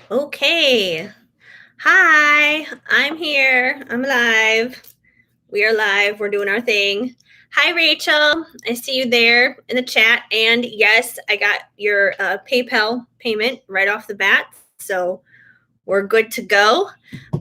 Okay. Hi, I'm here. I'm live. We are live. We're doing our thing. Hi, Rachel. I see you there in the chat. And yes, I got your PayPal payment right off the bat. So we're good to go.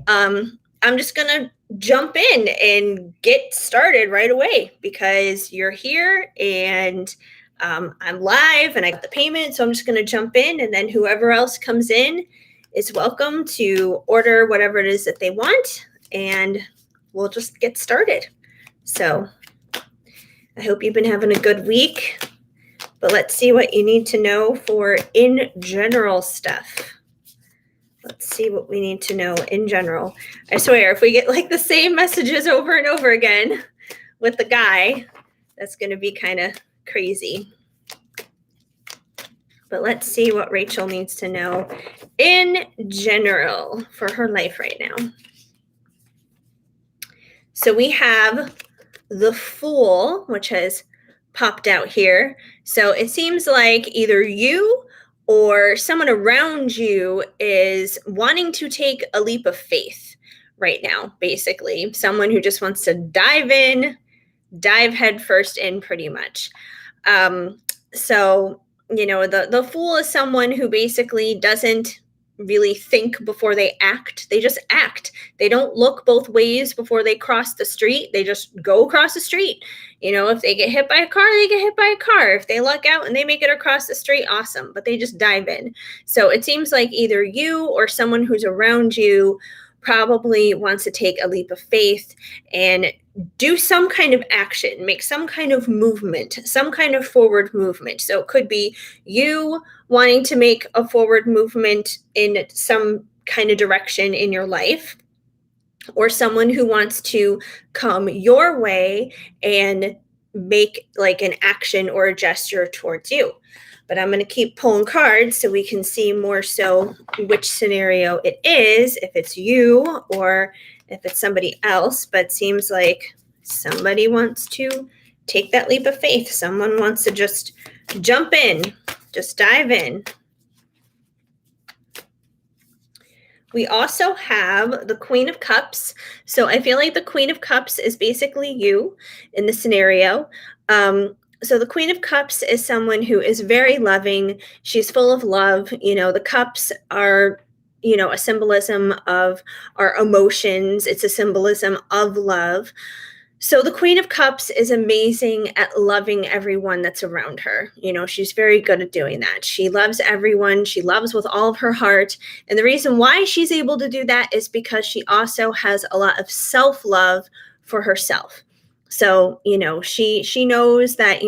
I'm just going to jump in and get started right away because you're here and I'm live and I got the payment. So I'm just going to jump in, and then whoever else comes in is welcome to order whatever it is that they want, and we'll just get started. So I hope you've been having a good week, but let's see what you need to know for in general stuff. Let's see what we need to know in general. I swear, if we get like the same messages over and over again with the guy, that's going to be kind of crazy. But let's see what Rachel needs to know in general for her life right now. So we have the Fool, which has popped out here. So it seems like either you or someone around you is wanting to take a leap of faith right now, basically. Someone who just wants to dive headfirst in pretty much. So, the Fool is someone who basically doesn't really think before they act. They just act. They don't look both ways before they cross the street. They just go across the street. If they get hit by a car, they get hit by a car. If they luck out and they make it across the street, awesome. But they just dive in. So it seems like either you or someone who's around you probably wants to take a leap of faith and do some kind of action, make some kind of movement, some kind of forward movement. So it could be you wanting to make a forward movement in some kind of direction in your life, or someone who wants to come your way and make like an action or a gesture towards you. But I'm going to keep pulling cards so we can see more so which scenario it is, if it's you or if it's somebody else. But it seems like somebody wants to take that leap of faith. Someone wants to just jump in, just dive in. We also have the Queen of Cups. So I feel like the Queen of Cups is basically you in the scenario. So the Queen of Cups is someone who is very loving. She's full of love. The cups are, a symbolism of our emotions. It's a symbolism of love. So the Queen of Cups is amazing at loving everyone that's around her. She's very good at doing that. She loves everyone. She loves with all of her heart. And the reason why she's able to do that is because she also has a lot of self-love for herself. So, she knows that,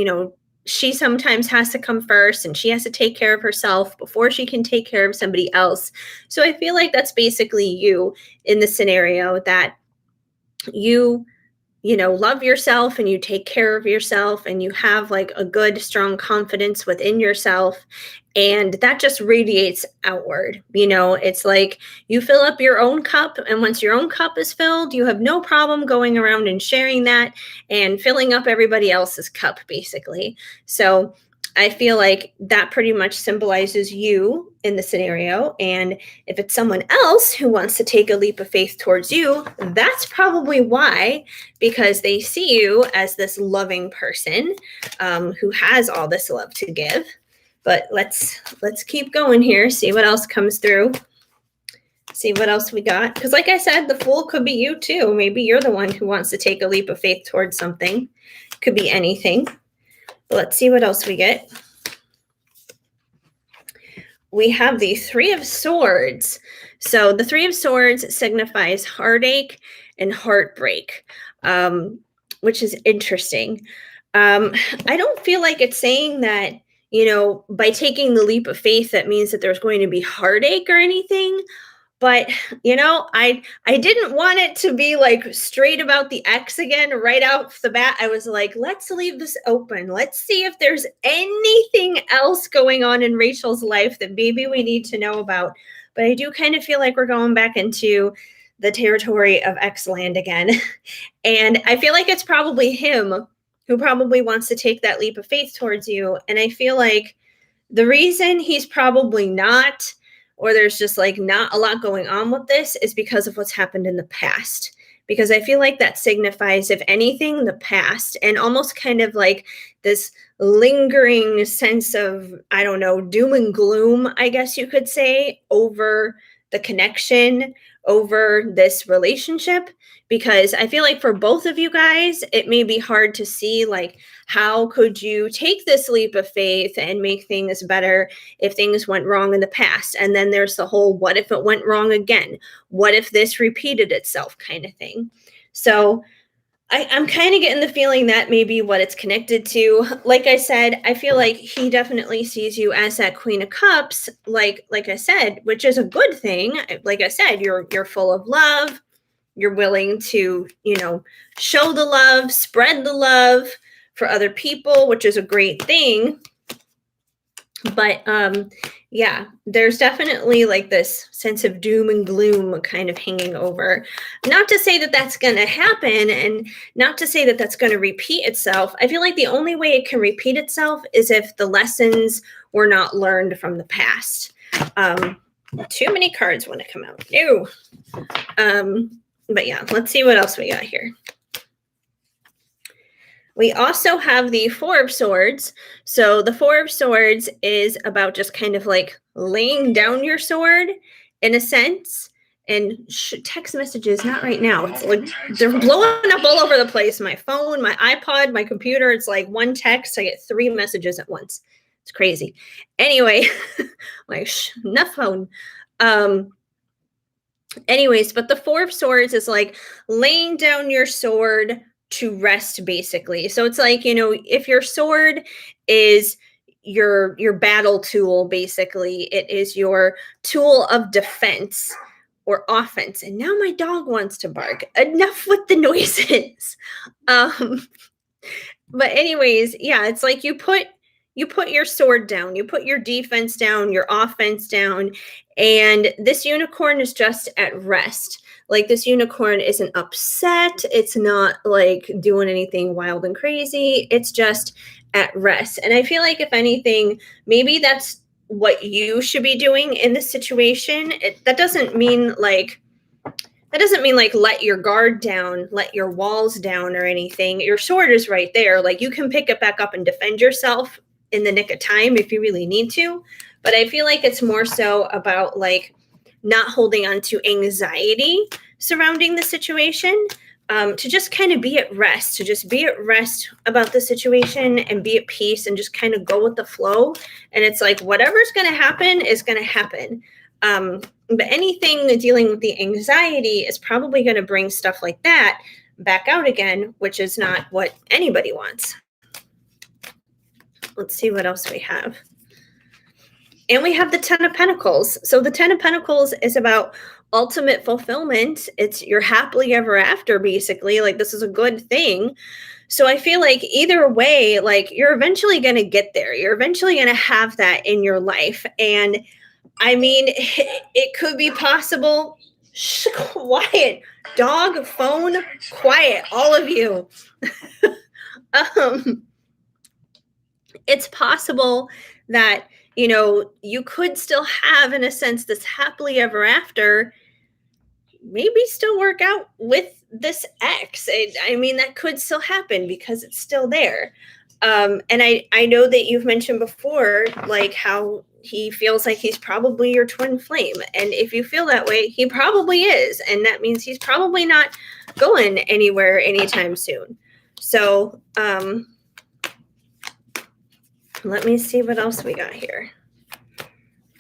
she sometimes has to come first and she has to take care of herself before she can take care of somebody else. So I feel like that's basically you in the scenario, that you love yourself and you take care of yourself and you have like a good, strong confidence within yourself. And that just radiates outward. It's like you fill up your own cup. And once your own cup is filled, you have no problem going around and sharing that and filling up everybody else's cup, basically. So I feel like that pretty much symbolizes you in the scenario. And if it's someone else who wants to take a leap of faith towards you, that's probably why, because they see you as this loving person who has all this love to give. But let's keep going here, see what else comes through. See what else we got. Because like I said, the Fool could be you too. Maybe you're the one who wants to take a leap of faith towards something. Could be anything. Let's see what else we get. We have the Three of Swords. So the Three of Swords signifies heartache and heartbreak, which is interesting. I don't feel like it's saying that, by taking the leap of faith, that means that there's going to be heartache or anything. But, I didn't want it to be like straight about the ex again right off the bat. I was like, let's leave this open. Let's see if there's anything else going on in Rachel's life that maybe we need to know about. But I do kind of feel like we're going back into the territory of ex land again. And I feel like it's probably him who probably wants to take that leap of faith towards you. And I feel like the reason he's probably not or there's just like not a lot going on with this is because of what's happened in the past. Because I feel like that signifies, if anything, the past, and almost kind of like this lingering sense of, I don't know, doom and gloom, I guess you could say, over the connection, over this relationship. Because I feel like for both of you guys, it may be hard to see, like, how could you take this leap of faith and make things better if things went wrong in the past? And then there's the whole, what if it went wrong again? What if this repeated itself kind of thing? So I'm kind of getting the feeling that may be what it's connected to. Like I said, I feel like he definitely sees you as that Queen of Cups, like I said, which is a good thing. Like I said, you're full of love. You're willing to, show the love, spread the love for other people, which is a great thing. But yeah, there's definitely like this sense of doom and gloom kind of hanging over. Not to say that that's going to happen, and not to say that that's going to repeat itself. I feel like the only way it can repeat itself is if the lessons were not learned from the past. Too many cards want to come out. Ew. But yeah, let's see what else we got here. We also have the Four of Swords. So the Four of Swords is about just kind of like laying down your sword in a sense. And text messages, not right now. It's like they're blowing up all over the place. My phone, my iPod, my computer. It's like one text, I get 3 messages at once. It's crazy. Anyway, like enough phone. Anyways, but the Four of Swords is like laying down your sword to rest, basically. So it's like, if your sword is your battle tool, basically, it is your tool of defense or offense. And now my dog wants to bark. Enough with the noises. But anyways, yeah, it's like you put your sword down, you put your defense down, your offense down, and this unicorn is just at rest. Like, this unicorn isn't upset. It's not like doing anything wild and crazy. It's just at rest. And I feel like, if anything, maybe that's what you should be doing in this situation. That doesn't mean like let your guard down, let your walls down or anything. Your sword is right there. Like, you can pick it back up and defend yourself in the nick of time if you really need to. But I feel like it's more so about like not holding on to anxiety surrounding the situation, to just kind of be at rest, about the situation and be at peace and just kind of go with the flow. And it's like, whatever's going to happen is going to happen. But anything dealing with the anxiety is probably going to bring stuff like that back out again, which is not what anybody wants. Let's see what else we have. And we have the Ten of Pentacles. So the Ten of Pentacles is about ultimate fulfillment. It's your happily ever after, basically. Like, this is a good thing. So I feel like either way, like, you're eventually going to get there. You're eventually going to have that in your life. And I mean, it could be possible. Shh, quiet. Dog, phone, quiet. All of you. It's possible that, you could still have, in a sense, this happily ever after, maybe still work out with this ex. I mean, that could still happen because it's still there. And I know that you've mentioned before, like, how he feels like he's probably your twin flame. And if you feel that way, he probably is. And that means he's probably not going anywhere anytime soon. So, let me see what else we got here.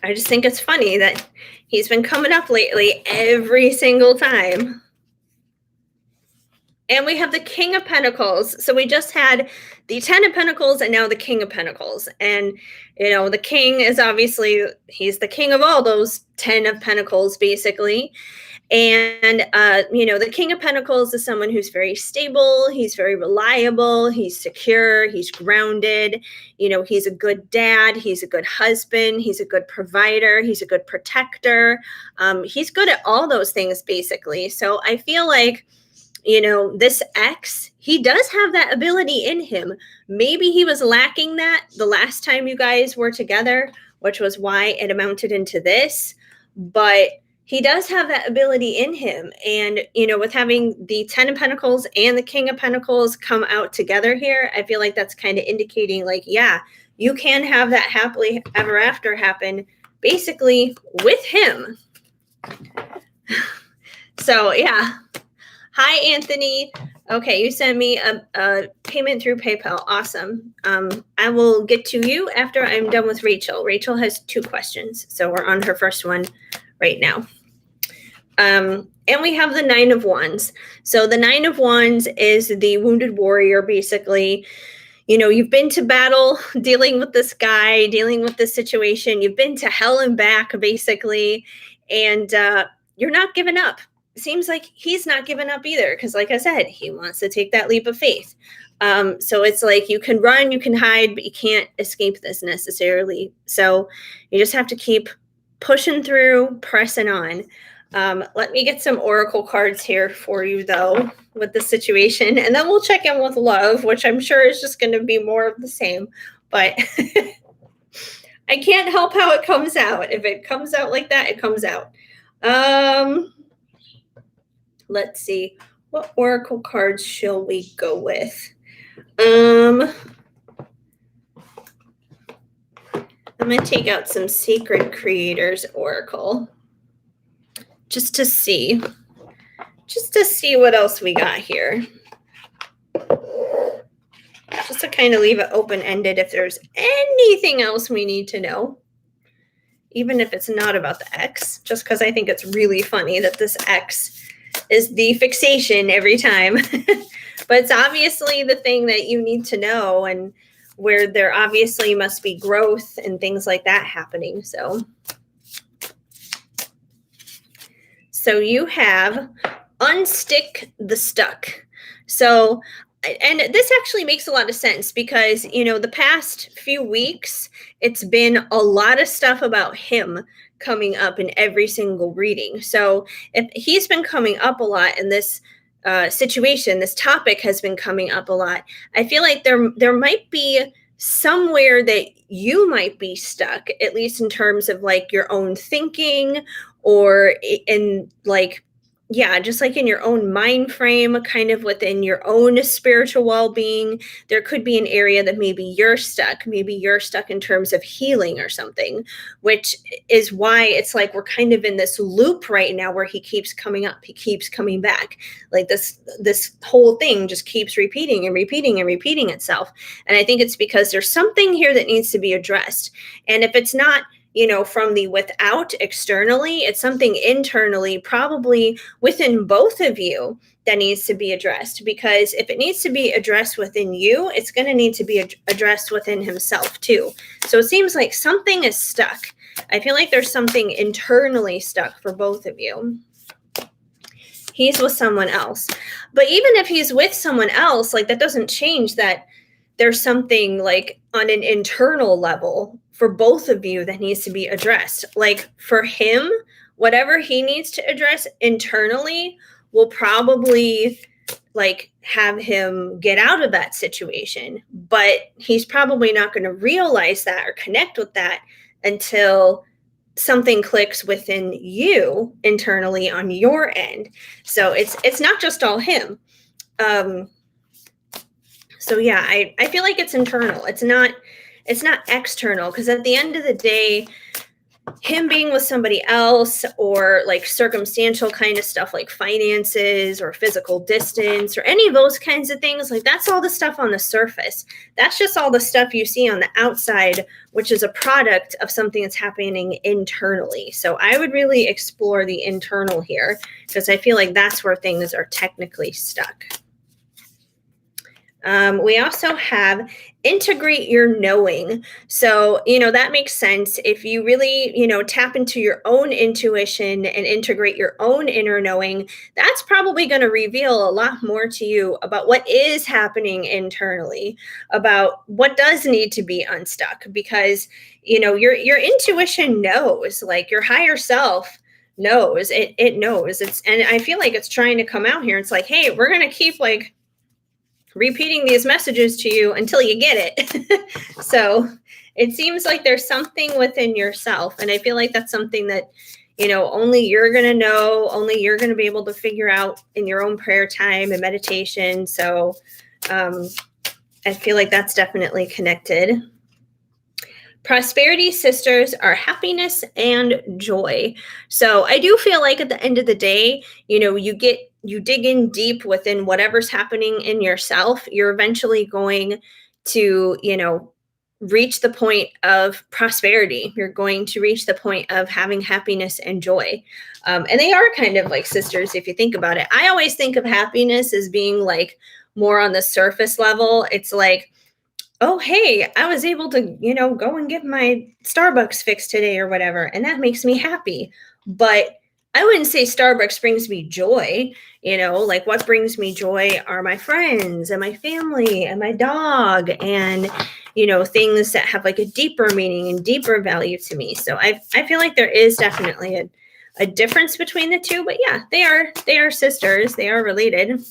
I just think it's funny that he's been coming up lately every single time. And we have the King of Pentacles. So we just had the Ten of Pentacles and now the King of Pentacles. And, the King is obviously, he's the king of all those 10 of Pentacles, basically. And, the King of Pentacles is someone who's very stable. He's very reliable. He's secure. He's grounded. He's a good dad. He's a good husband. He's a good provider. He's a good protector. He's good at all those things, basically. So I feel like, this ex, he does have that ability in him. Maybe he was lacking that the last time you guys were together, which was why it amounted into this. but he does have that ability in him. And, with having the 10 of Pentacles and the King of Pentacles come out together here, I feel like that's kind of indicating like, yeah, you can have that happily ever after happen basically with him. So, yeah. Hi, Anthony. Okay, you sent me a payment through PayPal. Awesome. I will get to you after I'm done with Rachel. Rachel has 2 questions, so we're on her first one right now. And we have the 9 of Wands. So the 9 of Wands is the wounded warrior, basically. You've been to battle dealing with this guy, dealing with this situation. You've been to hell and back, basically, and you're not giving up. Seems like he's not giving up either, because like I said, he wants to take that leap of faith. So it's like you can run, you can hide, but you can't escape this necessarily. So you just have to keep pushing through, pressing on. Let me get some oracle cards here for you, though, with the situation, and then we'll check in with love, which I'm sure is just going to be more of the same. But I can't help how it comes out. If it comes out like that, it comes out. Let's see. What oracle cards shall we go with? I'm going to take out some Sacred Creators Oracle just to see what else we got here. Just to kind of leave it open-ended if there's anything else we need to know, even if it's not about the ex, just because I think it's really funny that this ex is the fixation every time. But it's obviously the thing that you need to know, and where there obviously must be growth and things like that happening. So you have unstick the stuck. So, and this actually makes a lot of sense because, the past few weeks, it's been a lot of stuff about him coming up in every single reading. So if he's been coming up a lot in this situation, this topic has been coming up a lot, I feel like there might be somewhere that you might be stuck, at least in terms of like your own thinking, or in like, yeah, just like in your own mind frame, kind of within your own spiritual well-being. There could be an area that maybe you're stuck in terms of healing or something, which is why it's like we're kind of in this loop right now where he keeps coming up, he keeps coming back. Like this whole thing just keeps repeating and repeating and repeating itself. And I think it's because there's something here that needs to be addressed. And if it's not, from the without externally, it's something internally, probably within both of you, that needs to be addressed. Because if it needs to be addressed within you, it's going to need to be addressed within himself too. So it seems like something is stuck. I feel like there's something internally stuck for both of you. He's with someone else. But even if he's with someone else, like that doesn't change that there's something like on an internal level for both of you that needs to be addressed. Like for him, whatever he needs to address internally will probably like have him get out of that situation. But he's probably not going to realize that or connect with that until something clicks within you internally on your end. So it's not just all him. So yeah, I feel like it's internal. It's not external, because at the end of the day, him being with somebody else, or like circumstantial kind of stuff like finances or physical distance or any of those kinds of things, like that's all the stuff on the surface. That's just all the stuff you see on the outside, which is a product of something that's happening internally. So I would really explore the internal here, because I feel like that's where things are technically stuck. We also have integrate your knowing. So, that makes sense. If you really, tap into your own intuition and integrate your own inner knowing, that's probably going to reveal a lot more to you about what is happening internally, about what does need to be unstuck, because, your intuition knows, like your higher self knows, it knows. And I feel like it's trying to come out here. It's like, hey, we're going to keep like repeating these messages to you until you get it. So it seems like there's something within yourself. And I feel like that's something that, only you're going to know, only you're going to be able to figure out in your own prayer time and meditation. So I feel like that's definitely connected. Prosperity sisters are happiness and joy. So I do feel like at the end of the day, you dig in deep within whatever's happening in yourself, you're eventually going to, reach the point of prosperity. You're going to reach the point of having happiness and joy. And they are kind of like sisters if you think about it. I always think of happiness as being like more on the surface level. It's like, oh, hey, I was able to, go and get my Starbucks fixed today or whatever, and that makes me happy. But I wouldn't say Starbucks brings me joy. Like what brings me joy are my friends and my family and my dog and, things that have like a deeper meaning and deeper value to me. So I feel like there is definitely a difference between the two, but yeah, they are sisters. They are related.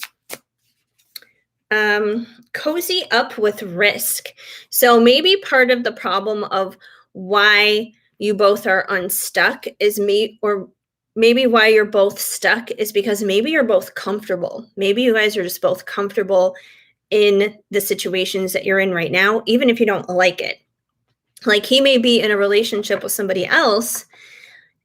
Cozy up with risk. So maybe part of the problem of why you both are unstuck is maybe why you're both stuck is because maybe you're both comfortable. Maybe you guys are just both comfortable in the situations that you're in right now, even if you don't like it. Like he may be in a relationship with somebody else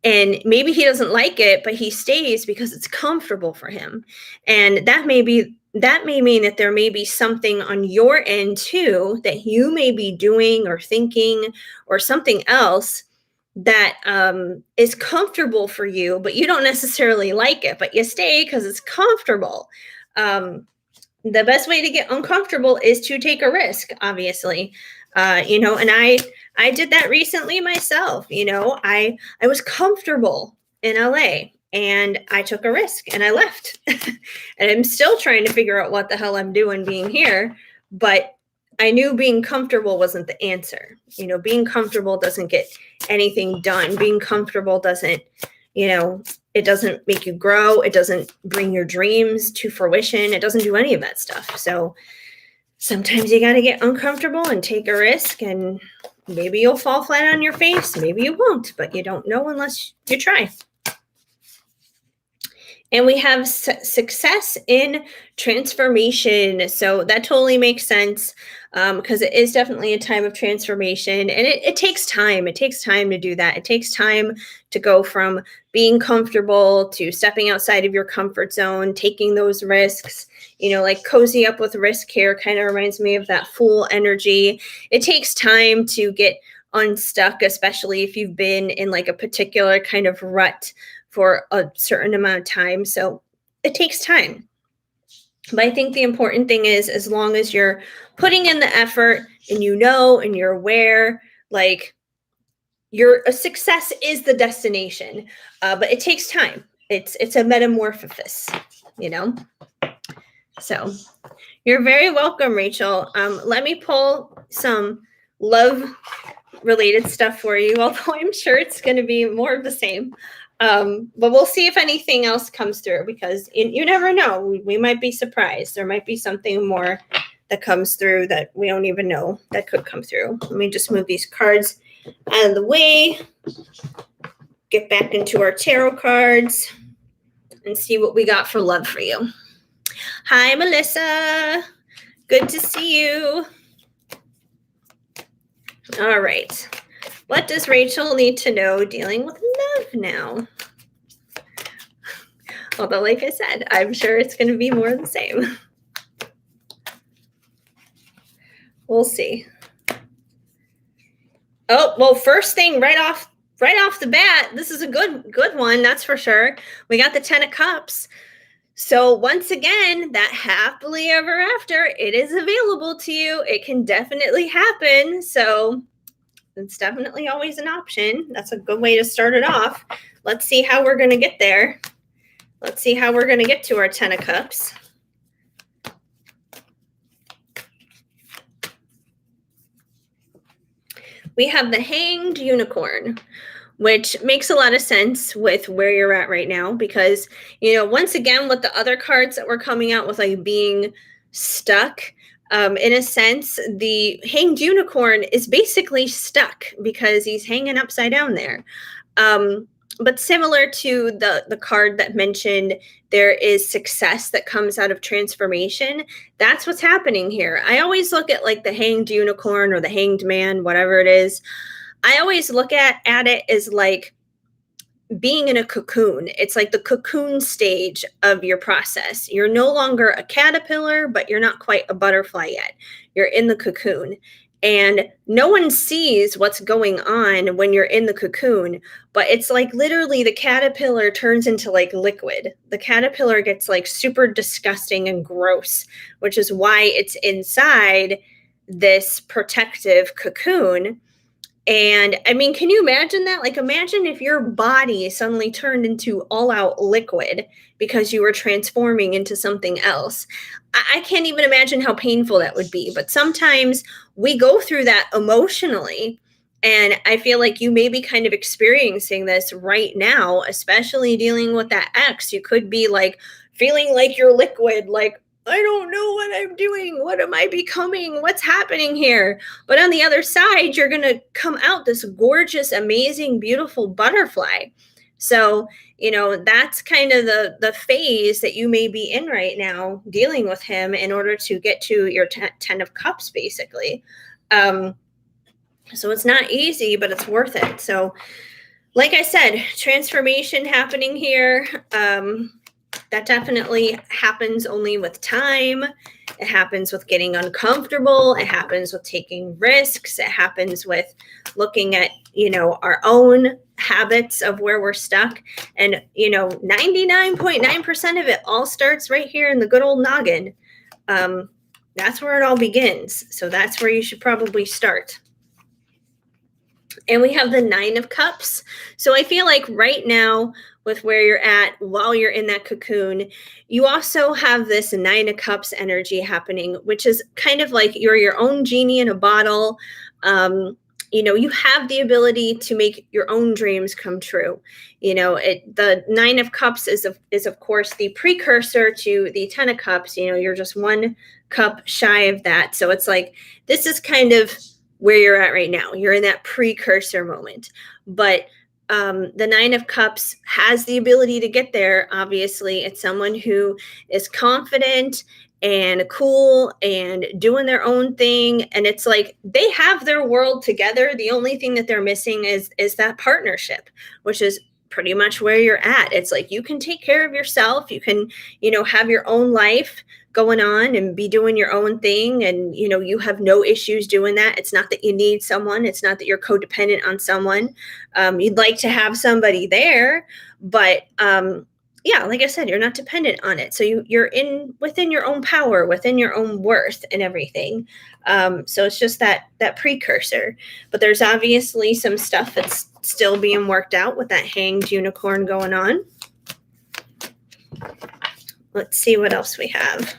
and maybe he doesn't like it, but he stays because it's comfortable for him. And that may mean that there may be something on your end too that you may be doing or thinking or something else that is comfortable for you, but you don't necessarily like it, but you stay because it's comfortable. The best way to get uncomfortable is to take a risk, obviously. And I did that recently myself. I was comfortable in LA and I took a risk and I left. And I'm still trying to figure out what the hell I'm doing being here, but I knew being comfortable wasn't the answer. Being comfortable doesn't get anything done. Being comfortable doesn't, it doesn't make you grow. It doesn't bring your dreams to fruition. It doesn't do any of that stuff. So sometimes you got to get uncomfortable and take a risk, and maybe you'll fall flat on your face. Maybe you won't, but you don't know unless you try. And we have success in transformation. So that totally makes sense because it is definitely a time of transformation. And it takes time. It takes time to do that. It takes time to go from being comfortable to stepping outside of your comfort zone, taking those risks. Like cozy up with risk here kind of reminds me of that Fool energy. It takes time to get unstuck, especially if you've been in like a particular kind of rut for a certain amount of time. So it takes time. But I think the important thing is as long as you're putting in the effort and and you're aware, like your success is the destination, but it takes time. It's a metamorphosis, So you're very welcome, Rachel. Let me pull some love related stuff for you, although I'm sure it's going to be more of the same. But we'll see if anything else comes through because you never know. We might be surprised. There might be something more that comes through that we don't even know that could come through. Let me just move these cards out of the way, get back into our tarot cards, and see what we got for love for you. Hi, Melissa. Good to see you. All right. What does Rachel need to know dealing with love now? Although, like I said, I'm sure it's going to be more of the same. We'll see. Oh, well, first thing right off the bat, this is a good one, that's for sure. We got the 10 of Cups. So once again, that happily ever after, it is available to you. It can definitely happen. So it's definitely always an option. That's a good way to start it off. Let's see how we're going to get there. Let's see how we're going to get to our 10 of Cups. We have the Hanged Unicorn, which makes a lot of sense with where you're at right now because, once again, with the other cards that were coming out with like being stuck, in a sense, the Hanged Unicorn is basically stuck because he's hanging upside down there. but similar to the card that mentioned there is success that comes out of transformation, that's what's happening here. I always look at like the hanged unicorn or the hanged man, whatever it is. I always look at it as like being in a cocoon. It's like the cocoon stage of your process. You're no longer a caterpillar, but you're not quite a butterfly yet. You're in the cocoon. And no one sees what's going on when you're in the cocoon, but it's like literally the caterpillar turns into like liquid. The caterpillar gets like super disgusting and gross, which is why it's inside this protective cocoon. And I mean, can you imagine that? Like, imagine if your body suddenly turned into all out liquid because you were transforming into something else. I can't even imagine how painful that would be. But sometimes we go through that emotionally. And I feel like you may be kind of experiencing this right now, especially dealing with that ex. You could be like feeling like you're liquid, like, I don't know what I'm doing. What am I becoming? What's happening here? But on the other side, you're going to come out this gorgeous, amazing, beautiful butterfly. So, that's kind of the phase that you may be in right now, dealing with him in order to get to your 10 of cups, basically. So it's not easy, but it's worth it. So, like I said, transformation happening here. That definitely happens only with time. It happens with getting uncomfortable. It happens with taking risks. It happens with looking at, our own habits of where we're stuck. And, 99.9% of it all starts right here in the good old noggin. That's where it all begins. So that's where you should probably start. And we have the 9 of cups. So I feel like right now, with where you're at while you're in that cocoon, you also have this 9 of cups energy happening, which is kind of like you're your own genie in a bottle. You have the ability to make your own dreams come true. The 9 of cups is of course the precursor to the 10 of cups. You're just one cup shy of that. So it's like, this is kind of where you're at right now. You're in that precursor moment. But the 9 of cups has the ability to get there. Obviously, it's someone who is confident and cool and doing their own thing. And it's like they have their world together. The only thing that they're missing is that partnership, which is pretty much where you're at. It's like you can take care of yourself. You can, have your own life going on and be doing your own thing, and you have no issues doing that. It's not that you need someone. It's not that you're codependent on someone. You'd like to have somebody there, but yeah, like I said, you're not dependent on it. So you're within your own power, within your own worth and everything. So it's just that precursor. But there's obviously some stuff that's still being worked out with that hanged unicorn going on. Let's see what else we have.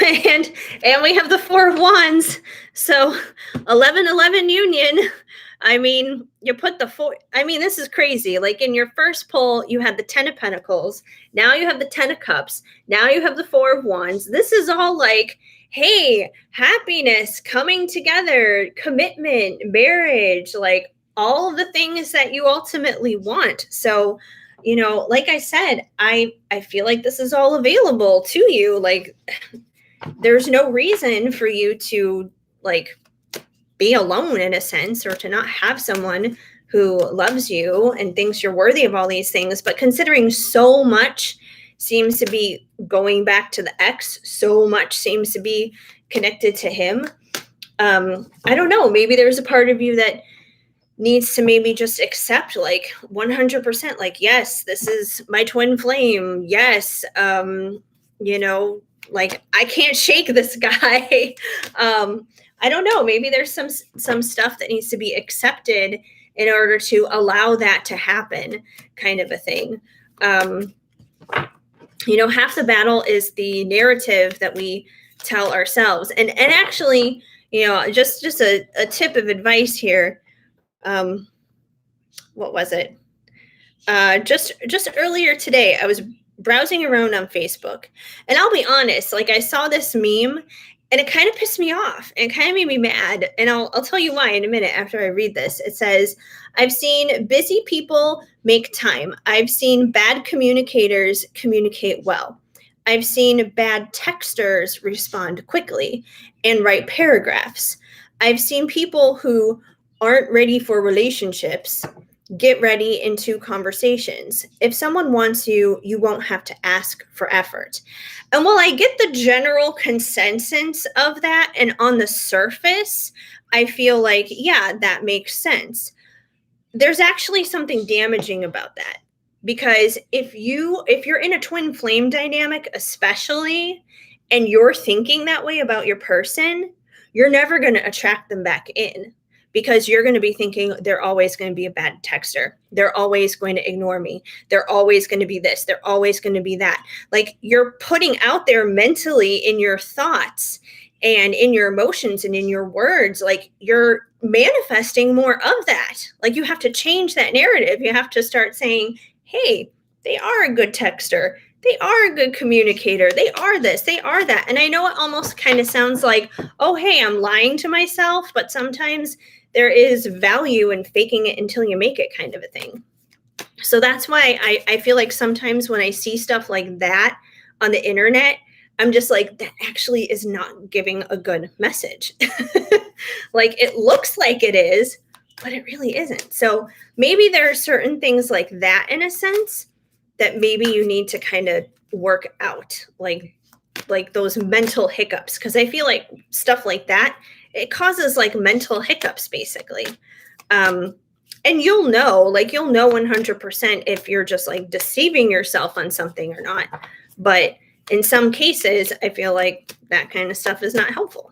and we have the 4 of wands. So 11-11 union. I mean, you put the 4. I mean, this is crazy. Like in your first pull, you had the 10 of pentacles. Now you have the 10 of cups. Now you have the 4 of wands. This is all like, hey, happiness, coming together, commitment, marriage, like all of the things that you ultimately want. So, like I said, I feel like this is all available to you. Like, there's no reason for you to like be alone in a sense, or to not have someone who loves you and thinks you're worthy of all these things. But considering so much seems to be going back to the ex, so much seems to be connected to him. I don't know, maybe there's a part of you that needs to maybe just accept like 100%, like, yes, this is my twin flame. Yes. Like I can't shake this guy. I don't know, maybe there's some stuff that needs to be accepted in order to allow that to happen, kind of a thing. Half the battle is the narrative that we tell ourselves. And actually, just a tip of advice here. What was it? Just earlier today, I was browsing around on Facebook, and I'll be honest, like I saw this meme, And it kind of pissed me off and kind of made me mad. And I'll tell you why in a minute after I read this. It says, I've seen busy people make time. I've seen bad communicators communicate well. I've seen bad texters respond quickly and write paragraphs. I've seen people who aren't ready for relationships get ready into conversations. If someone wants you, you won't have to ask for effort. And while I get the general consensus of that, and on the surface, I feel like, yeah, that makes sense. There's actually something damaging about that. Because if you're in a twin flame dynamic, especially, and you're thinking that way about your person, you're never going to attract them back in, because you're going to be thinking they're always going to be a bad texter. They're always going to ignore me. They're always going to be this. They're always going to be that. Like, you're putting out there mentally in your thoughts and in your emotions and in your words, like, you're manifesting more of that. Like, you have to change that narrative. You have to start saying, hey, they are a good texter. They are a good communicator. They are this, they are that. And I know it almost kind of sounds like, oh, hey, I'm lying to myself, but sometimes there is value in faking it until you make it kind of a thing. So that's why I feel like sometimes when I see stuff like that on the internet, I'm just like, that actually is not giving a good message. Like, it looks like it is, but it really isn't. So maybe there are certain things like that, in a sense, that maybe you need to kind of work out, like those mental hiccups. Because I feel like stuff like that, it causes like mental hiccups, basically. And you'll know 100% if you're just like deceiving yourself on something or not. But in some cases, I feel like that kind of stuff is not helpful.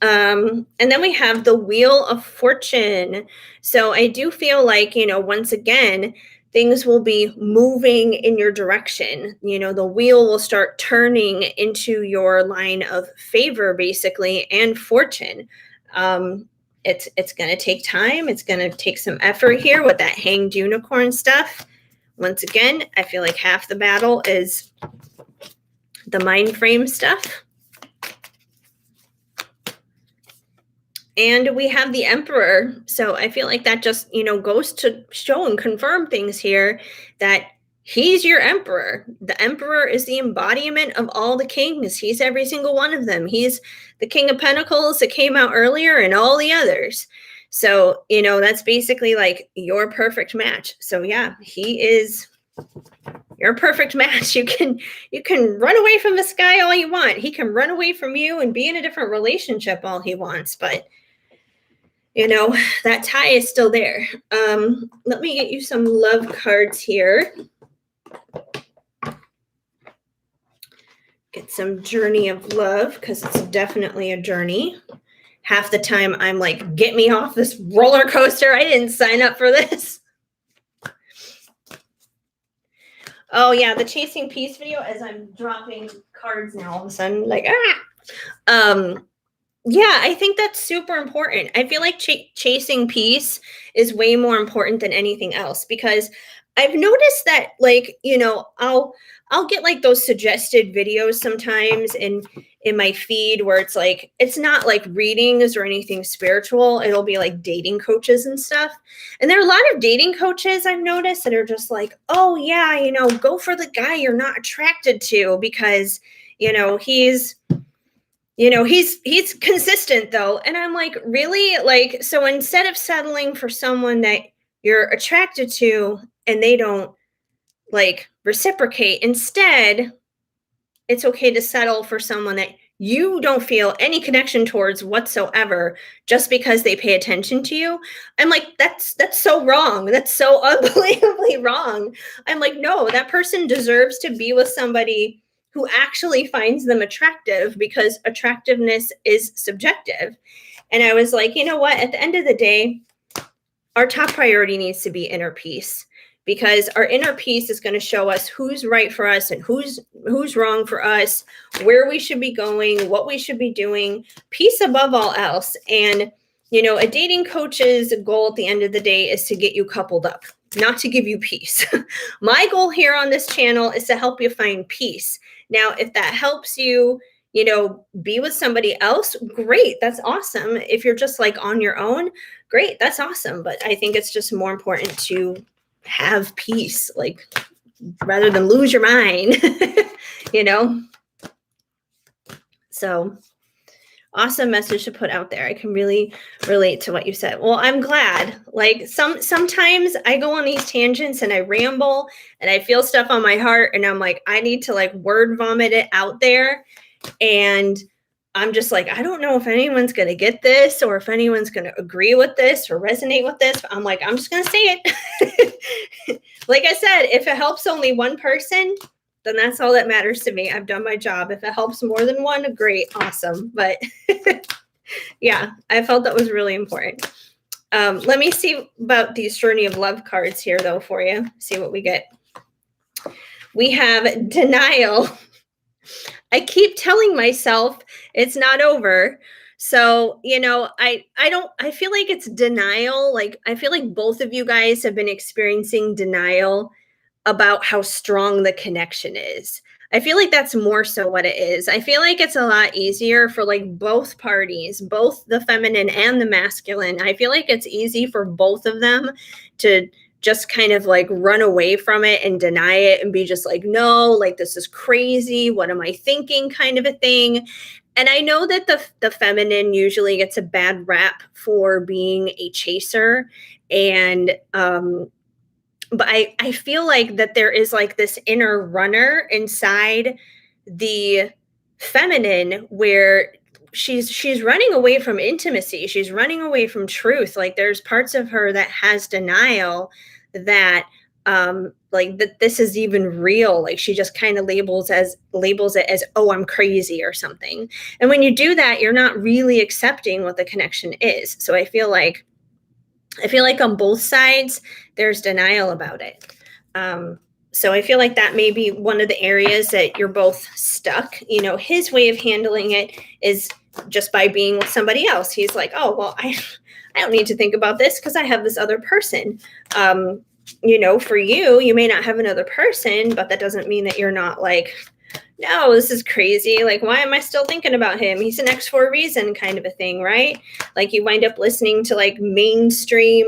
And then we have the Wheel of Fortune. So I do feel like, once again, things will be moving in your direction. The wheel will start turning into your line of favor, basically, and fortune. It's going to take time. It's going to take some effort here with that hanged unicorn stuff. Once again, I feel like half the battle is the mind frame stuff. And we have the Emperor. So I feel like that just, goes to show and confirm things here, that he's your Emperor. The Emperor is the embodiment of all the kings. He's every single one of them. He's the King of Pentacles that came out earlier and all the others. So, that's basically like your perfect match. So yeah, he is your perfect match. You can run away from this guy all you want. He can run away from you and be in a different relationship all he wants, but that tie is still there. Let me get you some love cards here. Get some journey of love, because it's definitely a journey. Half the time I'm like, get me off this roller coaster. I didn't sign up for this. Oh yeah, the Chasing Peace video, as I'm dropping cards now, all of a sudden, like, yeah, I think that's super important. I feel like chasing peace is way more important than anything else, because I've noticed that, like, I'll get like those suggested videos sometimes in my feed where it's like, it's not like readings or anything spiritual. It'll be like dating coaches and stuff. And there are a lot of dating coaches I've noticed that are just like, oh yeah, go for the guy you're not attracted to, because, he's consistent though. And I'm like, really? Like, so instead of settling for someone that you're attracted to and they don't like reciprocate, instead, it's okay to settle for someone that you don't feel any connection towards whatsoever, just because they pay attention to you. I'm like, that's so wrong. That's so unbelievably wrong. I'm like, no, that person deserves to be with somebody who actually finds them attractive, because attractiveness is subjective. And I was like, you know what? At the end of the day, our top priority needs to be inner peace, because our inner peace is going to show us who's right for us and who's wrong for us, where we should be going, what we should be doing. Peace above all else. And, a dating coach's goal at the end of the day is to get you coupled up, not to give you peace. My goal here on this channel is to help you find peace. Now, if that helps you, be with somebody else, great. That's awesome. If you're just like on your own, great. That's awesome. But I think it's just more important to have peace, like rather than lose your mind, you know? So awesome message to put out there. I can really relate to what you said. Well, I'm glad. Like sometimes I go on these tangents and I ramble and I feel stuff on my heart and I'm like, I need to like word vomit it out there. And I'm just like, I don't know if anyone's going to get this or if anyone's going to agree with this or resonate with this. But I'm like, I'm just going to say it. Like I said, if it helps only one person, then that's all that matters to me. I've done my job. If it helps more than one, great, awesome. But yeah, I felt that was really important. Let me see about these Journey of Love cards here, though, for you. See what we get. We have denial. I keep telling myself it's not over. So, I feel like it's denial. Like, I feel like both of you guys have been experiencing denial about how strong the connection is. I feel like that's more so what it is. I feel like it's a lot easier for like both parties, both the feminine and the masculine. I feel like it's easy for both of them to just kind of like run away from it and deny it and be just like, no, like this is crazy. What am I thinking? Kind of a thing. And I know that the feminine usually gets a bad rap for being a chaser. And but I feel like that there is like this inner runner inside the feminine where she's running away from intimacy. She's running away from truth. Like there's parts of her that has denial that like that this is even real. Like she just kind of labels it as, oh, I'm crazy or something. And when you do that, you're not really accepting what the connection is. So I feel like on both sides, there's denial about it. So I feel like that may be one of the areas that you're both stuck. His way of handling it is just by being with somebody else. He's like, oh, well, I don't need to think about this because I have this other person. For you may not have another person, but that doesn't mean that you're not like, no, this is crazy. Like, why am I still thinking about him? He's an ex for a reason kind of a thing, right? Like you wind up listening to like mainstream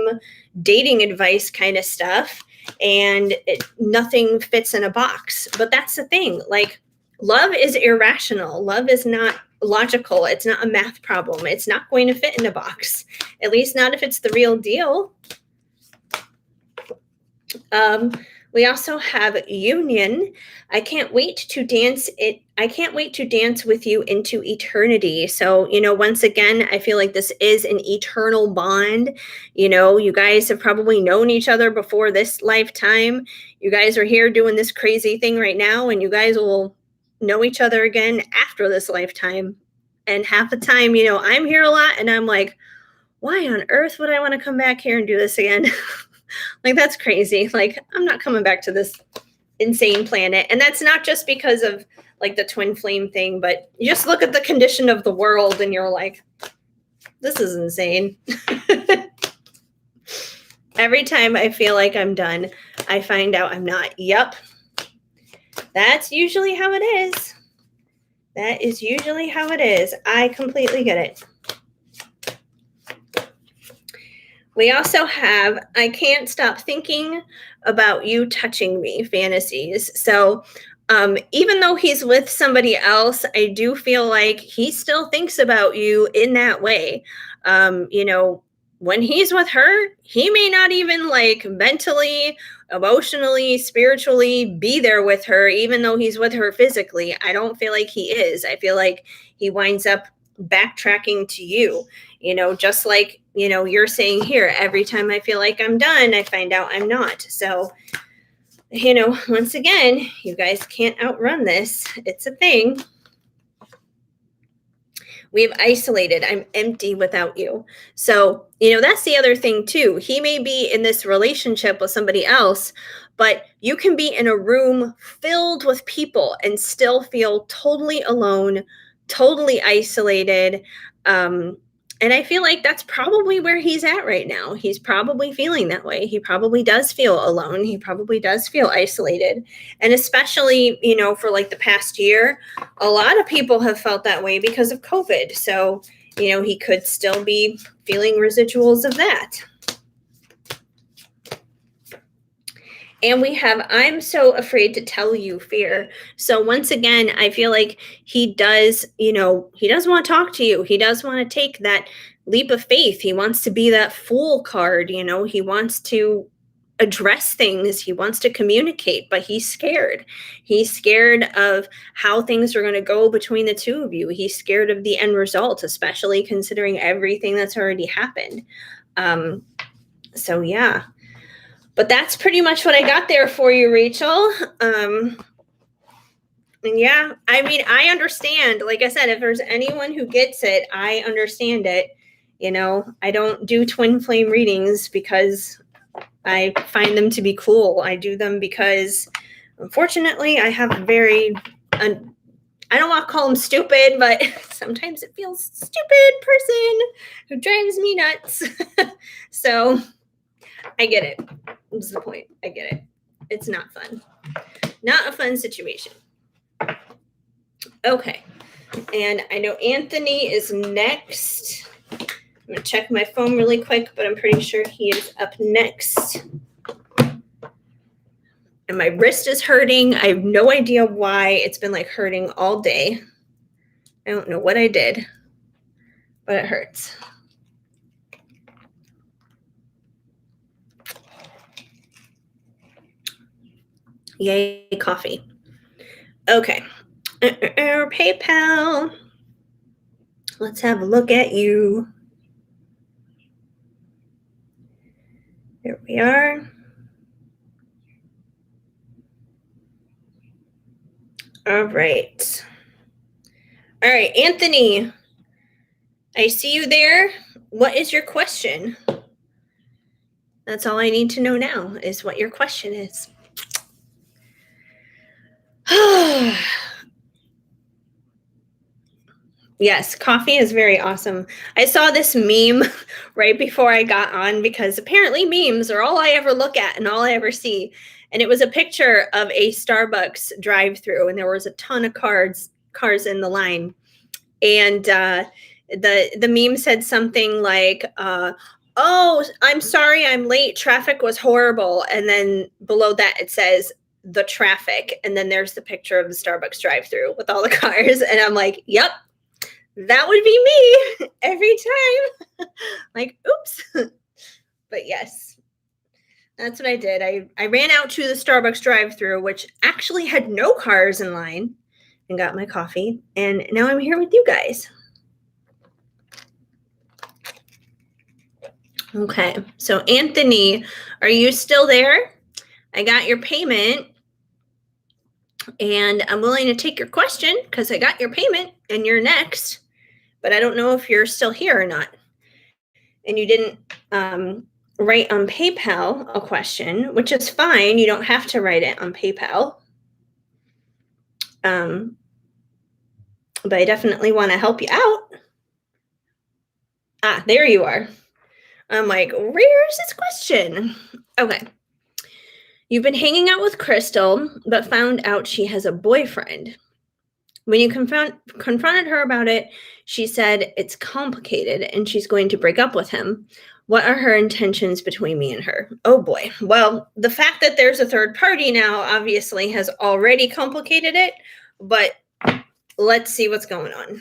dating advice kind of stuff and nothing fits in a box. But that's the thing. Like love is irrational. Love is not logical. It's not a math problem. It's not going to fit in a box, at least not if it's the real deal. We also have union. I can't wait to dance with you into eternity. So, once again, I feel like this is an eternal bond. You guys have probably known each other before this lifetime. You guys are here doing this crazy thing right now, and you guys will know each other again after this lifetime. And half the time, I'm here a lot and I'm like, why on earth would I want to come back here and do this again? Like, that's crazy. Like, I'm not coming back to this insane planet. And that's not just because of like the twin flame thing, but you just look at the condition of the world and you're like, this is insane. Every time I feel like I'm done, I find out I'm not. Yep. That's usually how it is. That is usually how it is. I completely get it. We also have, I can't stop thinking about you touching me fantasies. So even though he's with somebody else, I do feel like he still thinks about you in that way. When he's with her, he may not even like mentally, emotionally, spiritually be there with her, even though he's with her physically. I don't feel like he is. I feel like he winds up backtracking to you, just like, you're saying here, every time I feel like I'm done, I find out I'm not. So, once again, you guys can't outrun this. It's a thing. We've isolated. I'm empty without you. So, that's the other thing too. He may be in this relationship with somebody else, but you can be in a room filled with people and still feel totally alone, totally isolated. And I feel like that's probably where he's at right now. He's probably feeling that way. He probably does feel alone. He probably does feel isolated. And especially, for like the past year, a lot of people have felt that way because of COVID. So, he could still be feeling residuals of that. And we have, I'm so afraid to tell you, fear. So once again, I feel like he does want to talk to you. He does want to take that leap of faith. He wants to be that fool card. He wants to address things. He wants to communicate, but he's scared. He's scared of how things are going to go between the two of you. He's scared of the end result, especially considering everything that's already happened. So yeah. But that's pretty much what I got there for you, Rachel. And yeah, I mean, I understand. Like I said, if there's anyone who gets it, I understand it. I don't do twin flame readings because I find them to be cool. I do them because, unfortunately, I have a very, I don't want to call them stupid, but sometimes it feels stupid person who drives me nuts. So I get it. What's the point? I get it. It's not fun. Not a fun situation. Okay. And I know Anthony is next. I'm going to check my phone really quick, but I'm pretty sure he is up next. And my wrist is hurting. I have no idea why. It's been like hurting all day. I don't know what I did, but it hurts. Yay, coffee. Okay. PayPal. Let's have a look at you. There we are. All right. All right, Anthony. I see you there. What is your question? That's all I need to know now is what your question is. Yes, coffee is very awesome. I saw this meme right before I got on because apparently memes are all I ever look at and all I ever see. And it was a picture of a Starbucks drive-through, and there was a ton of cars in the line. And the meme said something like, "Oh, I'm sorry, I'm late. Traffic was horrible." And then below that it says the traffic, and then there's the picture of the Starbucks drive-through with all the cars, and I'm like, "Yep, that would be me every time." Like, oops. But yes, that's what I did. I ran out to the Starbucks drive-through, which actually had no cars in line, and got my coffee. And now I'm here with you guys. Okay, so Anthony, are you still there? I got your payment, and I'm willing to take your question because I got your payment and you're next, but I don't know if you're still here or not. And you didn't write on PayPal a question, which is fine. You don't have to write it on PayPal. But I definitely want to help you out. Ah, there you are. I'm like, where's this question? Okay. You've been hanging out with Crystal, but found out she has a boyfriend. When you confronted her about it, she said it's complicated and she's going to break up with him. What are her intentions between me and her? Oh boy. Well, the fact that there's a third party now obviously has already complicated it, but let's see what's going on.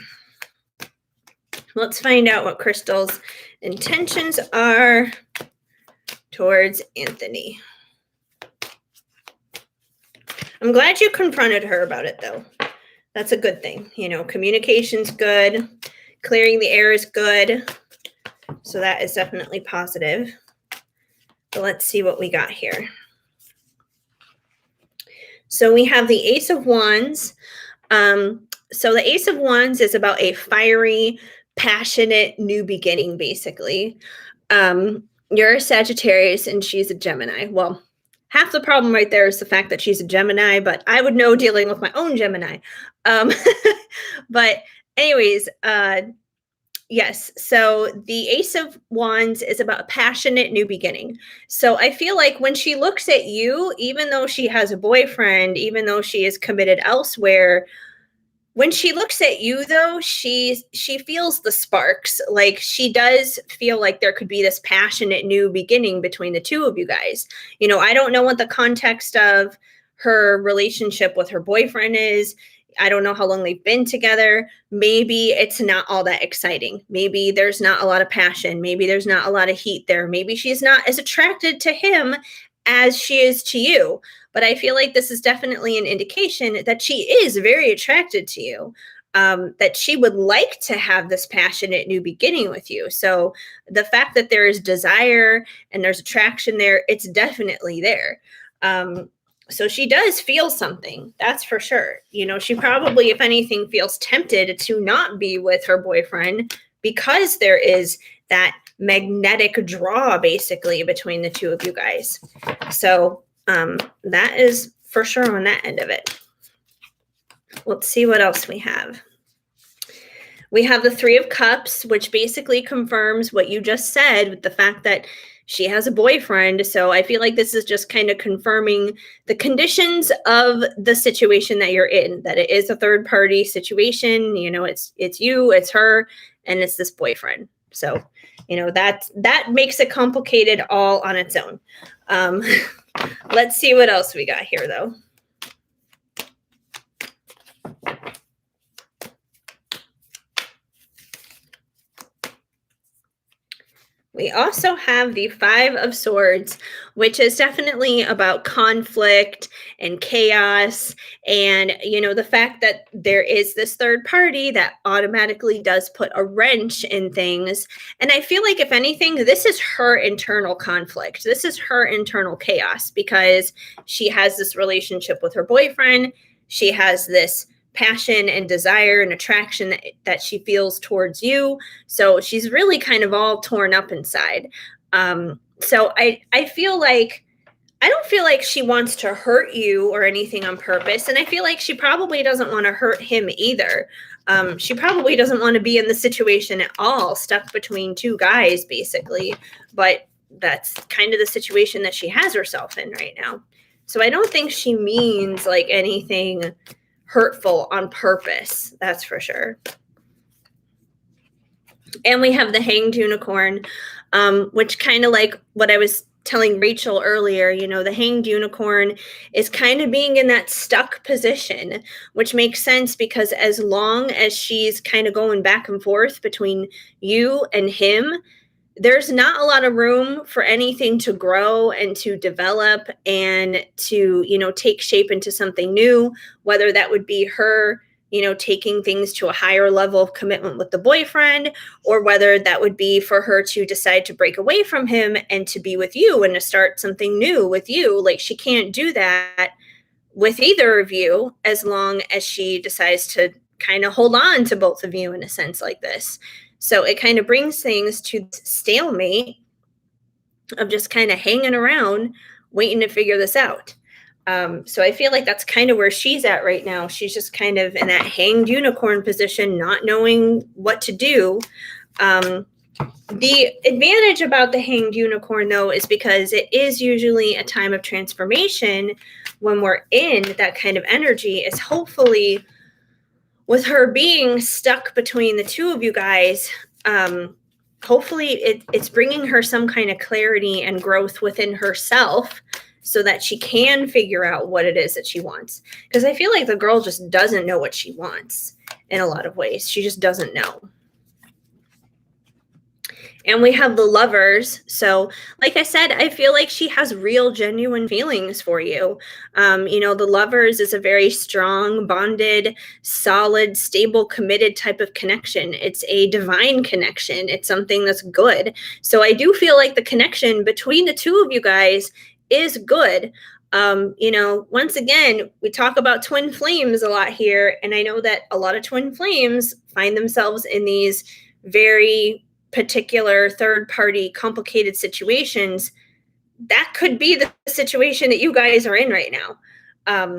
Let's find out what Crystal's intentions are towards Anthony. I'm glad you confronted her about it, though. That's a good thing. Communication's good. Clearing the air is good. So that is definitely positive. But let's see what we got here. So we have the Ace of Wands. So the Ace of Wands is about a fiery, passionate new beginning, basically. You're a Sagittarius and she's a Gemini. Well, half the problem right there is the fact that she's a Gemini, but I would know dealing with my own Gemini. But anyways, Yes. So the Ace of Wands is about a passionate new beginning. So I feel like when she looks at you, even though she has a boyfriend, even though she is committed elsewhere, when she looks at you though, she feels the sparks. Like she does feel like there could be this passionate new beginning between the two of you guys. I don't know what the context of her relationship with her boyfriend is. I don't know how long they've been together. Maybe it's not all that exciting. Maybe there's not a lot of passion. Maybe there's not a lot of heat there. Maybe she's not as attracted to him as she is to you. But I feel like this is definitely an indication that she is very attracted to you, that she would like to have this passionate new beginning with you. So the fact that there is desire and there's attraction there, it's definitely there. So she does feel something, that's for sure. She probably, if anything, feels tempted to not be with her boyfriend because there is that magnetic draw basically between the two of you guys. So that is for sure on that end of it. Let's see what else we have. We have the Three of Cups, which basically confirms what you just said with the fact that she has a boyfriend. So I feel like this is just kind of confirming the conditions of the situation that you're in, that it is a third party situation. It's you, it's her, and it's this boyfriend. So, that makes it complicated all on its own. Let's see what else we got here, though. We also have the Five of Swords, which is definitely about conflict and chaos. And, the fact that there is this third party that automatically does put a wrench in things. And I feel like, if anything, this is her internal conflict. This is her internal chaos because she has this relationship with her boyfriend. She has this passion and desire and attraction that she feels towards you. So she's really kind of all torn up inside. So I feel like, I don't feel like she wants to hurt you or anything on purpose. And I feel like she probably doesn't want to hurt him either. She probably doesn't want to be in the situation at all, stuck between two guys, basically. But that's kind of the situation that she has herself in right now. So I don't think she means like anything hurtful on purpose. That's for sure. And we have the Hanged Unicorn, which kind of like what I was telling Rachel earlier, the Hanged Unicorn is kind of being in that stuck position, which makes sense because as long as she's kind of going back and forth between you and him, there's not a lot of room for anything to grow and to develop and to, take shape into something new, whether that would be her, taking things to a higher level of commitment with the boyfriend, or whether that would be for her to decide to break away from him and to be with you and to start something new with you. Like, she can't do that with either of you as long as she decides to kind of hold on to both of you in a sense like this. So it kind of brings things to stalemate of just kind of hanging around, waiting to figure this out. So I feel like that's kind of where she's at right now. She's just kind of in that hanged unicorn position, not knowing what to do. The advantage about the hanged unicorn, though, is because it is usually a time of transformation when we're in that kind of energy, is hopefully with her being stuck between the two of you guys, hopefully it's bringing her some kind of clarity and growth within herself so that she can figure out what it is that she wants. Because I feel like the girl just doesn't know what she wants in a lot of ways. She just doesn't know. And we have the Lovers. So, like I said, I feel like she has real, genuine feelings for you. The Lovers is a very strong, bonded, solid, stable, committed type of connection. It's a divine connection. It's something that's good. So I do feel like the connection between the two of you guys is good. Once again, we talk about twin flames a lot here. And I know that a lot of twin flames find themselves in these very particular third party complicated situations. That could be the situation that you guys are in right now.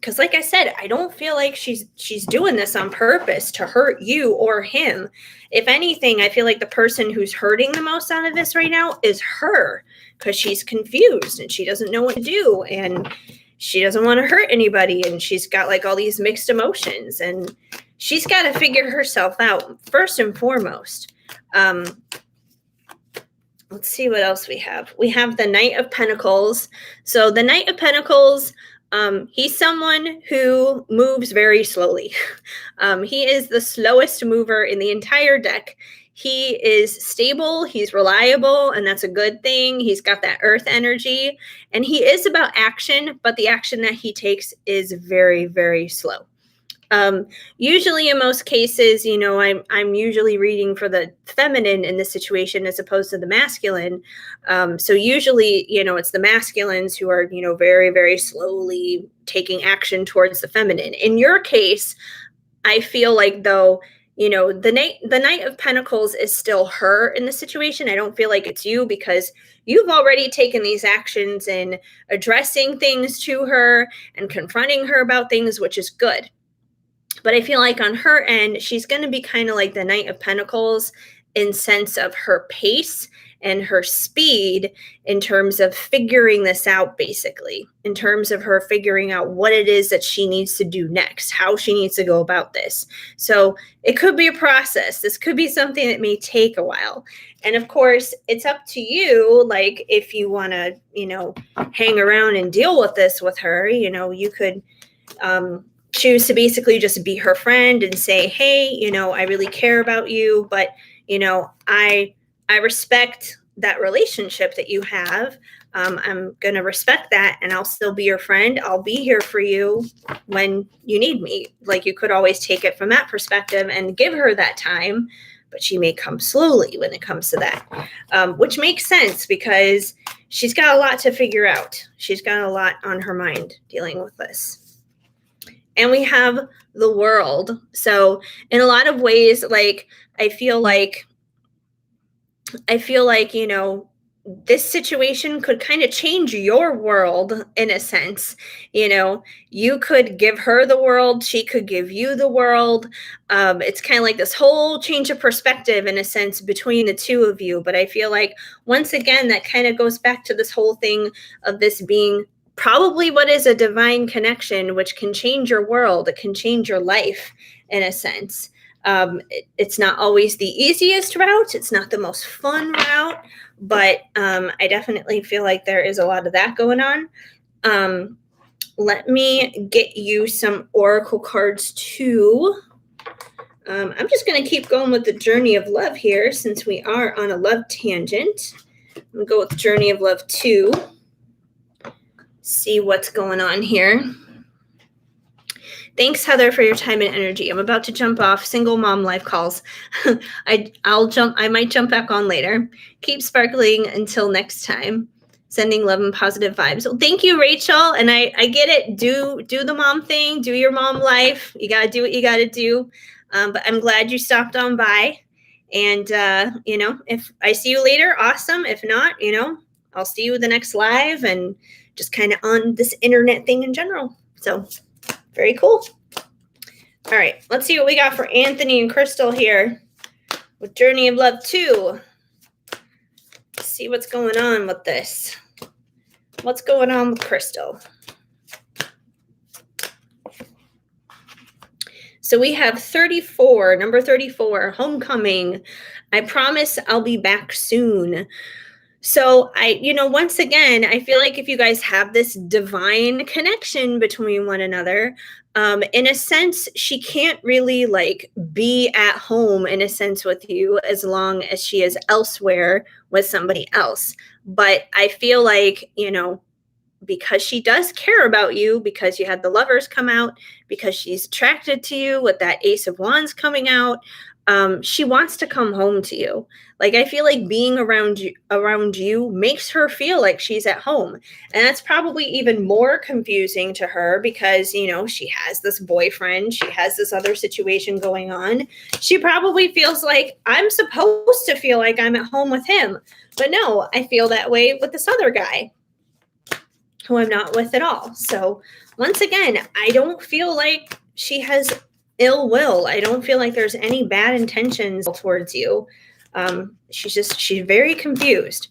because like I said, I don't feel like she's doing this on purpose to hurt you or him. If anything, I feel like the person who's hurting the most out of this right now is her, because she's confused and she doesn't know what to do, and she doesn't want to hurt anybody, and she's got like all these mixed emotions, and she's got to figure herself out first and foremost. Let's see what else we have. We have the Knight of Pentacles. So the Knight of Pentacles, he's someone who moves very slowly. He is the slowest mover in the entire deck. He is stable, he's reliable, and that's a good thing. He's got that earth energy, and he is about action, but the action that he takes is very, very slow. Usually in most cases, you know, I'm usually reading for the feminine in this situation as opposed to the masculine. So usually, you know, it's the masculines who are, you know, very, very slowly taking action towards the feminine. In your case, I feel like, though, you know, the Knight of Pentacles is still her in the situation. I don't feel like it's you, because you've already taken these actions in addressing things to her and confronting her about things, which is good. But I feel like on her end, she's going to be kind of like the Knight of Pentacles in sense of her pace and her speed, in terms of figuring this out, basically, in terms of her figuring out what it is that she needs to do next, how she needs to go about this. So it could be a process. This could be something that may take a while. And of course, it's up to you. Like, if you want to, you know, hang around and deal with this with her, you know, you could, choose to basically just be her friend and say, hey, you know, I really care about you, but, you know, I respect that relationship that you have. I'm going to respect that, and I'll still be your friend. I'll be here for you when you need me. Like, you could always take it from that perspective and give her that time, but she may come slowly when it comes to that, which makes sense, because she's got a lot to figure out. She's got a lot on her mind dealing with this. And we have the World. So in a lot of ways, like, I feel like, you know, this situation could kind of change your world in a sense. You know, you could give her the world, she could give you the world. It's kind of like this whole change of perspective in a sense between the two of you. But I feel like, once again, that kind of goes back to this whole thing of this being probably what is a divine connection, which can change your world. It can change your life in a sense. It's not always the easiest route. It's not the most fun route, but I definitely feel like there is a lot of that going on. Let me get you some oracle cards too. I'm just going to keep going with the Journey of Love here, since we are on a love tangent. I'm going to go with Journey of Love 2. See what's going on here. Thanks, Heather, for your time and energy. I'm about to jump off. Single mom live calls. I might jump back on later. Keep sparkling until next time. Sending love and positive vibes. Well, thank you, Rachel. And I get it. Do the mom thing. Do your mom life. You gotta do what you gotta do. But I'm glad you stopped on by. And you know, if I see you later, awesome. If not, you know, I'll see you the next live, and just kind of on this internet thing in general. So very cool. All right, let's see what we got for Anthony and Crystal here with Journey of Love 2. Let's see what's going on with this. What's going on with Crystal? So we have 34, number 34, Homecoming. I promise I'll be back soon. So you know, once again, I feel like if you guys have this divine connection between one another, in a sense, she can't really like be at home in a sense with you as long as she is elsewhere with somebody else. But I feel like, you know, because she does care about you, because you had the Lovers come out, because she's attracted to you with that Ace of Wands coming out, she wants to come home to you. Like, I feel like being around you makes her feel like she's at home. And that's probably even more confusing to her, because, you know, she has this boyfriend, she has this other situation going on. She probably feels like, I'm supposed to feel like I'm at home with him. But no, I feel that way with this other guy who I'm not with at all. So once again, I don't feel like she has ill will. I don't feel like there's any bad intentions towards you. She's very confused.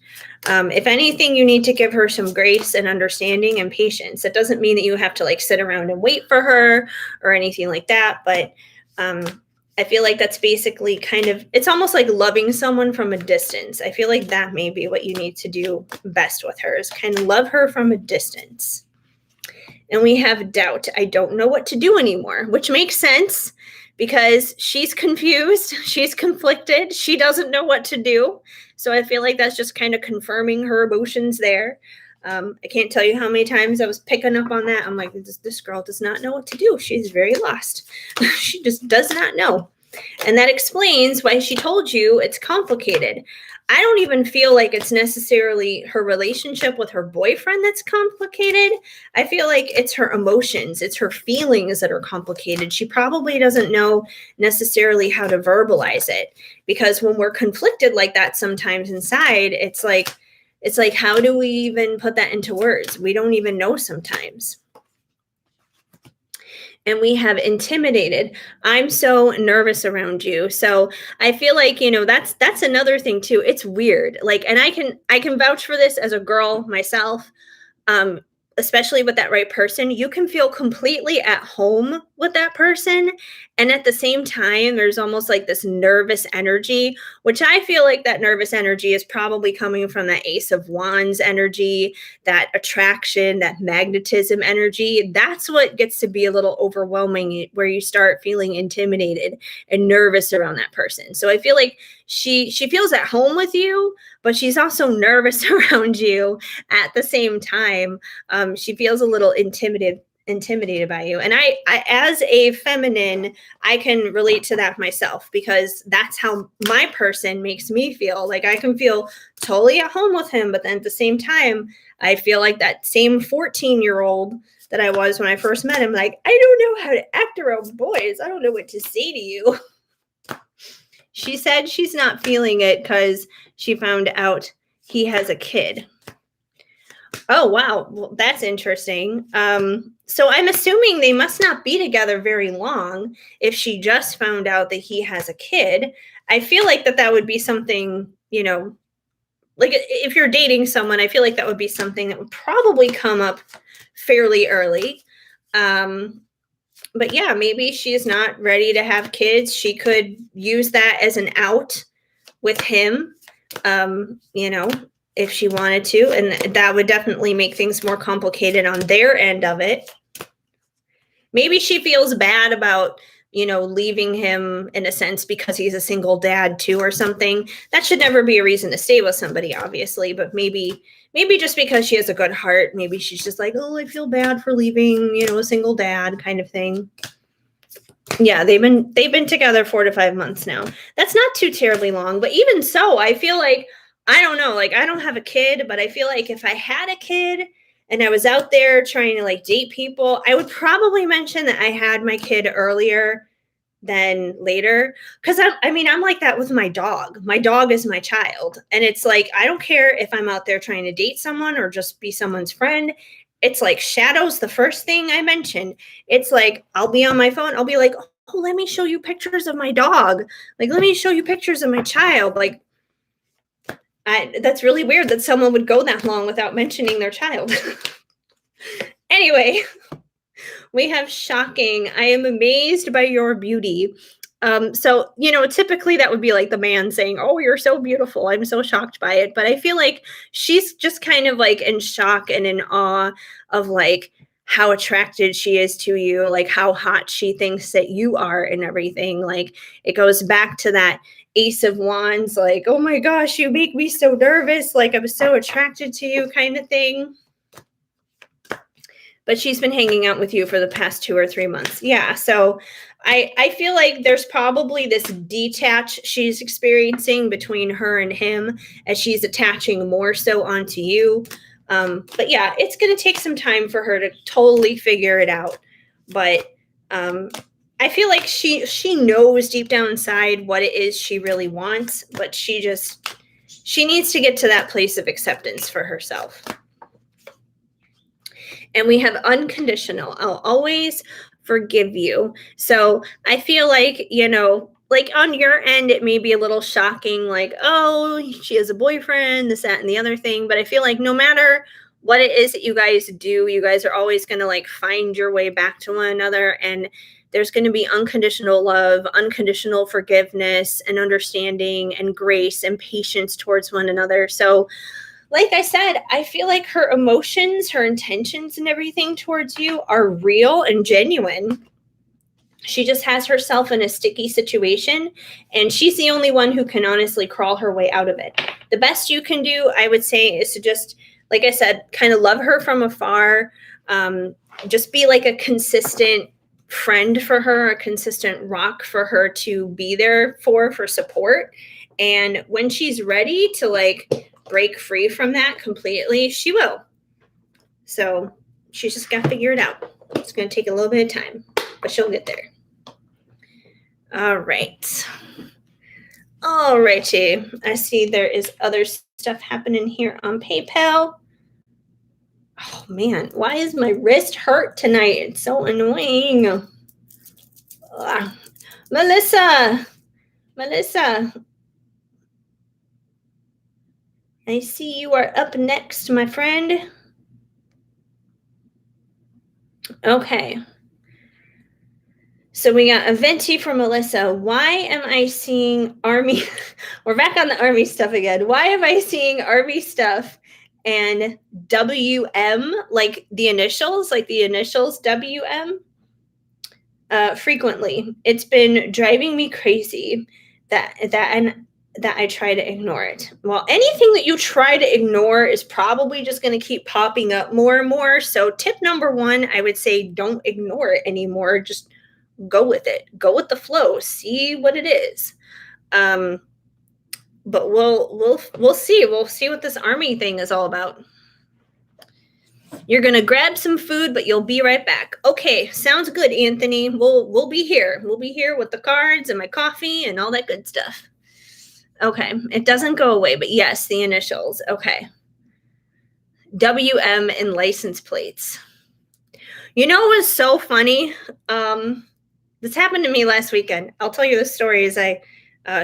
If anything, you need to give her some grace and understanding and patience. It doesn't mean that you have to like sit around and wait for her or anything like that, but I feel like that's basically kind of, it's almost like loving someone from a distance. I feel like that may be what you need to do best with her, is kind of love her from a distance. And we have doubt. I don't know what to do anymore, which makes sense because she's confused, she's conflicted, she doesn't know what to do. So I feel like that's just kind of confirming her emotions there. I can't tell you how many times I was picking up on that. I'm like, this girl does not know what to do. She's very lost. She just does not know. And that explains why she told you it's complicated. I don't even feel like it's necessarily her relationship with her boyfriend that's complicated. I feel like it's her emotions, it's her feelings that are complicated. She probably doesn't know necessarily how to verbalize it, because when we're conflicted like that sometimes inside, it's like how do we even put that into words? We don't even know sometimes. And we have intimidated. I'm so nervous around you. So I feel like, that's another thing too. It's weird. Like, and I can vouch for this as a girl myself. Um, Especially with that right person, you can feel completely at home with that person. And at the same time, there's almost like this nervous energy, which I feel like that nervous energy is probably coming from that Ace of Wands energy, that attraction, that magnetism energy. That's what gets to be a little overwhelming, where you start feeling intimidated and nervous around that person. So I feel like she feels at home with you, but she's also nervous around you at the same time. She feels a little intimidated by you. And I, as a feminine, I can relate to that myself, because that's how my person makes me feel. Like, I can feel totally at home with him, but then at the same time, I feel like that same 14-year-old that I was when I first met him. Like, I don't know how to act around boys. I don't know what to say to you. She said she's not feeling it because she found out he has a kid. Oh, wow. Well, that's interesting. So I'm assuming they must not be together very long if she just found out that he has a kid. I feel like that would be something, like if you're dating someone, I feel like that would be something that would probably come up fairly early. But yeah, maybe she's not ready to have kids. She could use that as an out with him, if she wanted to. And that would definitely make things more complicated on their end of it. Maybe she feels bad about, leaving him in a sense because he's a single dad too or something. That should never be a reason to stay with somebody, obviously, but maybe just because she has a good heart, maybe she's just like, oh, I feel bad for leaving, a single dad kind of thing. Yeah, they've been together 4 to 5 months now. That's not too terribly long, but even so, I feel like, I don't know, like, I don't have a kid, but I feel like if I had a kid and I was out there trying to like date people, I would probably mention that I had my kid earlier than later. Because I'm like that with my dog. My dog is my child. And it's like, I don't care if I'm out there trying to date someone or just be someone's friend. It's like shadows, the first thing I mentioned. It's like, I'll be on my phone. I'll be like, oh, let me show you pictures of my dog. Like, let me show you pictures of my child. Like, that's really weird that someone would go that long without mentioning their child. Anyway, we have shocking. I am amazed by your beauty. So, typically that would be like the man saying, oh, you're so beautiful. I'm so shocked by it. But I feel like she's just kind of like in shock and in awe of like how attracted she is to you, like how hot she thinks that you are and everything. Like, it goes back to that Ace of Wands, like, oh my gosh, you make me so nervous. Like, I'm so attracted to you kind of thing. But she's been hanging out with you for the past 2 or 3 months. Yeah. So I feel like there's probably this detach she's experiencing between her and him, as she's attaching more so onto you. But yeah, it's going to take some time for her to totally figure it out. But I feel like she knows deep down inside what it is she really wants, but she needs to get to that place of acceptance for herself. And we have unconditional. I'll always forgive you. So I feel like, like on your end, it may be a little shocking, like, oh, she has a boyfriend, this, that, and the other thing. But I feel like no matter what it is that you guys do, you guys are always going to like find your way back to one another. And there's going to be unconditional love, unconditional forgiveness, and understanding, and grace and patience towards one another. So, like I said, I feel like her emotions, her intentions, and everything towards you are real and genuine. She just has herself in a sticky situation, and she's the only one who can honestly crawl her way out of it. The best you can do, I would say, is to just, like I said, kind of love her from afar. Just be like a consistent friend for her, a consistent rock for her to be there for support. And when she's ready to like break free from that completely, she will. So she's just got to figure it out. It's going to take a little bit of time, but she'll get there. All right. All righty. I see there is other stuff happening here on PayPal. Oh man, why is my wrist hurt tonight? It's so annoying. Melissa, I see you are up next, my friend. Okay. So we got a Venti from Melissa. Why am I seeing Army? We're back on the Army stuff again. Why am I seeing Army stuff and WM, like the initials WM, frequently? It's been driving me crazy that I try to ignore it. Well, anything that you try to ignore is probably just going to keep popping up more and more. So tip number 1, I would say don't ignore it anymore. Just go with it. Go with the flow. See what it is. But we'll see. We'll see what this Army thing is all about. You're gonna grab some food, but you'll be right back. Okay, sounds good, Anthony. We'll be here. We'll be here with the cards and my coffee and all that good stuff. Okay, it doesn't go away, but yes, the initials. Okay. WM and license plates. You know what was so funny? This happened to me last weekend. I'll tell you the story as I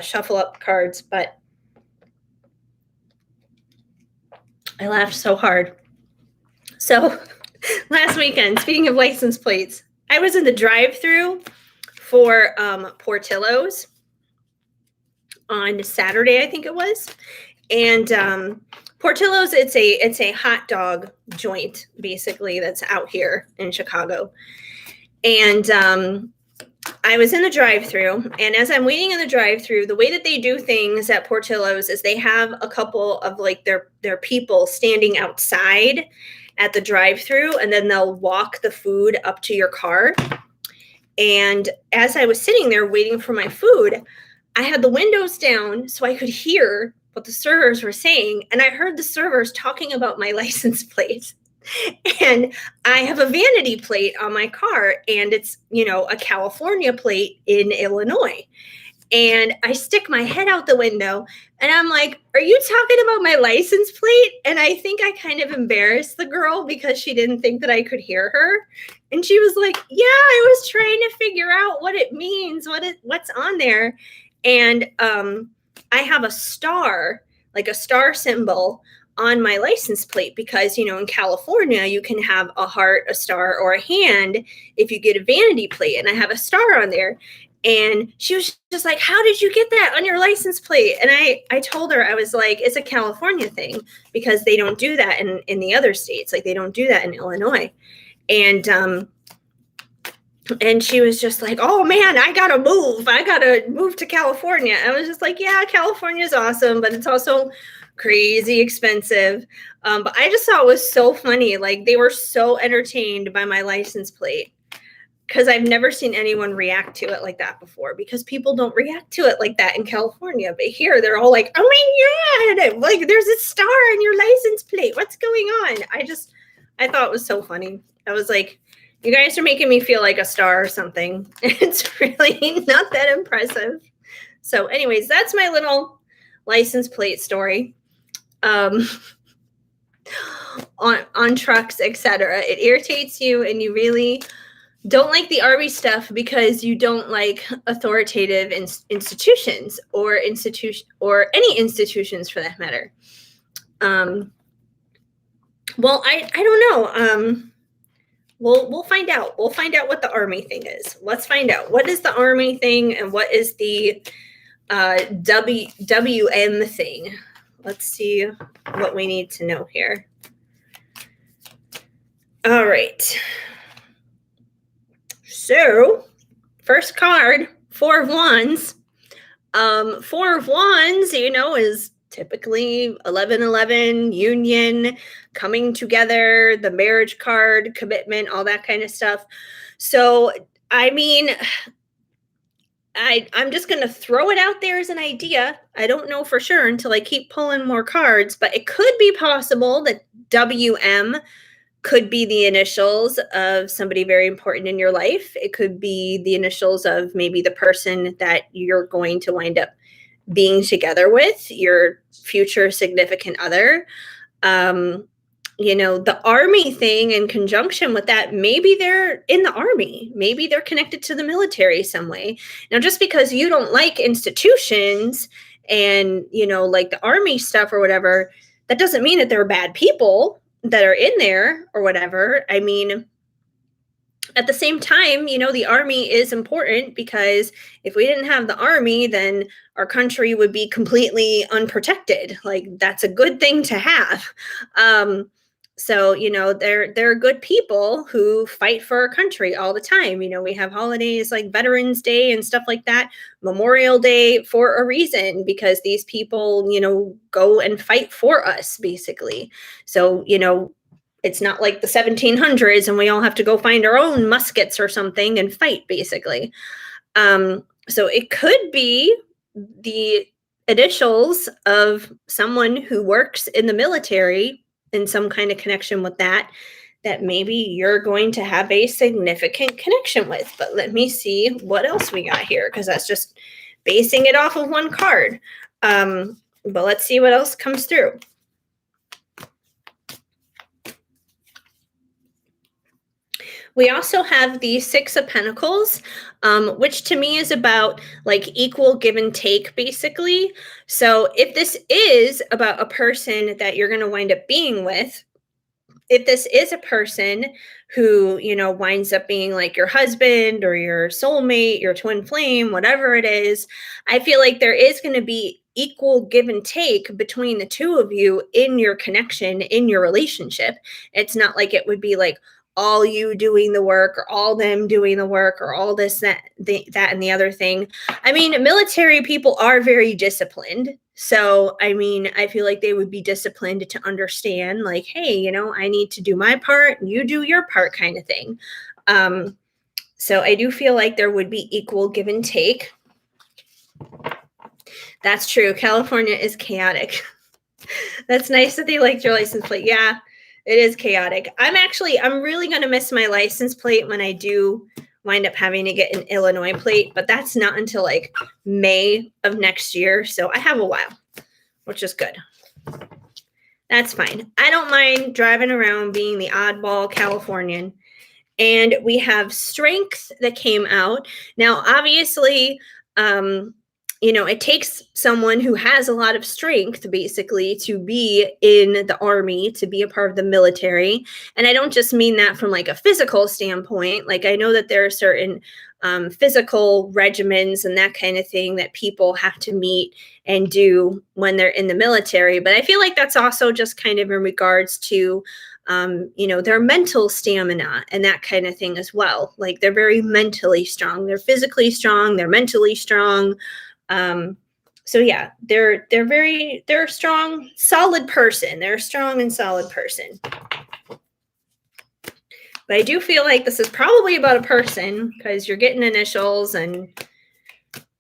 shuffle up cards, but I laughed so hard. So last weekend, speaking of license plates, I was in the drive-thru for Portillo's on Saturday, I think it was. And Portillo's, it's a hot dog joint, basically, that's out here in Chicago. And I was in the drive-thru, and as I'm waiting in the drive-thru, the way that they do things at Portillo's is they have a couple of like their people standing outside at the drive-thru, and then they'll walk the food up to your car. And as I was sitting there waiting for my food, I had the windows down so I could hear what the servers were saying, and I heard the servers talking about my license plate. And I have a vanity plate on my car, and it's, a California plate in Illinois. And I stick my head out the window and I'm like, are you talking about my license plate? And I think I kind of embarrassed the girl because she didn't think that I could hear her. And she was like, yeah, I was trying to figure out what it means, what's on there. And I have a star, like a star symbol on my license plate because, in California, you can have a heart, a star, or a hand if you get a vanity plate. And I have a star on there. And she was just like, how did you get that on your license plate? And I told her, I was like, it's a California thing because they don't do that in the other states. Like they don't do that in Illinois. And she was just like, oh man, I gotta move to California. I was just like, yeah, California is awesome, but it's also crazy expensive. But I just thought it was so funny. Like they were so entertained by my license plate. Because I've never seen anyone react to it like that before, because people don't react to it like that in California. But here they're all like, oh my God, like there's a star on your license plate. What's going on? I thought it was so funny. I was like, you guys are making me feel like a star or something. It's really not that impressive. So anyways, that's my little license plate story. on trucks, etc. It irritates you, and you really don't like the army stuff because you don't like authoritative institutions or any institutions for that matter. Well, I don't know. We'll find out. We'll find out what the army thing is. Let's find out what is the army thing and what is the WM thing. Let's see what we need to know here. All right. So, first card, Four of Wands. Four of Wands, is typically 11-11, union, coming together, the marriage card, commitment, all that kind of stuff. So, I mean, I'm just going to throw it out there as an idea. I don't know for sure until I keep pulling more cards, but it could be possible that WM could be the initials of somebody very important in your life. It could be the initials of maybe the person that you're going to wind up being together with, your future significant other. The army thing in conjunction with that, maybe they're in the army. Maybe they're connected to the military some way. Now, just because you don't like institutions and, like the army stuff or whatever, that doesn't mean that they're bad people that are in there or whatever. I mean, at the same time, the army is important because if we didn't have the army, then our country would be completely unprotected. Like, that's a good thing to have. So, they're good people who fight for our country all the time. We have holidays like Veterans Day and stuff like that, Memorial Day, for a reason, because these people, go and fight for us, basically. So, it's not like the 1700s and we all have to go find our own muskets or something and fight, basically. So it could be the initials of someone who works in the military in some kind of connection with that maybe you're going to have a significant connection with. But let me see what else we got here, because that's just basing it off of one card. But let's see what else comes through. We also have the Six of Pentacles, which to me is about like equal give and take, basically. So if this is about a person that you're going to wind up being with, if this is a person who, winds up being like your husband or your soulmate, your twin flame, whatever it is, I feel like there is going to be equal give and take between the two of you in your connection, in your relationship. It's not like it would be like all you doing the work or all them doing the work or all this, that and the other thing. I mean, military people are very disciplined. So, I mean, I feel like they would be disciplined to understand like, hey, I need to do my part and you do your part, kind of thing. So I do feel like there would be equal give and take. That's true. California is chaotic. That's nice that they liked your license plate. Yeah. It is chaotic. I'm really going to miss my license plate when I do wind up having to get an Illinois plate, but that's not until like May of next year. So I have a while, which is good. That's fine. I don't mind driving around being the oddball Californian. And we have Strength that came out. Now, obviously, it takes someone who has a lot of strength, basically, to be in the army, to be a part of the military. And I don't just mean that from like a physical standpoint. Like, I know that there are certain physical regimens and that kind of thing that people have to meet and do when they're in the military. But I feel like that's also just kind of in regards to their mental stamina and that kind of thing as well. Like, they're very mentally strong. They're physically strong. They're mentally strong. So yeah, they're a strong, solid person. They're a strong and solid person. But I do feel like this is probably about a person because you're getting initials and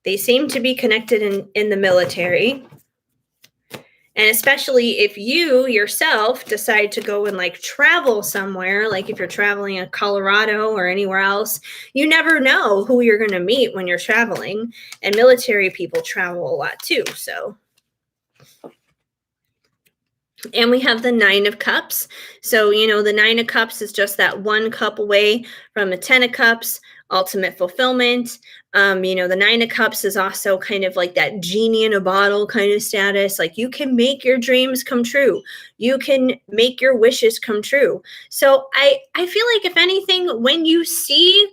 they seem to be connected in the military. And especially if you yourself decide to go and like travel somewhere, like if you're traveling in Colorado or anywhere else, you never know who you're going to meet when you're traveling. And military people travel a lot too. So And we have the Nine of Cups. So, the Nine of Cups is just that one cup away from a Ten of Cups, ultimate fulfillment. The Nine of Cups is also kind of like that genie in a bottle kind of status. Like, you can make your dreams come true. You can make your wishes come true. So I feel like, if anything, when you see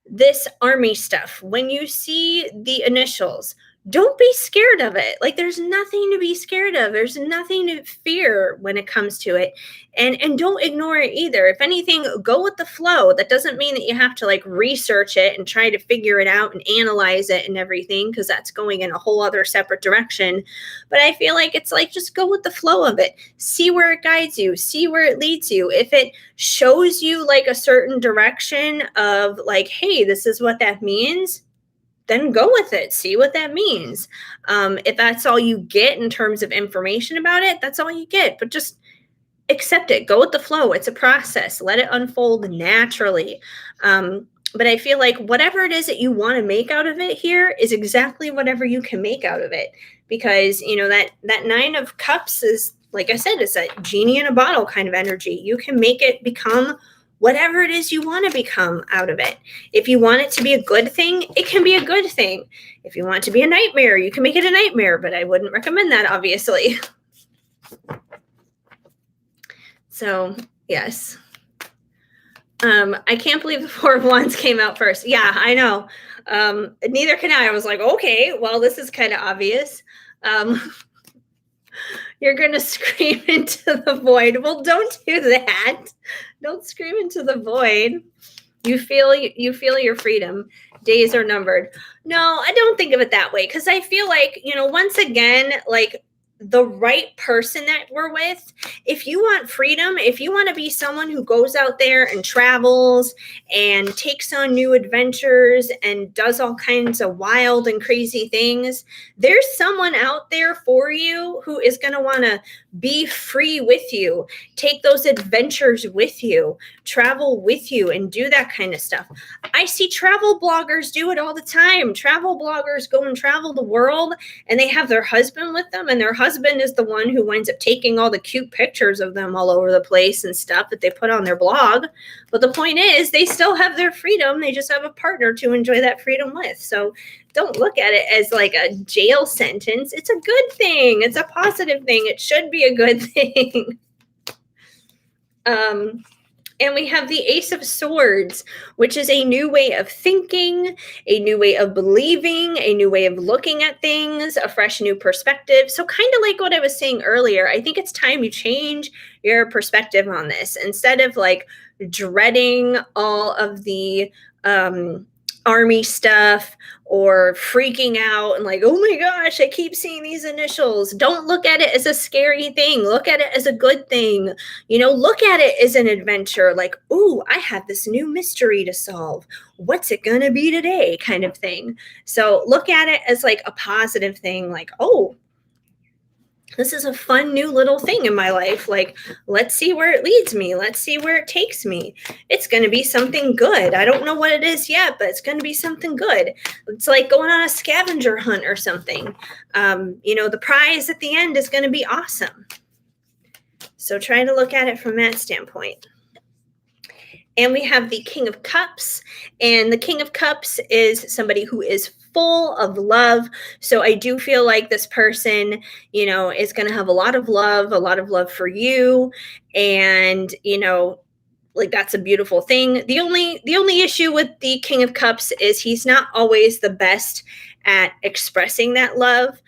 this army stuff, when you see the initials, don't be scared of it. Like, there's nothing to be scared of. There's nothing to fear when it comes to it. And don't ignore it either. If anything, go with the flow. That doesn't mean that you have to like research it and try to figure it out and analyze it and everything, because that's going in a whole other separate direction. But I feel like it's like, just go with the flow of it. See where it guides you, see where it leads you. If it shows you like a certain direction of like, hey, this is what that means, then go with it. See what that means. If that's all you get in terms of information about it, that's all you get. But just accept it. Go with the flow. It's a process. Let it unfold naturally. But I feel like whatever it is that you want to make out of it here is exactly whatever you can make out of it. Because, that Nine of Cups is, like I said, it's a genie in a bottle kind of energy. You can make it become whatever it is you want to become out of it. If you want it to be a good thing, it can be a good thing. If you want it to be a nightmare, you can make it a nightmare, but I wouldn't recommend that, obviously. So, yes. I can't believe the Four of Wands came out first. Yeah, I know. Neither can I. I was like, okay, well, this is kind of obvious. You're going to scream into the void. Well, don't do that. Don't scream into the void. You feel your freedom. Days are numbered. No, I don't think of it that way, because I feel like, once again, like, the right person that we're with, if you want freedom, if you want to be someone who goes out there and travels and takes on new adventures and does all kinds of wild and crazy things, there's someone out there for you who is going to want to be free with you, take those adventures with you, travel with you, and do that kind of stuff. I see travel bloggers do it all the time. Travel bloggers go and travel the world, and they have their husband with them, and their husband is the one who winds up taking all the cute pictures of them all over the place and stuff that they put on their blog. But the point is, they still have their freedom. They just have a partner to enjoy that freedom with. So don't look at it as like a jail sentence. It's a good thing. It's a positive thing. It should be a good thing. And we have the Ace of Swords, which is a new way of thinking, a new way of believing, a new way of looking at things, a fresh new perspective. So kind of like what I was saying earlier, I think it's time you change your perspective on this. Instead of like dreading all of the army stuff or freaking out and like, oh my gosh, I keep seeing these initials. Don't look at it as a scary thing. Look at it as a good thing. Look at it as an adventure. Like, ooh, I have this new mystery to solve. What's it going to be today? Kind of thing. So look at it as like a positive thing. Like, oh, this is a fun new little thing in my life. Like, let's see where it leads me. Let's see where it takes me. It's going to be something good. I don't know what it is yet, but it's going to be something good. It's like going on a scavenger hunt or something. The prize at the end is going to be awesome. So try to look at it from that standpoint. And we have the King of Cups. And the King of Cups is somebody who is full of love. So I do feel like this person, is going to have a lot of love for you. And, like, that's a beautiful thing. The only issue with the King of Cups is he's not always the best at expressing that love.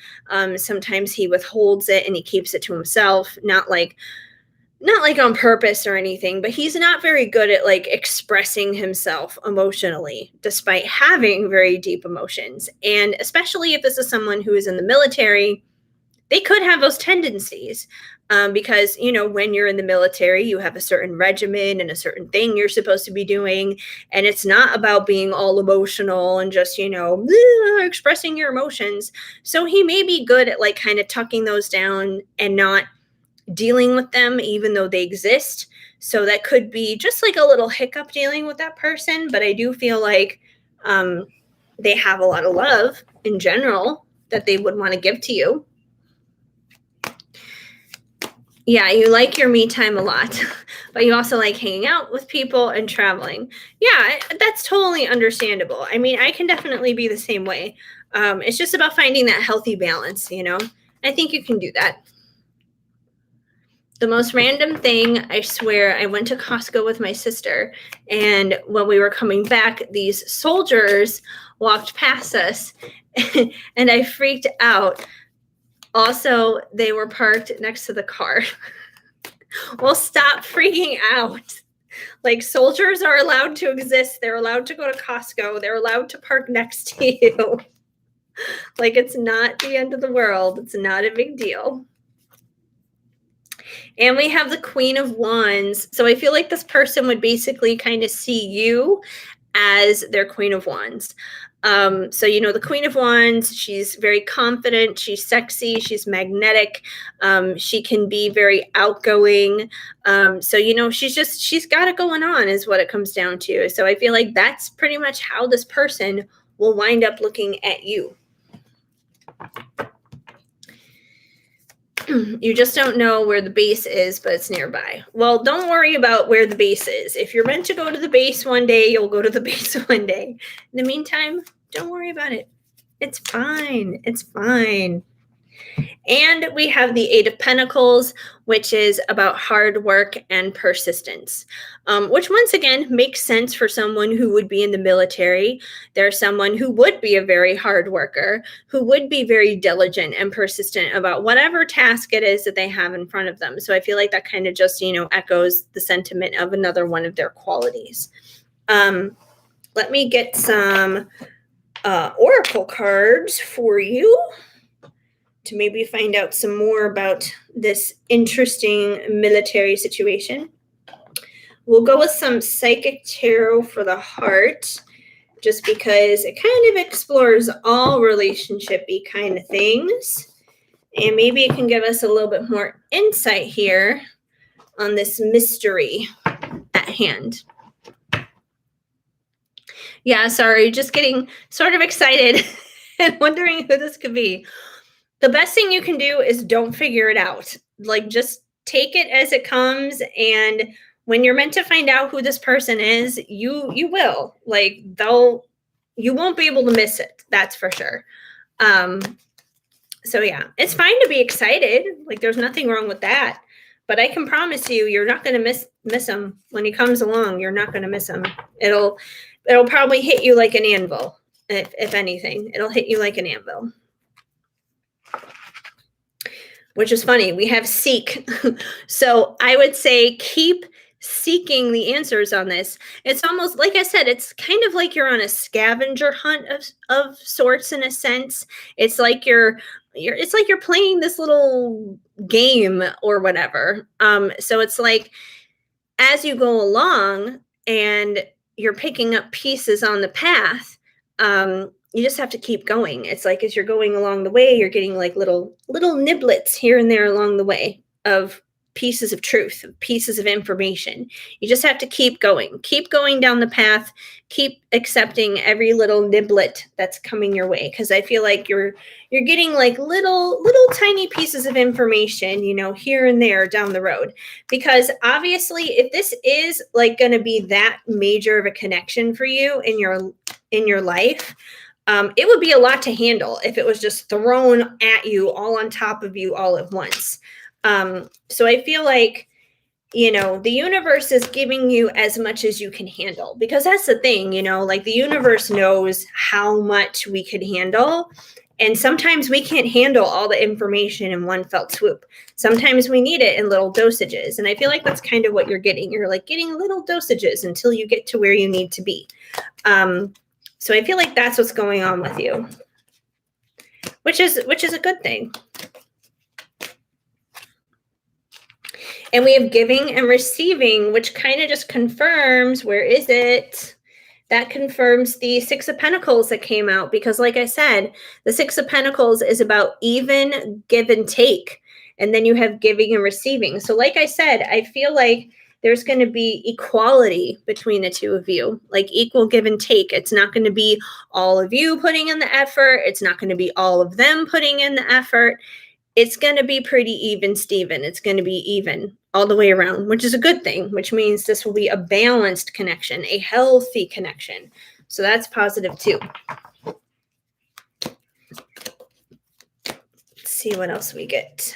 Sometimes he withholds it and he keeps it to himself, not like on purpose or anything, but he's not very good at like expressing himself emotionally, despite having very deep emotions. And especially if this is someone who is in the military, they could have those tendencies. Because, when you're in the military, you have a certain regimen and a certain thing you're supposed to be doing. And it's not about being all emotional and just, expressing your emotions. So he may be good at like kind of tucking those down and not dealing with them, even though they exist. So that could be just like a little hiccup dealing with that person. But I do feel like they have a lot of love in general that they would want to give to you. Yeah, you like your me time a lot, but you also like hanging out with people and traveling. Yeah, that's totally understandable. I mean, I can definitely be the same way. It's just about finding that healthy balance, you know? I think you can do that. The most random thing, I swear, I went to Costco with my sister, and when we were coming back, these soldiers walked past us, and I freaked out. Also, they were parked next to the car. Well, stop freaking out. Like, soldiers are allowed to exist. They're allowed to go to Costco. They're allowed to park next to you. Like, it's not the end of the world. It's not a big deal. And we have the Queen of Wands. So I feel like this person would basically kind of see you as their Queen of Wands. So, you know, the Queen of Wands, she's very confident, she's sexy, she's magnetic, she can be very outgoing. So, you know, she's got it going on, is what it comes down to. So I feel like that's pretty much how this person will wind up looking at you. You just don't know where the base is, but it's nearby. Well, don't worry about where the base is. If you're meant to go to the base one day, you'll go to the base one day. In the meantime, don't worry about it. It's fine. It's fine. And we have the Eight of Pentacles, which is about hard work and persistence, which once again makes sense for someone who would be in the military. There's someone who would be a very hard worker, who would be very diligent and persistent about whatever task it is that they have in front of them. So I feel like that kind of just, you know, echoes the sentiment of another one of their qualities. Let me get some oracle cards for you to maybe find out some more about this interesting military situation. We'll go with some psychic tarot for the heart, just because it kind of explores all relationshipy kind of things. And maybe it can give us a little bit more insight here on this mystery at hand. Yeah, sorry, just getting sort of excited and wondering who this could be. The best thing you can do is don't figure it out. Like, just take it as it comes, and when you're meant to find out who this person is, you will. Like, you won't be able to miss it. That's for sure. So yeah, it's fine to be excited. Like, there's nothing wrong with that. But I can promise you, you're not going to miss him when he comes along. You're not going to miss him. It'll probably hit you like an anvil. If anything, it'll hit you like an anvil. Which is funny. We have seek. So I would say keep seeking the answers on this. It's almost like I said, it's kind of like you're on a scavenger hunt of sorts, in a sense. It's like you're playing this little game or whatever. So it's like, as you go along and you're picking up pieces on the path, you just have to keep going. It's like, as you're going along the way, you're getting like little niblets here and there along the way of pieces of truth, pieces of information. You just have to keep going down the path, keep accepting every little niblet that's coming your way. Because I feel like you're getting like little tiny pieces of information, you know, here and there down the road. Because obviously, if this is like going to be that major of a connection for you in your life, it would be a lot to handle if it was just thrown at you, all on top of you, all at once. So I feel like, you know, the universe is giving you as much as you can handle, because that's the thing, you know, like the universe knows how much we could handle. And sometimes we can't handle all the information in one felt swoop. Sometimes we need it in little dosages. And I feel like that's kind of what you're getting. You're like getting little dosages until you get to where you need to be. So I feel like that's what's going on with you, which is a good thing. And we have giving and receiving, which kind of just confirms, where is it? That confirms the Six of Pentacles that came out, because like I said, the Six of Pentacles is about even give and take. And then you have giving and receiving. So like I said, I feel like there's going to be equality between the two of you, like equal give and take. It's not going to be all of you putting in the effort. It's not going to be all of them putting in the effort. it's going to be pretty even, Steven. It's going to be even all the way around, which is a good thing, which means this will be a balanced connection, a healthy connection. So that's positive too. Let's see what else we get.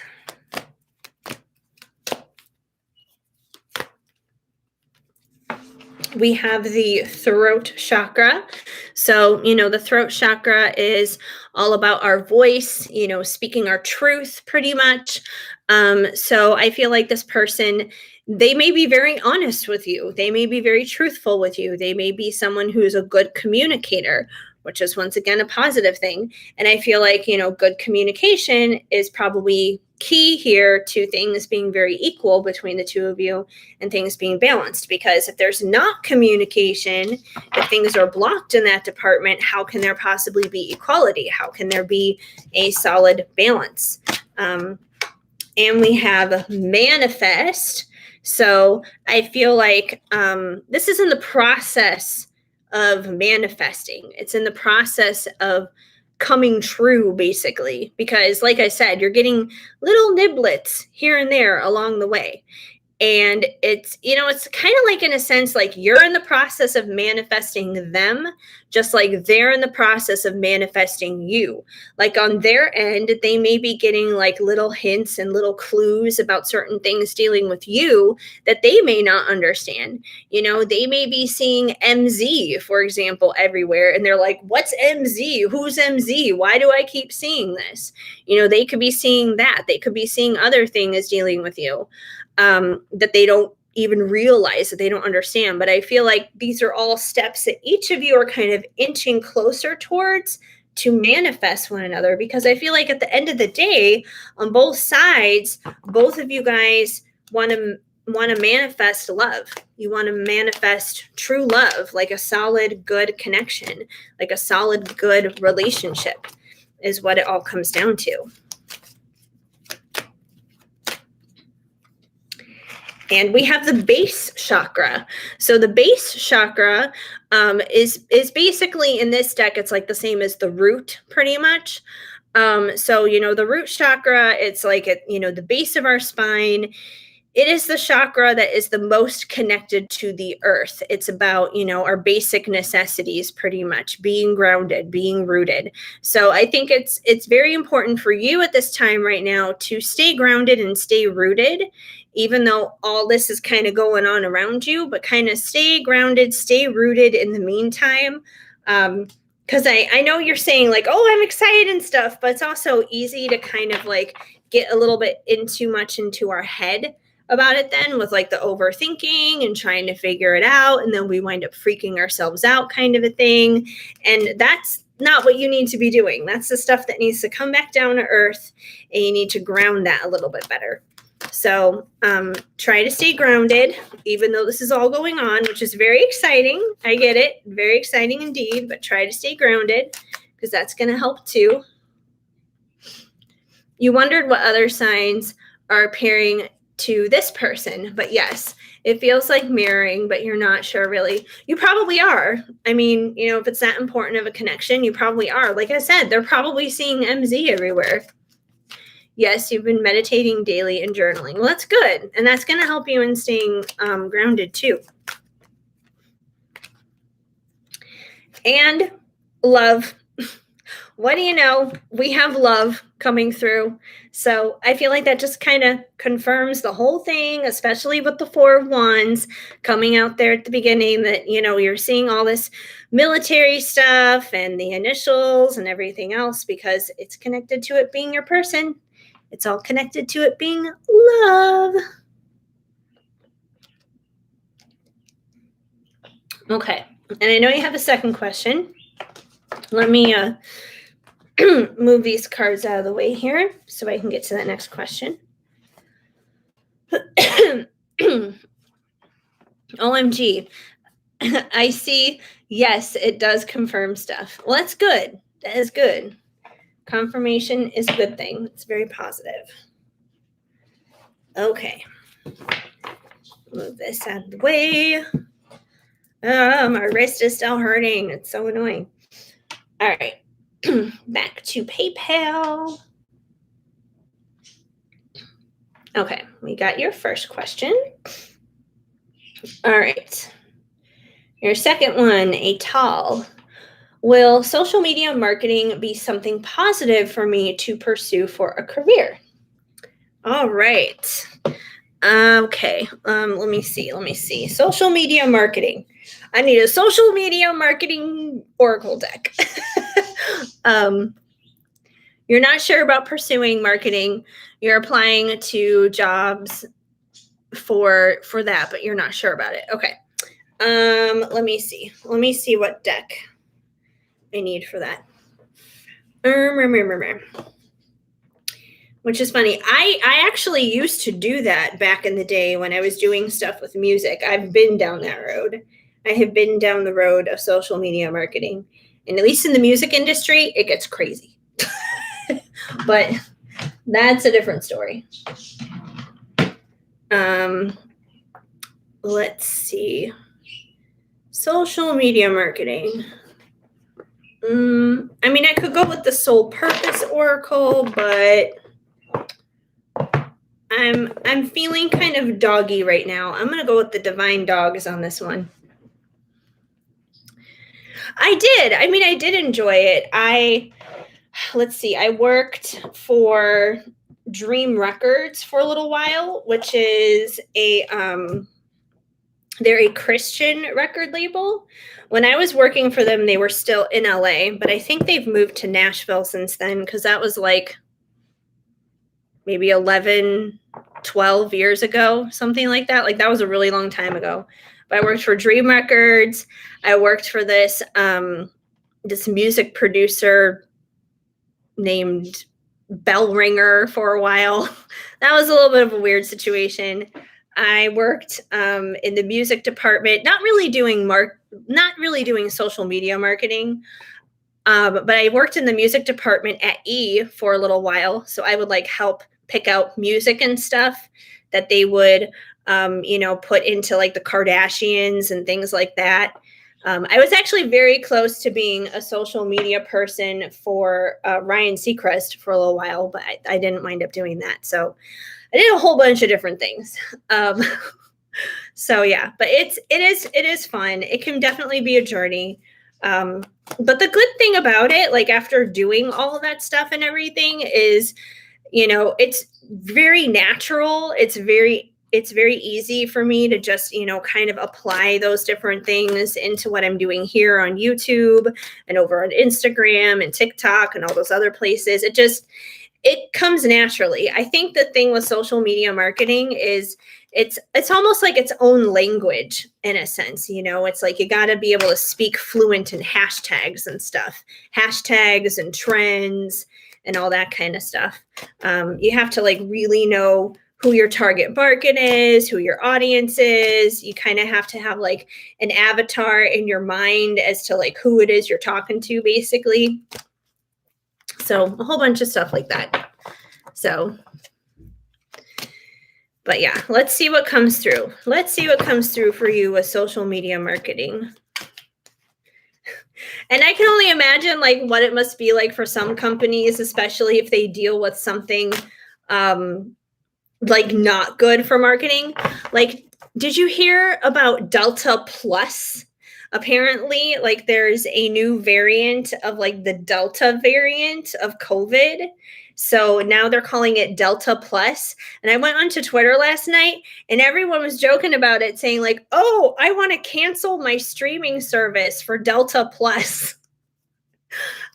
We have the throat chakra. So, the throat chakra is all about our voice, speaking our truth pretty much. So I feel like this person, they may be very honest with you. They may be very truthful with you. They may be someone who's a good communicator, which is once again a positive thing. And I feel like, good communication is probably key here to things being very equal between the two of you and things being balanced. Because if there's not communication, if things are blocked in that department, how can there possibly be equality? How can there be a solid balance? And we have manifest. So I feel like this is in the process of manifesting. It's in the process of coming true, basically, because like I said, you're getting little niblets here and there along the way. And it's kind of like, in a sense, like you're in the process of manifesting them, just like they're in the process of manifesting you. Like on their end, they may be getting like little hints and little clues about certain things dealing with you that they may not understand. They may be seeing MZ, for example, everywhere, and they're like, what's MZ? Who's MZ? Why do I keep seeing this? They could be seeing that. They could be seeing other things dealing with you. That they don't even realize, that they don't understand. But I feel like these are all steps that each of you are kind of inching closer towards to manifest one another. Because I feel like at the end of the day, on both sides, both of you guys want to manifest love. You want to manifest true love, like a solid, good connection, like a solid, good relationship is what it all comes down to. And we have the base chakra. So the base chakra is basically, in this deck, it's like the same as the root, pretty much. So, the root chakra, it's like, the base of our spine. It is the chakra that is the most connected to the earth. It's about, our basic necessities, pretty much, being grounded, being rooted. So I think it's very important for you at this time right now to stay grounded and stay rooted, even though all this is kind of going on around you, but kind of stay grounded, stay rooted in the meantime. Because I know you're saying like, oh, I'm excited and stuff, but it's also easy to kind of like get a little bit too much into our head about it then, with like the overthinking and trying to figure it out, and then we wind up freaking ourselves out, kind of a thing. And that's not what you need to be doing. That's the stuff that needs to come back down to earth, and you need to ground that a little bit better. So try to stay grounded, even though this is all going on, which is very exciting. I get it. Very exciting indeed, but try to stay grounded, because that's going to help too. You wondered what other signs are appearing to this person, but yes, it feels like mirroring, but you're not sure really. You probably are. I mean, if it's that important of a connection, you probably are. Like I said, they're probably seeing MZ everywhere. Yes, you've been meditating daily and journaling. Well, that's good. And that's going to help you in staying grounded too. And love. What do you know? We have love coming through. So I feel like that just kind of confirms the whole thing, especially with the 4 of Wands coming out there at the beginning, that, you're seeing all this military stuff and the initials and everything else, because it's connected to it being your person. It's all connected to it being love. Okay. And I know you have a second question. Let me move these cards out of the way here so I can get to that next question. OMG. I see. Yes, it does confirm stuff. Well, that's good. That is good. Confirmation is a good thing. It's very positive. Okay. Move this out of the way. My wrist is still hurting. It's so annoying. All right. Back to PayPal. Okay, we got your first question. All right. Your second one, a tall. Will social media marketing be something positive for me to pursue for a career? All right. Okay. Let me see. Social media marketing. I need a social media marketing oracle deck. um, you're not sure about pursuing marketing. You're applying to jobs for that, but you're not sure about it. Okay. Let me see. Let me see what deck I need for that. Which is funny. I actually used to do that back in the day when I was doing stuff with music. I've been down that road. I have been down the road of social media marketing. And at least in the music industry, it gets crazy. But that's a different story. Let's see. Social media marketing. I mean, I could go with the Soul Purpose Oracle, but I'm feeling kind of doggy right now. I'm gonna go with the Divine Dogs on this one. I did. I mean, I did enjoy it. Let's see. I worked for Dream Records for a little while, which is they're a Christian record label. When I was working for them, they were still in LA, but I think they've moved to Nashville since then, because that was like maybe 11, 12 years ago, something like that. Like that was a really long time ago. But I worked for Dream Records. I worked for this music producer named Bell Ringer for a while. That was a little bit of a weird situation. I worked in the music department, not really doing social media marketing, but I worked in the music department at E for a little while. So I would like help pick out music and stuff that they would, put into like the Kardashians and things like that. I was actually very close to being a social media person for Ryan Seacrest for a little while, but I didn't wind up doing that. So I did a whole bunch of different things. So yeah, but it is fun. It can definitely be a journey. But the good thing about it, like after doing all of that stuff and everything, is, it's very natural. It's very easy for me to just, kind of apply those different things into what I'm doing here on YouTube and over on Instagram and TikTok and all those other places. It comes naturally. I think the thing with social media marketing is it's almost like its own language in a sense. It's like you got to be able to speak fluent in hashtags and stuff, hashtags and trends and all that kind of stuff. You have to like really know who your target market is, who your audience is. You kind of have to have like an avatar in your mind as to like who it is you're talking to, basically. So a whole bunch of stuff like that. So, but yeah, let's see what comes through. Let's see what comes through for you with social media marketing. And I can only imagine like what it must be like for some companies, especially if they deal with something like not good for marketing. Like, did you hear about Delta Plus? Apparently, like there's a new variant of like the Delta variant of COVID. So now they're calling it Delta Plus. And I went onto Twitter last night and everyone was joking about it, saying like, oh, I want to cancel my streaming service for Delta Plus.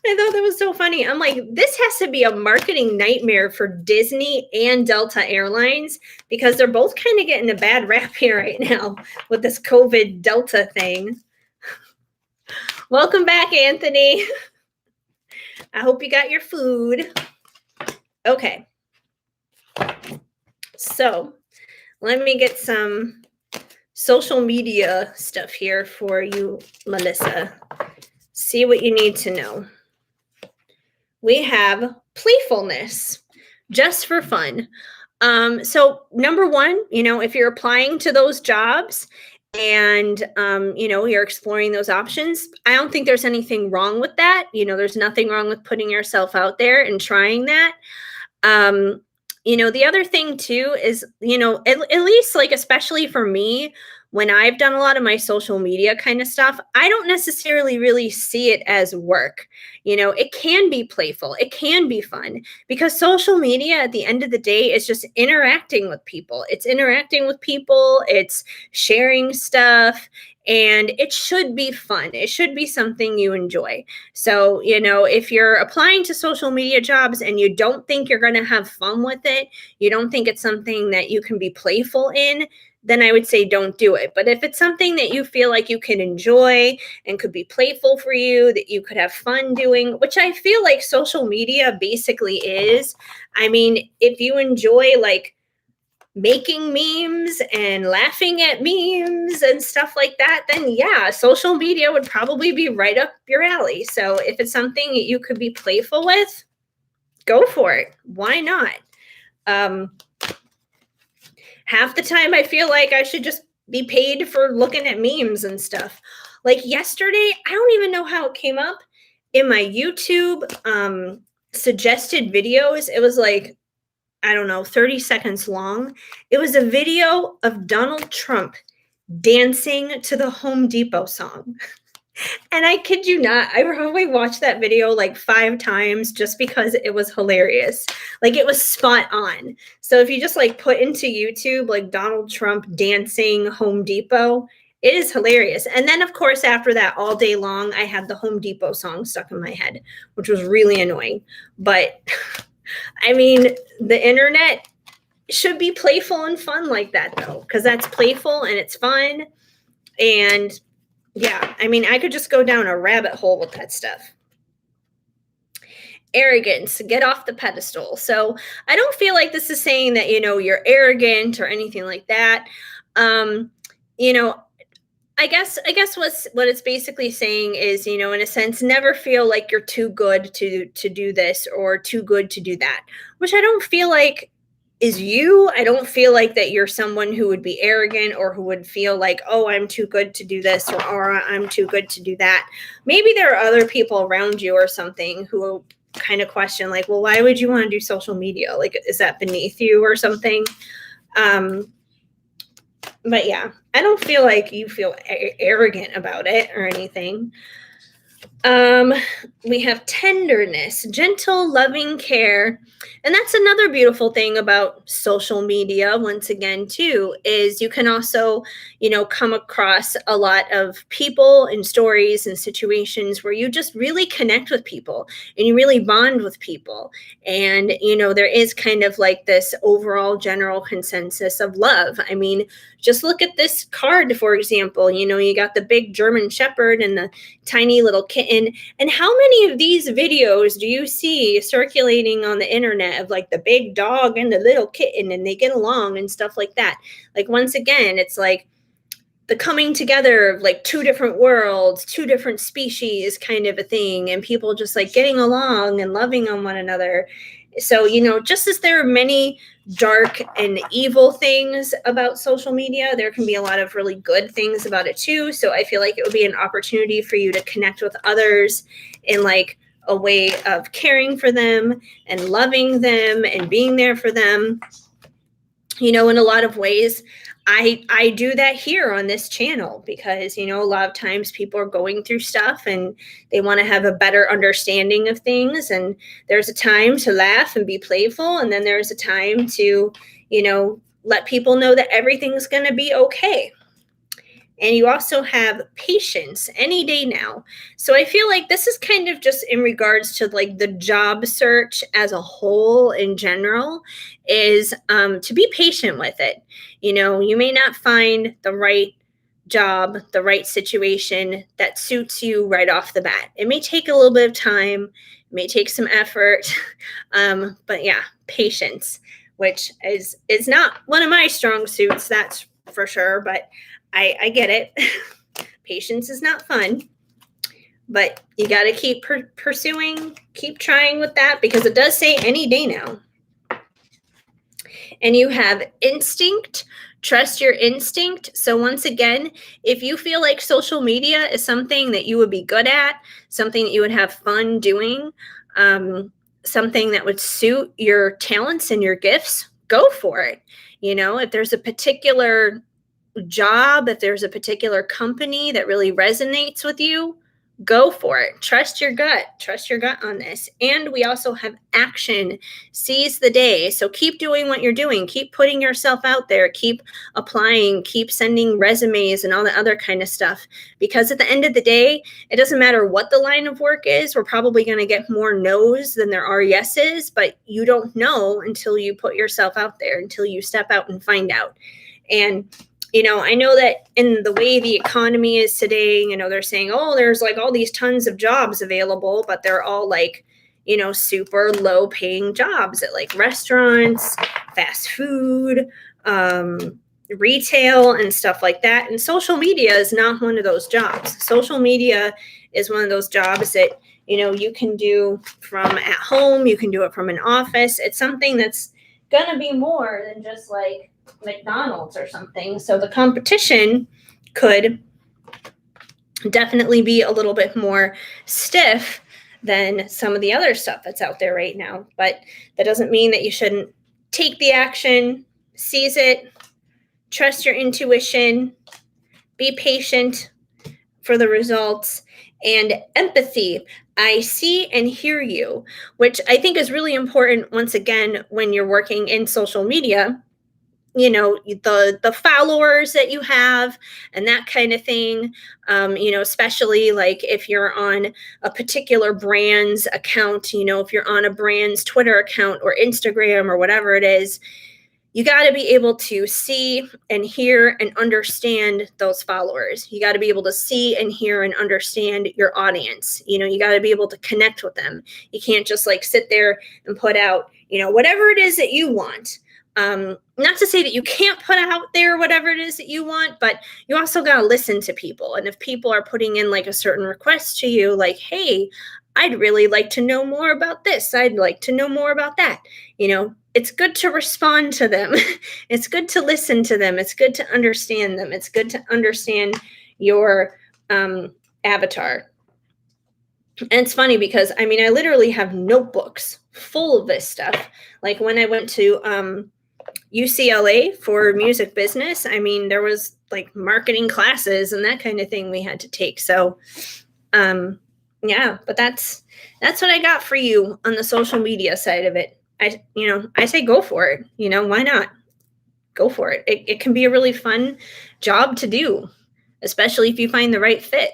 I thought that was so funny. I'm like, this has to be a marketing nightmare for Disney and Delta Airlines, because they're both kind of getting a bad rap here right now with this COVID Delta thing. Welcome back, Anthony. I hope you got your food. Okay. So let me get some social media stuff here for you, Melissa. See what you need to know. We have playfulness, just for fun. So number one, if you're applying to those jobs and, you're exploring those options, I don't think there's anything wrong with that. There's nothing wrong with putting yourself out there and trying that. The other thing too is, at least like, especially for me, when I've done a lot of my social media kind of stuff, I don't necessarily really see it as work. It can be playful, it can be fun, because social media at the end of the day is just interacting with people. It's interacting with people, it's sharing stuff, and it should be fun. It should be something you enjoy. So, if you're applying to social media jobs and you don't think you're going to have fun with it, you don't think it's something that you can be playful in, then I would say don't do it. But if it's something that you feel like you can enjoy and could be playful for you, that you could have fun doing, which I feel like social media basically is. I mean, if you enjoy like making memes and laughing at memes and stuff like that, then yeah, social media would probably be right up your alley. So if it's something that you could be playful with, go for it. Why not? Um, Half the time I feel like I should just be paid for looking at memes and stuff. Like yesterday, I don't even know how it came up in my YouTube suggested videos. It was like, I don't know, 30 seconds long. It was a video of Donald Trump dancing to the Home Depot song. And I kid you not, I probably watched that video like 5 times just because it was hilarious. Like it was spot on. So if you just like put into YouTube like Donald Trump dancing Home Depot, it is hilarious. And then of course after that all day long I had the Home Depot song stuck in my head, which was really annoying. But I mean, the internet should be playful and fun like that though, because that's playful and it's fun. And yeah, I mean, I could just go down a rabbit hole with that stuff. Arrogance, get off the pedestal. So I don't feel like this is saying that, you're arrogant or anything like that. Um, you know, I guess what it's basically saying is, in a sense, never feel like you're too good to do this or too good to do that, which I don't feel like is you. I don't feel like that you're someone who would be arrogant or who would feel like, oh, I'm too good to do this or I'm too good to do that. Maybe there are other people around you or something who kind of question like, well, why would you want to do social media? Like, is that beneath you or something? Um, but yeah, I don't feel like you feel arrogant about it or anything. Um, we have tenderness, gentle, loving care. And that's another beautiful thing about social media, once again, too, is you can also, come across a lot of people and stories and situations where you just really connect with people and you really bond with people. And, there is kind of like this overall general consensus of love. I mean, just look at this card, for example. You got the big German Shepherd and the tiny little kitten. And how many of these videos do you see circulating on the internet of like the big dog and the little kitten and they get along and stuff like that? Like, once again, it's like the coming together of like two different worlds, two different species kind of a thing, and people just like getting along and loving on one another. So, just as there are many dark and evil things about social media, there can be a lot of really good things about it too. So I feel like it would be an opportunity for you to connect with others in like a way of caring for them and loving them and being there for them. In a lot of ways, I do that here on this channel because, a lot of times people are going through stuff and they want to have a better understanding of things. And there's a time to laugh and be playful. And then there's a time to, let people know that everything's going to be okay. And you also have patience any day now. So I feel like this is kind of just in regards to like the job search as a whole in general, is to be patient with it. You may not find the right job, the right situation that suits you right off the bat. It may take a little bit of time, it may take some effort. But yeah, patience, which is not one of my strong suits, that's for sure. But I get it. Patience is not fun, but you got to keep pursuing, keep trying with that, because it does say any day now. And you have instinct, trust your instinct. So once again, if you feel like social media is something that you would be good at, something that you would have fun doing, something that would suit your talents and your gifts, go for it. If there's a particular job, if there's a particular company that really resonates with you, go for it. Trust your gut. Trust your gut on this. And we also have action. Seize the day. So keep doing what you're doing. Keep putting yourself out there. Keep applying. Keep sending resumes and all the other kind of stuff. Because at the end of the day, it doesn't matter what the line of work is. We're probably going to get more no's than there are yeses, but you don't know until you put yourself out there, until you step out and find out. And I know that in the way the economy is today, they're saying, oh, there's like all these tons of jobs available, but they're all like, super low paying jobs at like restaurants, fast food, retail and stuff like that. And social media is not one of those jobs. Social media is one of those jobs that, you can do from at home. You can do it from an office. It's something that's going to be more than just like McDonald's or something. So the competition could definitely be a little bit more stiff than some of the other stuff that's out there right now. But that doesn't mean that you shouldn't take the action, seize it, trust your intuition, be patient for the results, and empathy. I see and hear you, which I think is really important once again when you're working in social media. The followers that you have and that kind of thing, especially like if you're on a particular brand's account, if you're on a brand's Twitter account or Instagram or whatever it is, you got to be able to see and hear and understand those followers. You got to be able to see and hear and understand your audience. You got to be able to connect with them. You can't just like sit there and put out, whatever it is that you want. Not to say that you can't put out there whatever it is that you want, but you also got to listen to people. And if people are putting in like a certain request to you, like, hey, I'd really like to know more about this. I'd like to know more about that. It's good to respond to them. It's good to listen to them. It's good to understand them. It's good to understand your avatar. And it's funny because, I literally have notebooks full of this stuff. Like when I went to UCLA for music business, there was like marketing classes and that kind of thing we had to take. So, yeah, but that's what I got for you on the social media side of it. I say go for it. Why not? Go for it. It can be a really fun job to do, especially if you find the right fit.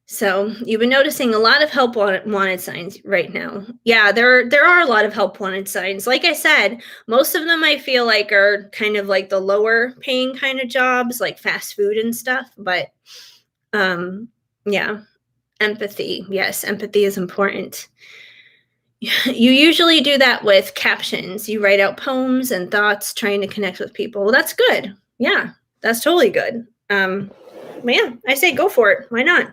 So you've been noticing a lot of help wanted signs right now. Yeah, there are a lot of help wanted signs. Like I said, most of them I feel like are kind of like the lower paying kind of jobs, like fast food and stuff. But yeah, empathy. Yes, empathy is important. You usually do that with captions. You write out poems and thoughts trying to connect with people. Well, that's good. Yeah, that's totally good. Yeah, I say go for it. Why not?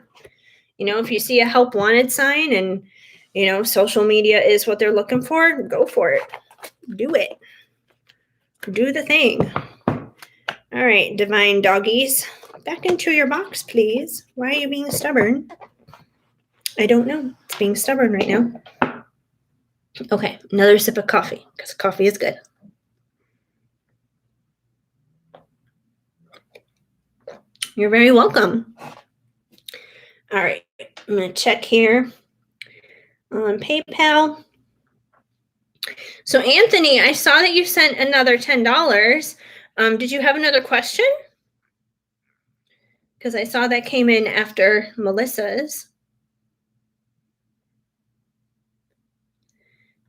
If you see a help wanted sign and, social media is what they're looking for, go for it. Do it. Do the thing. All right, divine doggies. Back into your box, please. Why are you being stubborn? I don't know. It's being stubborn right now. Okay, another sip of coffee, because coffee is good. You're very welcome. All right, I'm going to check here on PayPal. So, Anthony, I saw that you sent another $10. Did you have another question? Because I saw that came in after Melissa's.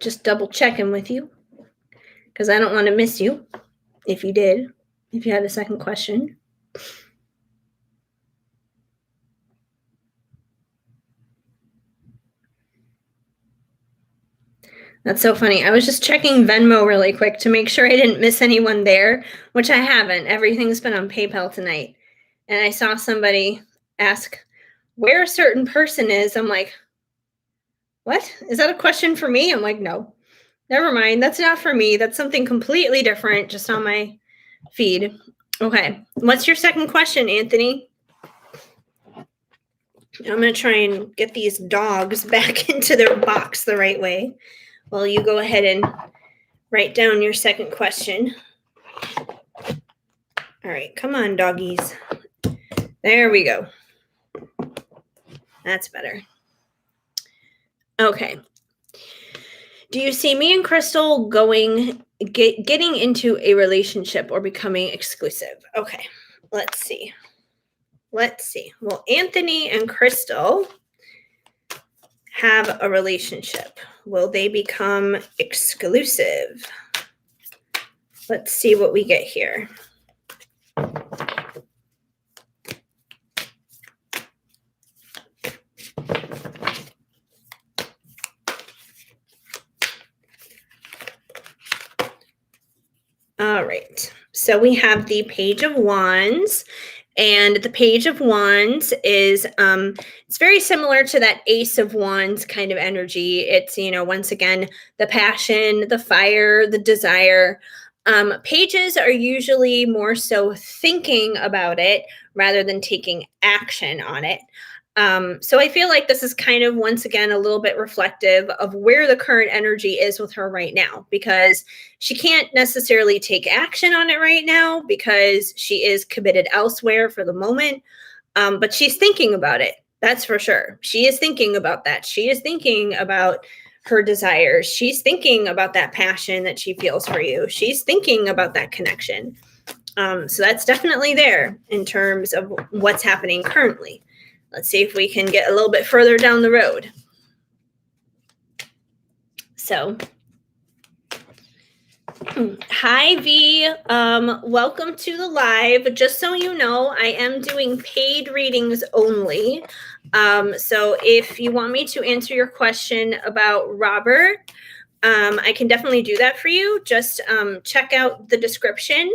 Just double checking with you, because I don't want to miss you if you had a second question. That's so funny. I was just checking Venmo really quick to make sure I didn't miss anyone there, which I haven't. Everything's been on PayPal tonight. And I saw somebody ask where a certain person is. I'm like, what? Is that a question for me? I'm like, no, never mind. That's not for me. That's something completely different, just on my feed. Okay. What's your second question, Anthony? I'm going to try and get these dogs back into their box the right way while you go ahead and write down your second question. All right, come on, doggies. There we go. That's better. Okay. Do you see me and Crystal getting into a relationship or becoming exclusive? Okay, let's see. Well, Anthony and Crystal have a relationship. Will they become exclusive? Let's see what we get here. All right, so we have the Page of Wands, and the Page of Wands is it's very similar to that Ace of Wands kind of energy. It's, once again, the passion, the fire, the desire. Pages are usually more so thinking about it rather than taking action on it. So I feel like this is kind of, once again, a little bit reflective of where the current energy is with her right now, because she can't necessarily take action on it right now because she is committed elsewhere for the moment. But she's thinking about it. That's for sure. She is thinking about that. She is thinking about her desires. She's thinking about that passion that she feels for you. She's thinking about that connection. So that's definitely there in terms of what's happening currently. Let's see if we can get a little bit further down the road. So, hi V, welcome to the live. Just so you know, I am doing paid readings only. So if you want me to answer your question about Robert, I can definitely do that for you. Just check out the description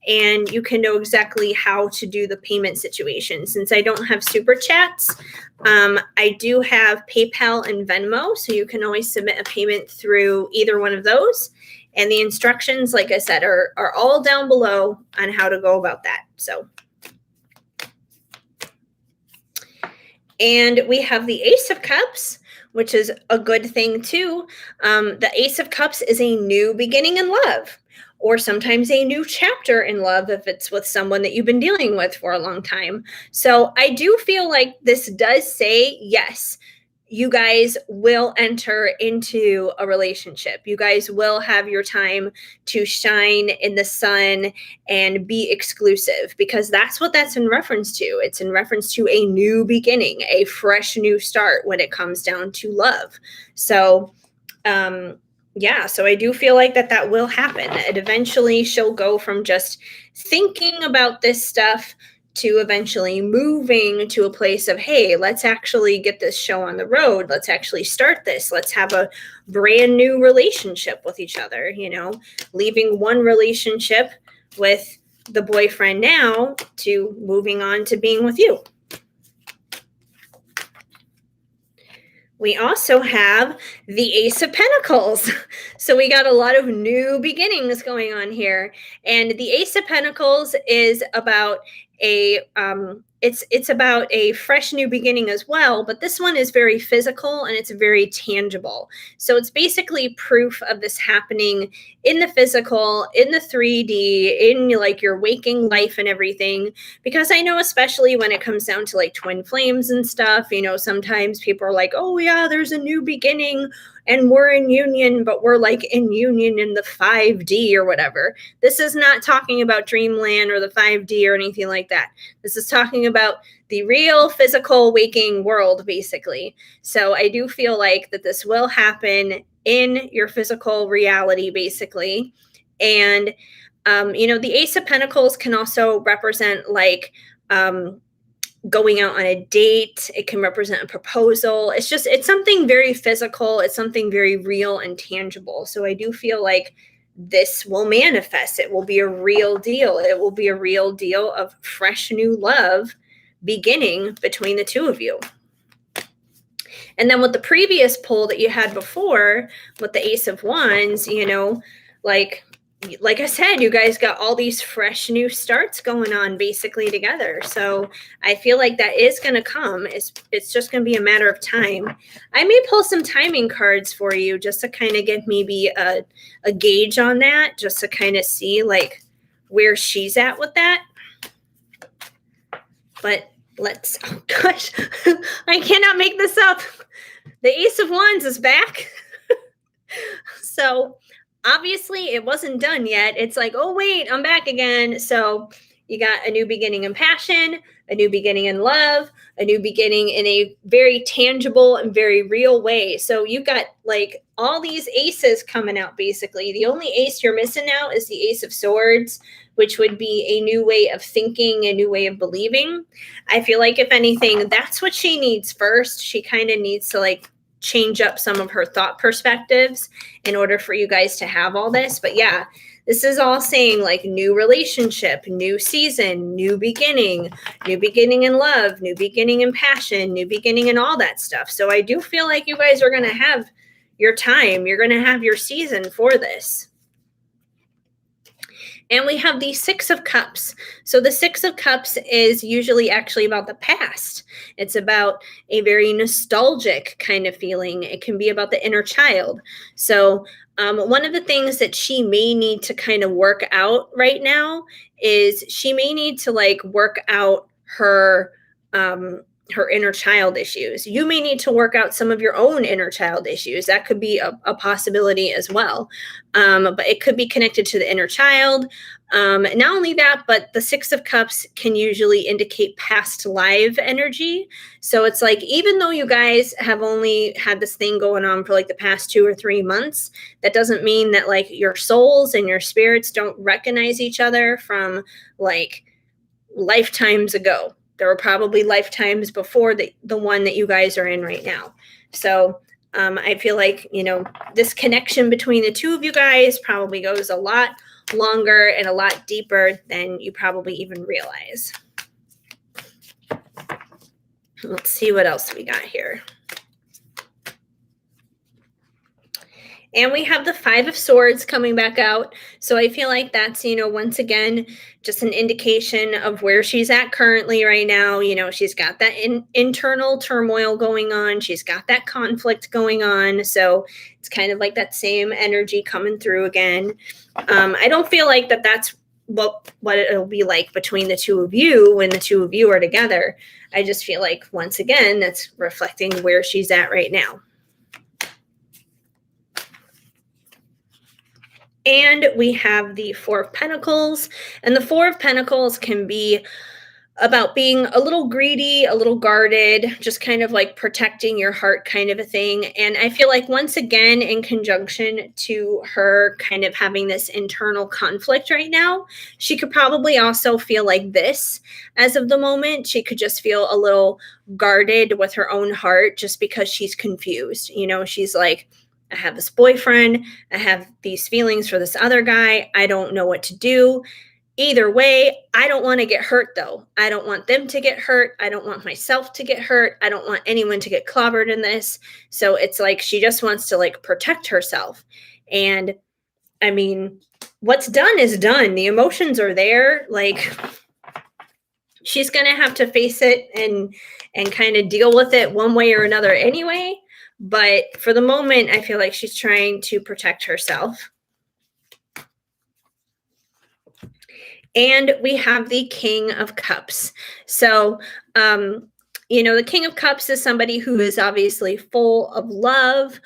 and you can know exactly how to do the payment situation. Since I don't have super chats, I do have PayPal and Venmo, so you can always submit a payment through either one of those. And the instructions, like I said, are all down below on how to go about that. So, and we have the Ace of Cups, which is a good thing too. The Ace of Cups is a new beginning in love, or sometimes a new chapter in love if it's with someone that you've been dealing with for a long time. So I do feel like this does say, yes, you guys will enter into a relationship. You guys will have your time to shine in the sun and be exclusive, because that's what that's in reference to. It's in reference to a new beginning, a fresh new start when it comes down to love. So, yeah, so I do feel like that will happen. And eventually she'll go from just thinking about this stuff to eventually moving to a place of, hey, let's actually get this show on the road. Let's actually start this. Let's have a brand new relationship with each other, leaving one relationship with the boyfriend now to moving on to being with you. We also have the Ace of Pentacles. So we got a lot of new beginnings going on here. And the Ace of Pentacles is about it's about a fresh new beginning as well, but this one is very physical and it's very tangible. So it's basically proof of this happening in the physical, in the 3D, in like your waking life and everything. Because I know, especially when it comes down to like twin flames and stuff, sometimes people are like, oh yeah, there's a new beginning and we're in union, but we're like in union in the 5D or whatever. This is not talking about dreamland or the 5D or anything like that. This is talking about the real physical waking world, basically. So I do feel like that this will happen in your physical reality, basically. And, the Ace of Pentacles can also represent like, going out on a date. It can represent a proposal. It's something very physical. It's something very real and tangible. So I do feel like this will manifest. It will be a real deal. It will be a real deal of fresh new love beginning between the two of you. And then with the previous pull that you had before with the Ace of Wands, like like I said, you guys got all these fresh new starts going on basically together. So I feel like that is going to come. It's just going to be a matter of time. I may pull some timing cards for you just to kind of give maybe a gauge on that, just to kind of see like where she's at with that. But let's, oh gosh, I cannot make this up. The Ace of Wands is back. So obviously it wasn't done yet. It's like, oh, wait, I'm back again. So you got a new beginning in passion, a new beginning in love, a new beginning in a very tangible and very real way. So you got like all these aces coming out basically. The only ace you're missing now is the Ace of Swords, which would be a new way of thinking, a new way of believing. I feel like if anything, that's what she needs first. She kind of needs to like change up some of her thought perspectives in order for you guys to have all this. But yeah, this is all saying like new relationship, new season, new beginning in love, new beginning in passion, new beginning in all that stuff. So I do feel like you guys are going to have your time. You're going to have your season for this. And we have the Six of Cups. So the Six of Cups is usually actually about the past. It's about a very nostalgic kind of feeling. It can be about the inner child. So one of the things that she may need to kind of work out right now is she may need to like work out her inner child issues. You may need to work out some of your own inner child issues. That could be a possibility as well. But it could be connected to the inner child. Not only that, but the Six of Cups can usually indicate past life energy. So it's like, even though you guys have only had this thing going on for like the past 2 or 3 months, that doesn't mean that like your souls and your spirits don't recognize each other from like lifetimes ago. There were probably lifetimes before the one that you guys are in right now. So I feel like, you know, this connection between the two of you guys probably goes a lot longer and a lot deeper than you probably even realize. Let's see what else we got here. And we have the Five of Swords coming back out. So I feel like that's, you know, once again, just an indication of where she's at currently right now. You know, she's got that internal turmoil going on. She's got that conflict going on. So it's kind of like that same energy coming through again. I don't feel like that's what it'll be like between the two of you when the two of you are together. I just feel like, once again, that's reflecting where she's at right now. And we have the Four of Pentacles. And the Four of Pentacles can be about being a little greedy, a little guarded, just kind of like protecting your heart kind of a thing. And I feel like, once again, in conjunction to her kind of having this internal conflict right now, she could probably also feel like this as of the moment. She could just feel a little guarded with her own heart just because she's confused. You know, she's like, I have this boyfriend. I have these feelings for this other guy. I don't know what to do. Either way, I don't want to get hurt, though. I don't want them to get hurt. I don't want myself to get hurt. I don't want anyone to get clobbered in this. So it's like she just wants to like protect herself. And I mean, what's done is done. The emotions are there. Like, she's going to have to face it and kind of deal with it one way or another anyway. But for the moment, I feel like she's trying to protect herself. And we have the King of Cups. So, you know, the King of Cups is somebody who is obviously full of love.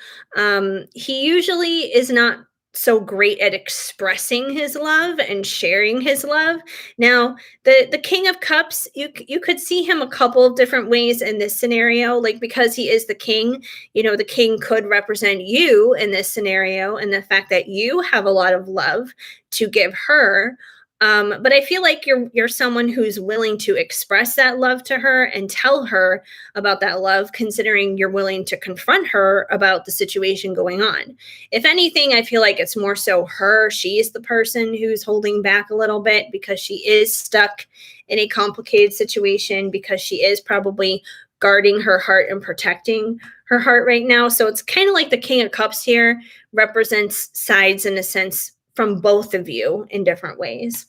He usually is not so great at expressing his love and sharing his love. Now, the King of Cups, you could see him a couple of different ways in this scenario. Like, because he is the king, you know, the king could represent you in this scenario, and the fact that you have a lot of love to give her. But I feel like you're someone who's willing to express that love to her and tell her about that love, considering you're willing to confront her about the situation going on. If anything, I feel like it's more so her. She's the person who's holding back a little bit because she is stuck in a complicated situation, because she is probably guarding her heart and protecting her heart right now. So it's kind of like the King of Cups here represents sides, in a sense, from both of you in different ways.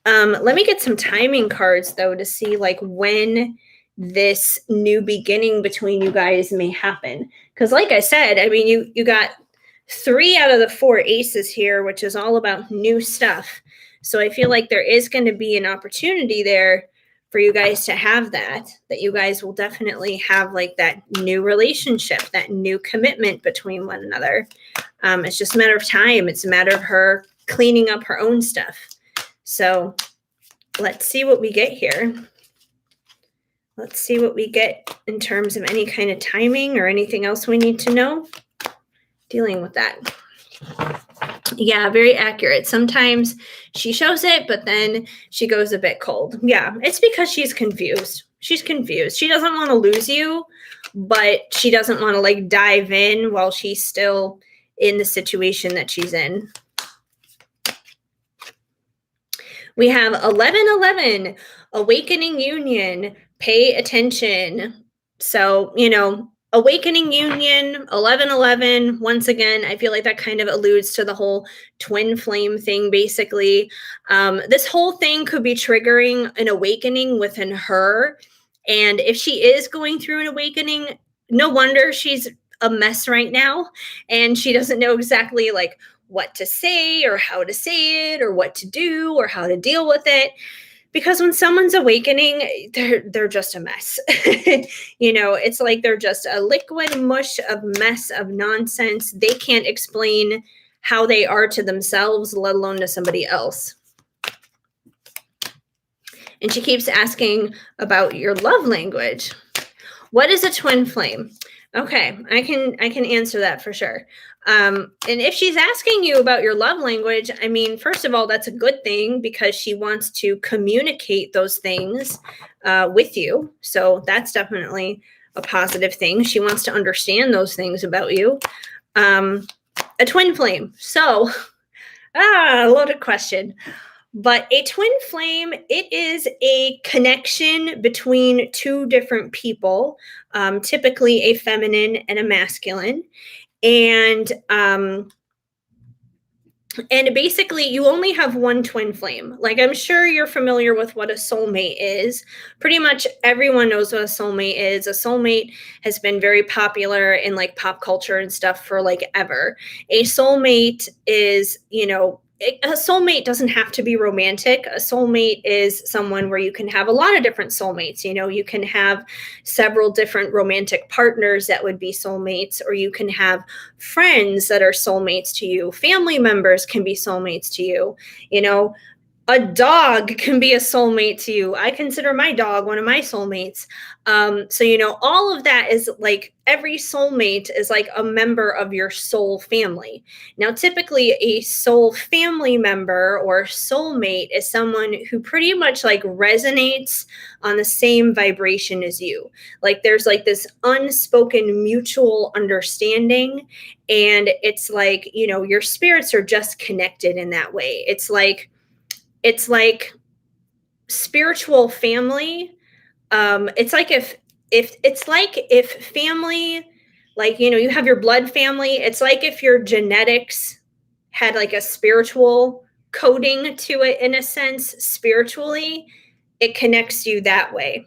Let me get some timing cards though to see like when this new beginning between you guys may happen. Because like I said, I mean, you got 3 out of the 4 aces here, which is all about new stuff. So I feel like there is going to be an opportunity there for you guys to have that you guys will definitely have like that new relationship, that new commitment between one another. It's just a matter of time. It's a matter of her cleaning up her own stuff. So let's see what we get here. Let's see what we get in terms of any kind of timing or anything else we need to know dealing with that. Yeah, very accurate. Sometimes she shows it, but then she goes a bit cold. Yeah, it's because she's confused. She's confused. She doesn't want to lose you, but she doesn't want to like dive in while she's still in the situation that she's in. We have 1111, awakening union, pay attention. So, awakening union, 1111, once again, I feel like that kind of alludes to the whole twin flame thing, basically. This whole thing could be triggering an awakening within her. And if she is going through an awakening, no wonder she's a mess right now. And she doesn't know exactly like what to say or how to say it or what to do or how to deal with it, because when someone's awakening, they're just a mess. It's like they're just a liquid mush of mess of nonsense. They can't explain how they are to themselves, let alone to somebody else. And she keeps asking about your love language. What is a twin flame? Okay, I can answer that for sure. And if she's asking you about your love language, I mean, first of all, that's a good thing because she wants to communicate those things with you. So that's definitely a positive thing. She wants to understand those things about you. A twin flame. So, loaded question. But a twin flame, it is a connection between 2 different people, typically a feminine and a masculine. And basically you only have one twin flame. Like, I'm sure you're familiar with what a soulmate is. Pretty much everyone knows what a soulmate is. A soulmate has been very popular in like pop culture and stuff for like ever. A soulmate is, a soulmate doesn't have to be romantic. A soulmate is someone where you can have a lot of different soulmates. You can have several different romantic partners that would be soulmates, or you can have friends that are soulmates to you. Family members can be soulmates to you. A dog can be a soulmate to you. I consider my dog one of my soulmates. So, all of that is like every soulmate is like a member of your soul family. Now, typically a soul family member or soulmate is someone who pretty much like resonates on the same vibration as you. Like there's like this unspoken mutual understanding. And it's like, your spirits are just connected in that way. It's like spiritual family. It's like if family, like, you have your blood family. It's like if your genetics had like a spiritual coding to it, in a sense, spiritually, it connects you that way.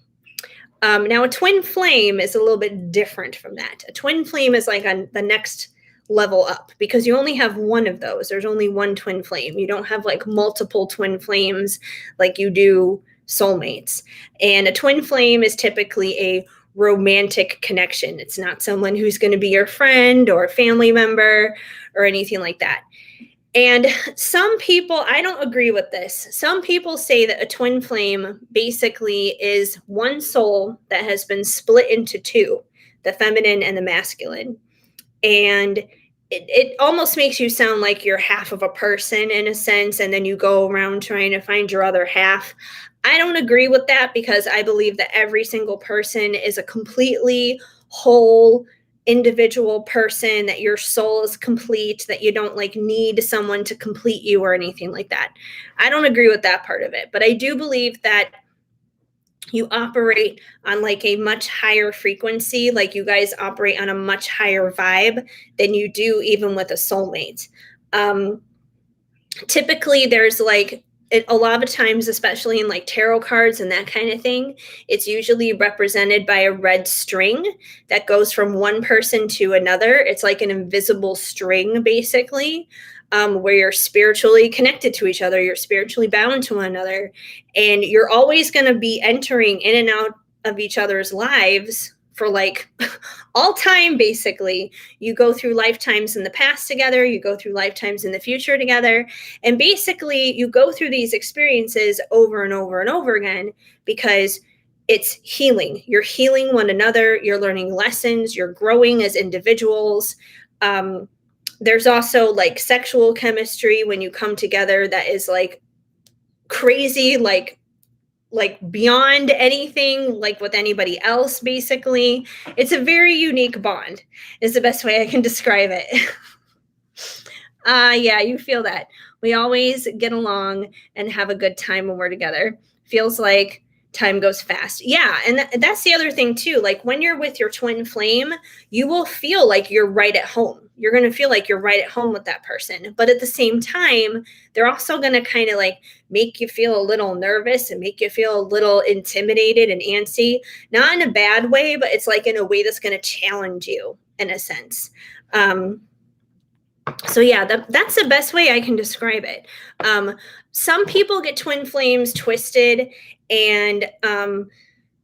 Now a twin flame is a little bit different from that. A twin flame is like on the next level up because you only have one of those. There's only one twin flame. You don't have like multiple twin flames like you do soulmates. And a twin flame is typically a romantic connection. It's not someone who's going to be your friend or a family member or anything like that. And some people, I don't agree with this. Some people say that a twin flame basically is one soul that has been split into 2, the feminine and the masculine. And it almost makes you sound like you're half of a person in a sense, and then you go around trying to find your other half. I don't agree with that because I believe that every single person is a completely whole individual person, that your soul is complete, that you don't like need someone to complete you or anything like that. I don't agree with that part of it, but I do believe that you operate on like a much higher frequency, like you guys operate on a much higher vibe than you do even with a soulmate. typically there's like a lot of times, especially in like tarot cards and that kind of thing, it's usually represented by a red string that goes from one person to another. It's like an invisible string, basically, where you're spiritually connected to each other, you're spiritually bound to one another, and you're always going to be entering in and out of each other's lives for like all time. Basically, you go through lifetimes in the past together, you go through lifetimes in the future together, and basically you go through these experiences over and over and over again, because it's healing. You're healing one another, you're learning lessons, you're growing as individuals. There's also like sexual chemistry when you come together that is like crazy, like beyond anything like with anybody else. Basically, it's a very unique bond is the best way I can describe it. Yeah, you feel that we always get along and have a good time when we're together. Feels like time goes fast. Yeah, and that's the other thing too. Like when you're with your twin flame, you will feel like you're right at home. You're going to feel like you're right at home with that person. But at the same time, they're also going to kind of like make you feel a little nervous and make you feel a little intimidated and antsy, not in a bad way, but it's like in a way that's going to challenge you in a sense. So yeah, that's the best way I can describe it. Some people get twin flames twisted and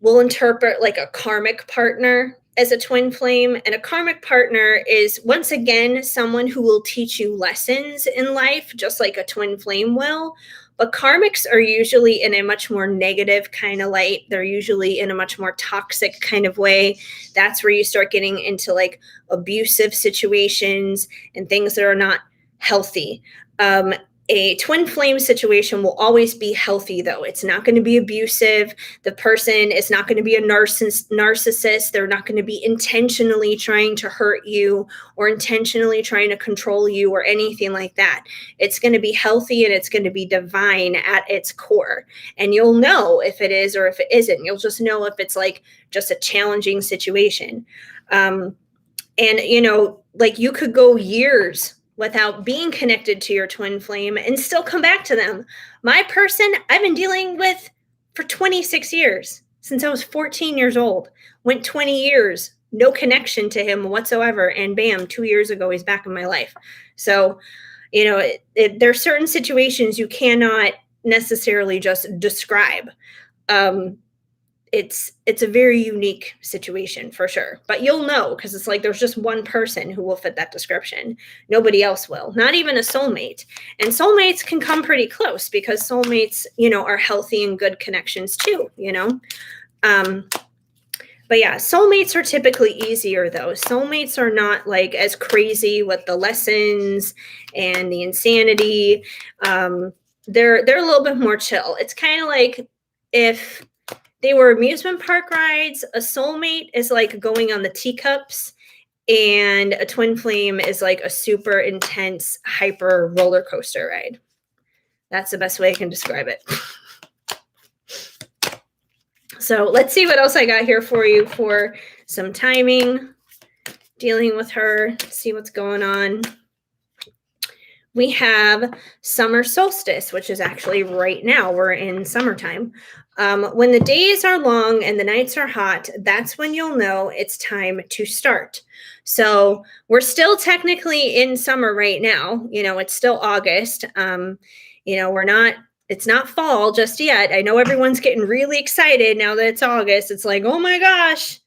will interpret like a karmic partner as a twin flame. And a karmic partner is, once again, someone who will teach you lessons in life, just like a twin flame will. But karmics are usually in a much more negative kind of light. They're usually in a much more toxic kind of way. That's where you start getting into like abusive situations and things that are not healthy. A twin flame situation will always be healthy, though. It's not going to be abusive. The person is not going to be a narcissist. They're not going to be intentionally trying to hurt you or intentionally trying to control you or anything like that. It's going to be healthy and it's going to be divine at its core. And you'll know if it is or if it isn't. You'll just know if it's like just a challenging situation. And, you know, like you could go years without being connected to your twin flame and still come back to them. My person I've been dealing with for 26 years, since I was 14 years old, went 20 years, no connection to him whatsoever. And bam, 2 years ago, he's back in my life. So, you know, there are certain situations you cannot necessarily just describe. It's a very unique situation for sure, but you'll know because it's like there's just one person who will fit that description. Nobody else will, not even a soulmate. And soulmates can come pretty close because soulmates, you know, are healthy and good connections too, you know. But yeah, soulmates are typically easier though. Soulmates are not like as crazy with the lessons and the insanity. They're a little bit more chill. It's kind of like if they were amusement park rides. A soulmate is like going on the teacups, and a twin flame is like a super intense, hyper roller coaster ride. That's the best way I can describe it. So let's see what else I got here for you for some timing, dealing with her, see what's going on. We have summer solstice, which is actually right now. We're in summertime. When the days are long and the nights are hot, that's when you'll know it's time to start. So we're still technically in summer right now. You know, it's still August. You know, it's not fall just yet. I know everyone's getting really excited now that it's August. It's like, oh my gosh,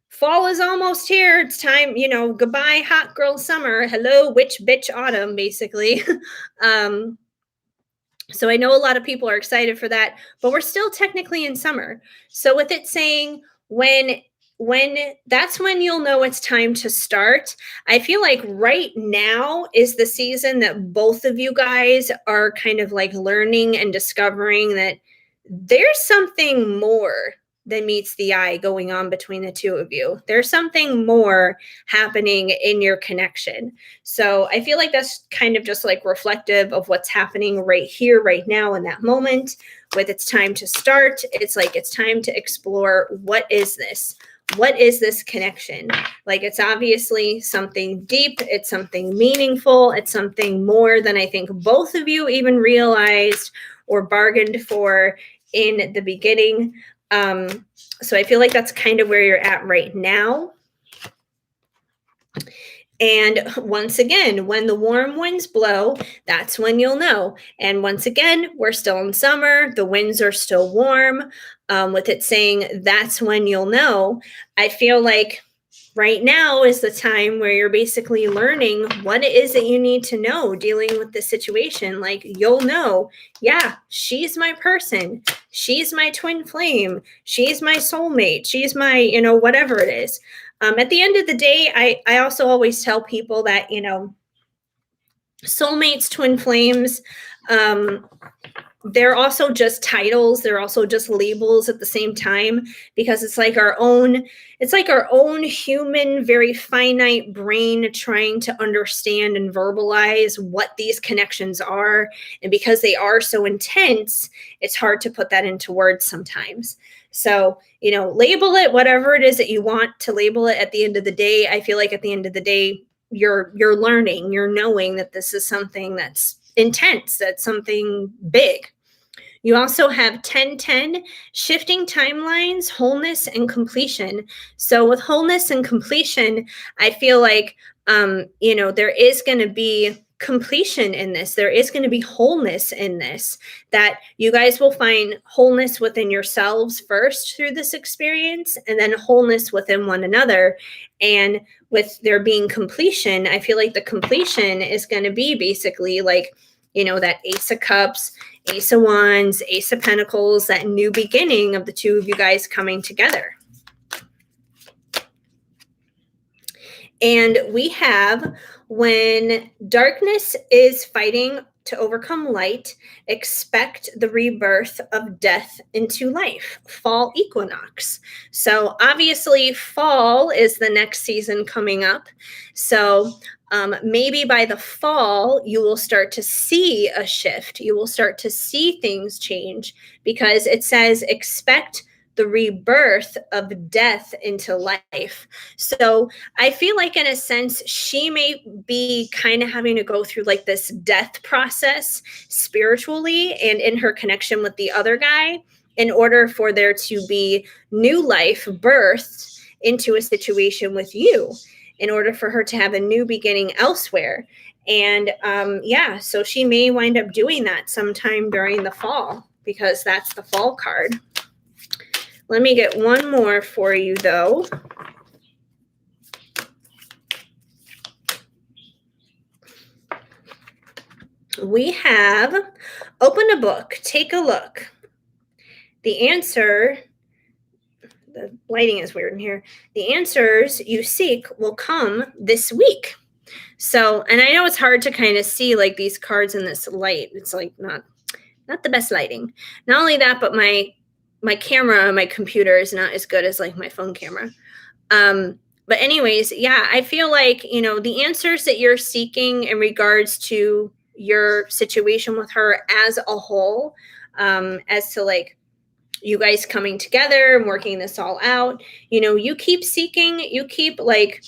fall is almost here. It's time, you know, goodbye, hot girl summer. Hello, witch bitch autumn, basically. So I know a lot of people are excited for that, but we're still technically in summer. So with it saying when that's when you'll know it's time to start, I feel like right now is the season that both of you guys are kind of like learning and discovering that there's something more than meets the eye going on between the two of you. There's something more happening in your connection. So I feel like that's kind of just like reflective of what's happening right here, right now in that moment with it's time to start. It's like, it's time to explore, what is this? what is this connection? Like, it's obviously something deep, it's something meaningful, it's something more than I think both of you even realized or bargained for in the beginning. So I feel like that's kind of where you're at right now. And once again, when the warm winds blow, that's when you'll know. And once again, we're still in summer, the winds are still warm. With it saying that's when you'll know, I feel like right now is the time where you're basically learning what it is that you need to know dealing with this situation. Like, you'll know, yeah, she's my person. She's my twin flame. She's my soulmate. She's my, whatever it is. At the end of the day, I also always tell people that, soulmates, twin flames, they're also just titles. They're also just labels at the same time, because it's like our own human, very finite brain trying to understand and verbalize what these connections are. And because they are so intense, it's hard to put that into words sometimes. So, label it whatever it is that you want to label it. At the end of the day, I feel like at the end of the day, you're learning, you're knowing that this is something that's intense, that's something big. You also have 1010, shifting timelines, wholeness, and completion. So with wholeness and completion, I feel like, there is going to be completion in this. There is going to be wholeness in this, that you guys will find wholeness within yourselves first through this experience, and then wholeness within one another. And with there being completion, I feel like the completion is going to be basically like, that Ace of Cups, Ace of Wands, Ace of Pentacles, that new beginning of the two of you guys coming together. And we have, when darkness is fighting to overcome light, expect the rebirth of death into life. Fall equinox. So obviously fall is the next season coming up. So maybe by the fall, you will start to see a shift. You will start to see things change, because it says expect the rebirth of death into life. So I feel like, in a sense, she may be kind of having to go through like this death process spiritually and in her connection with the other guy, in order for there to be new life birthed into a situation with you, in order for her to have a new beginning elsewhere. And so she may wind up doing that sometime during the fall, because that's the fall card. Let me get one more for you, though. We have open a book, take a look. The answer, the lighting is weird in here. The answers you seek will come this week. So, and I know it's hard to kind of see like these cards in this light. It's like not the best lighting. Not only that, but my camera on my computer is not as good as like my phone camera. But anyways, yeah, I feel like, the answers that you're seeking in regards to your situation with her as a whole, as to like you guys coming together and working this all out, you keep seeking, you keep like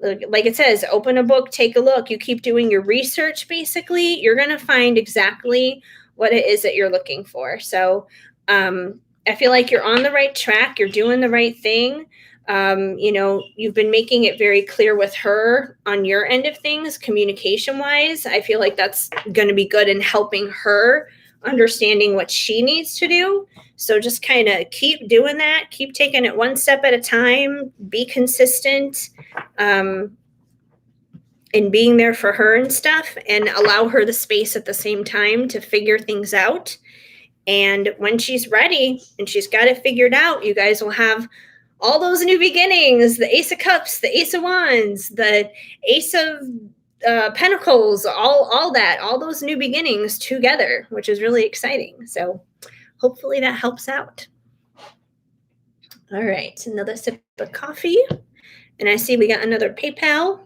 it says, open a book, take a look. You keep doing your research, basically, you're going to find exactly what it is that you're looking for. So I feel like you're on the right track. You're doing the right thing. You've been making it very clear with her on your end of things, communication wise. I feel like that's going to be good in helping her understanding what she needs to do. So just kind of keep doing that. Keep taking it one step at a time. Be consistent in being there for her and stuff, and allow her the space at the same time to figure things out. And when she's ready and she's got it figured out, you guys will have all those new beginnings, the Ace of Cups, the Ace of Wands, the Ace of Pentacles, all those new beginnings together, which is really exciting. So hopefully that helps out. All right, another sip of coffee. And I see we got another PayPal.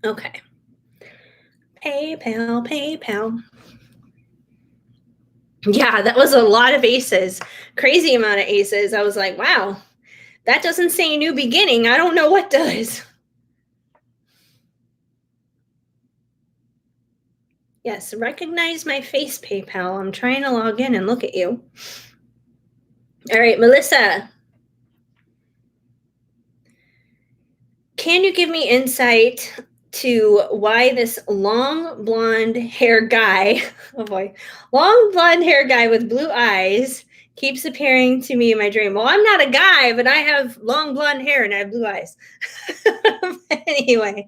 Okay. PayPal. Yeah, that was a lot of aces. Crazy amount of aces. I was like, wow, that doesn't say new beginning. I don't know what does. Yes, recognize my face, PayPal. I'm trying to log in and look at you. All right, Melissa. Can you give me insight to why this long blonde hair guy, oh boy, long blonde hair guy with blue eyes keeps appearing to me in my dream? Well, I'm not a guy, but I have long blonde hair and I have blue eyes. Anyway,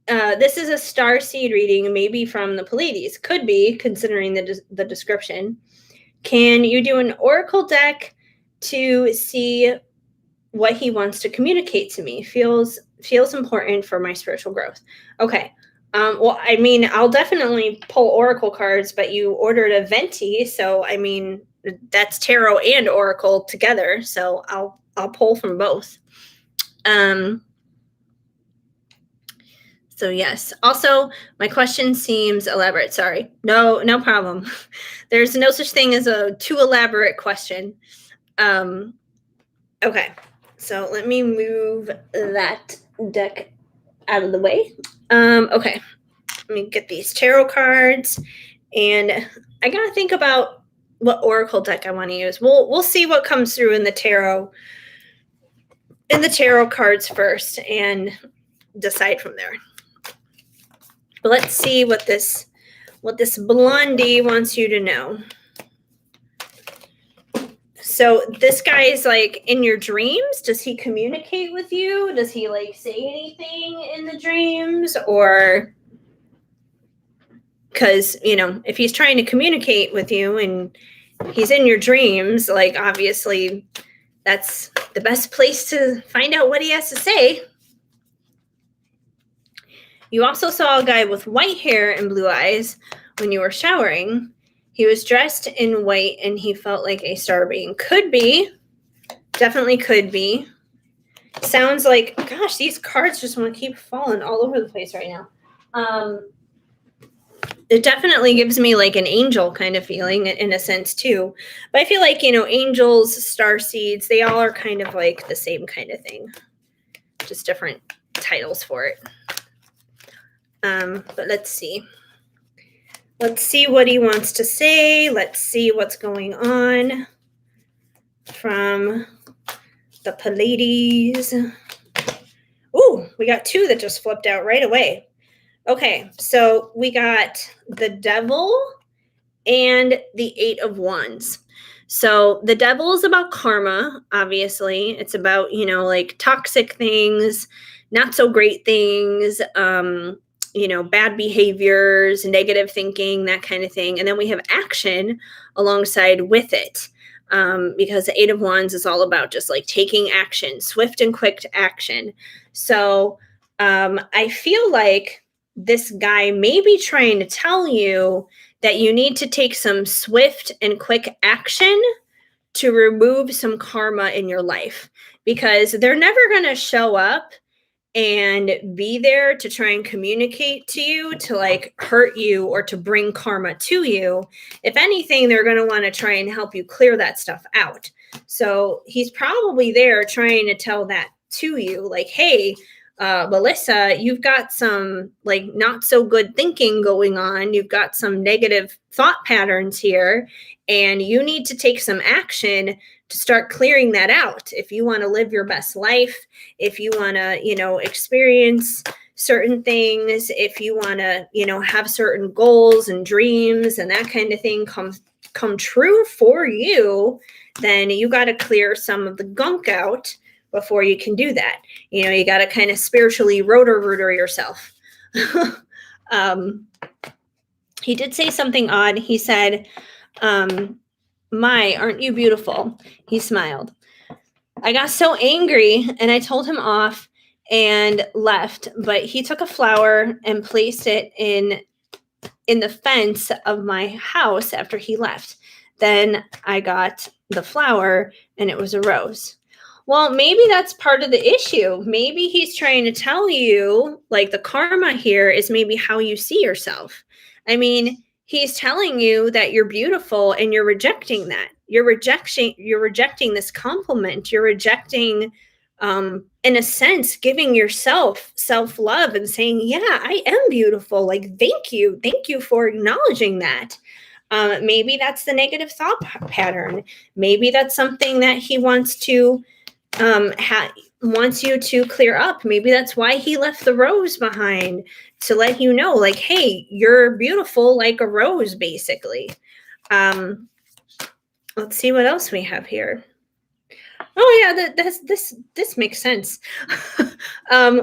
this is a star seed reading, maybe from the Pleiades. Could be, considering the description. Can you do an oracle deck to see what he wants to communicate to me? Feels important for my spiritual growth. Okay. Well, I mean, I'll definitely pull oracle cards, but you ordered a Venti, so I mean, that's tarot and oracle together. So I'll pull from both. So yes. Also, my question seems elaborate. Sorry. No problem. There's no such thing as a too elaborate question. Okay. So let me move that deck out of the way. Okay. Let me get these tarot cards, and I gotta think about what oracle deck I want to use. We'll see what comes through in the tarot cards first, and decide from there. But let's see what this blondie wants you to know. So this guy is like in your dreams. Does he communicate with you? Does he like say anything in the dreams? Or because, if he's trying to communicate with you and he's in your dreams, like obviously that's the best place to find out what he has to say. You also saw a guy with white hair and blue eyes when you were showering. He was dressed in white and he felt like a star being. Could be. Definitely could be. Sounds like, gosh, these cards just want to keep falling all over the place right now. It definitely gives me like an angel kind of feeling in a sense too. But I feel like, angels, star seeds, they all are kind of like the same kind of thing. Just different titles for it. But let's see. Let's see what he wants to say. Let's see what's going on from the Pleiades. Ooh, we got two that just flipped out right away. Okay, so we got the Devil and the Eight of Wands. So the Devil is about karma, obviously. It's about, like toxic things, not so great things, bad behaviors, negative thinking, that kind of thing. And then we have action alongside with it. Because the Eight of Wands is all about just like taking action, swift and quick action. So I feel like this guy may be trying to tell you that you need to take some swift and quick action to remove some karma in your life, because they're never going to show up and be there to try and communicate to you to like hurt you or to bring karma to you. If anything, they're going to want to try and help you clear that stuff out. So he's probably there trying to tell that to you, like, hey, Melissa, you've got some like not so good thinking going on. You've got some negative thought patterns here, and you need to take some action to start clearing that out. If you want to live your best life, if you want to, experience certain things, if you want to, have certain goals and dreams and that kind of thing come true for you, then you got to clear some of the gunk out before you can do that. You got to kind of spiritually rotor yourself. He did say something odd. He said, "My, aren't you beautiful?" He smiled. I got so angry and I told him off and left, but he took a flower and placed it in the fence of my house after he left. Then I got the flower and it was a rose. Well, maybe that's part of the issue. Maybe he's trying to tell you, like, the karma here is maybe how you see yourself. I mean, He's telling you that you're beautiful and you're rejecting that. You're rejecting this compliment. You're rejecting in a sense giving yourself self-love and saying, "Yeah, I am beautiful. Like thank you. Thank you for acknowledging that." Maybe that's the negative thought pattern. Maybe that's something that he wants to wants you to clear up. Maybe that's why he left the rose behind, to let you know, like, hey, you're beautiful like a rose, basically. Let's see what else we have here. Oh yeah, this makes sense.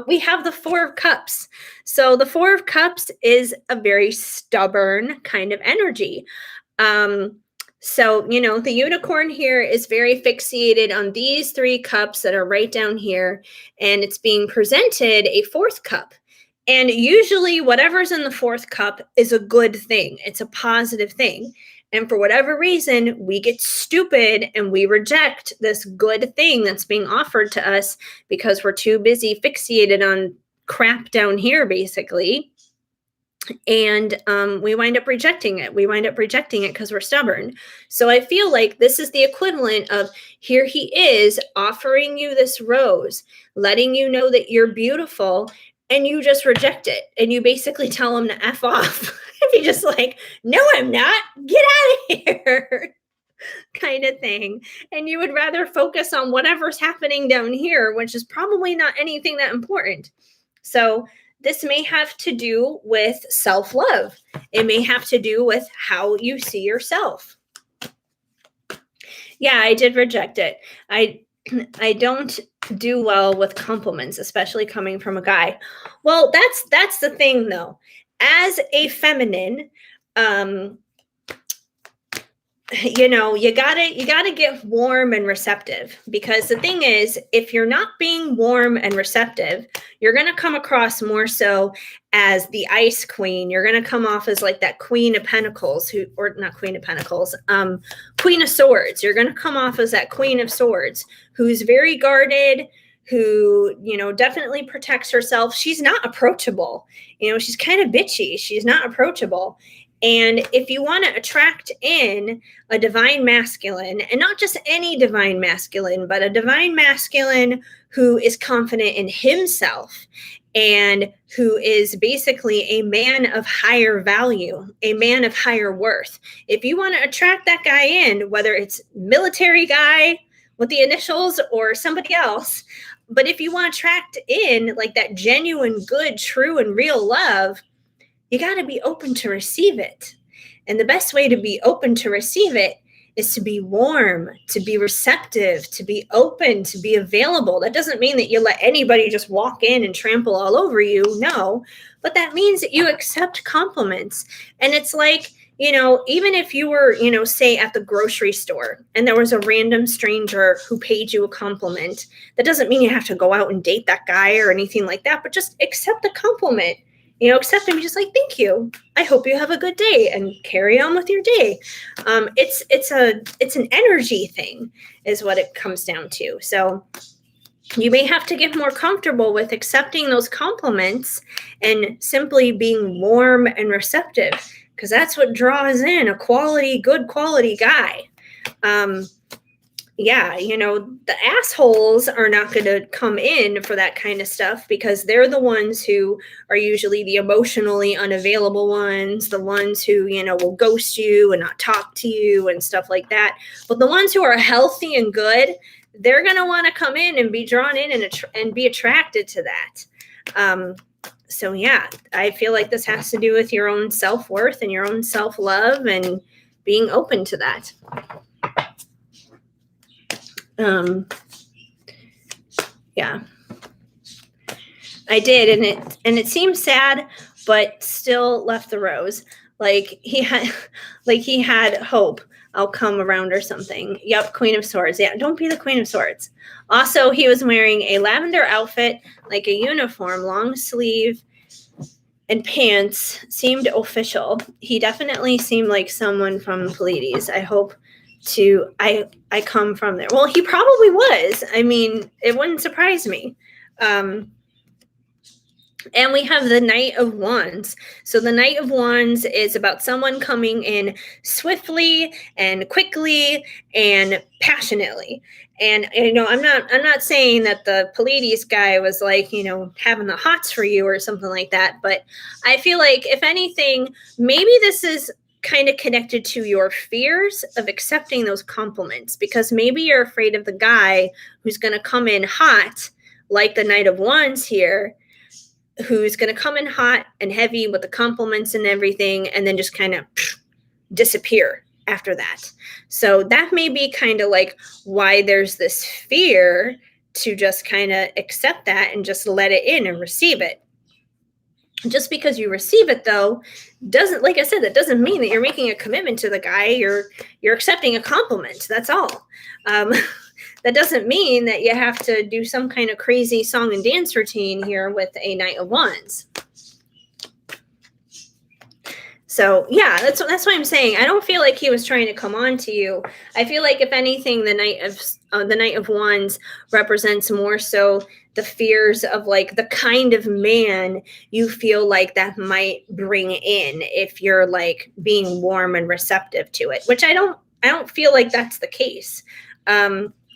We have the Four of Cups. So the Four of Cups is a very stubborn kind of energy. Um, so, the unicorn here is very fixated on these three cups that are right down here, and it's being presented a fourth cup. And usually, whatever's in the fourth cup is a good thing, it's a positive thing. And for whatever reason, we get stupid and we reject this good thing that's being offered to us because we're too busy fixated on crap down here, basically. And we wind up rejecting it. We wind up rejecting it because we're stubborn. So I feel like this is the equivalent of, here he is offering you this rose, letting you know that you're beautiful, and you just reject it. And you basically tell him to F off. And be just like, no, I'm not. Get out of here. Kind of thing. And you would rather focus on whatever's happening down here, which is probably not anything that important. So this may have to do with self-love. It may have to do with how you see yourself. Yeah, I did reject it. I don't do well with compliments, especially coming from a guy. Well, that's the thing though. As a feminine, you gotta get warm and receptive, because the thing is, if you're not being warm and receptive, you're gonna come across more so as the ice queen. You're gonna come off as like that queen of pentacles, or not queen of pentacles, queen of swords. You're gonna come off as that queen of swords who's very guarded, who definitely protects herself. She's not approachable. She's kind of bitchy. She's not approachable. And if you want to attract in a divine masculine, and not just any divine masculine, but a divine masculine who is confident in himself and who is basically a man of higher value, a man of higher worth. If you want to attract that guy in, whether it's military guy with the initials or somebody else, but if you want to attract in like that genuine, good, true, and real love, you got to be open to receive it. And the best way to be open to receive it is to be warm, to be receptive, to be open, to be available. That doesn't mean that you let anybody just walk in and trample all over you. No, but that means that you accept compliments. And it's like, even if you were, say at the grocery store and there was a random stranger who paid you a compliment, that doesn't mean you have to go out and date that guy or anything like that, but just accept the compliment. Accept and be just like, thank you. I hope you have a good day, and carry on with your day. It's an energy thing is what it comes down to. So you may have to get more comfortable with accepting those compliments and simply being warm and receptive, because that's what draws in a good quality guy. The assholes are not going to come in for that kind of stuff, because they're the ones who are usually the emotionally unavailable ones, the ones who, will ghost you and not talk to you and stuff like that. But the ones who are healthy and good, they're going to want to come in and be drawn in and be attracted to that. So yeah, I feel like this has to do with your own self-worth and your own self-love and being open to that. Yeah, I did. And it seems sad, but still left the rose. Like he had hope. I'll come around or something. Yep. Queen of Swords. Yeah. Don't be the Queen of Swords. Also, he was wearing a lavender outfit, like a uniform, long sleeve and pants. Seemed official. He definitely seemed like someone from Pleiades. I hope I come from there. Well, he probably was. I mean, it wouldn't surprise me. And we have the Knight of Wands. So the Knight of Wands is about someone coming in swiftly and quickly and passionately. And I'm not saying that the Pallades guy was like, having the hots for you or something like that, but I feel like if anything, maybe this is kind of connected to your fears of accepting those compliments, because maybe you're afraid of the guy who's going to come in hot like the Knight of Wands here, who's going to come in hot and heavy with the compliments and everything, and then just kind of disappear after that. So that may be kind of like why there's this fear to just kind of accept that and just let it in and receive it. Just because you receive it, though, doesn't, like I said, that doesn't mean that you're making a commitment to the guy. You're accepting a compliment. That's all. That doesn't mean that you have to do some kind of crazy song and dance routine here with a Knight of Wands. So yeah, that's why I'm saying I don't feel like he was trying to come on to you. I feel like if anything, the Knight of Wands represents more so the fears of like the kind of man you feel like that might bring in if you're like being warm and receptive to it, which I don't feel like that's the case.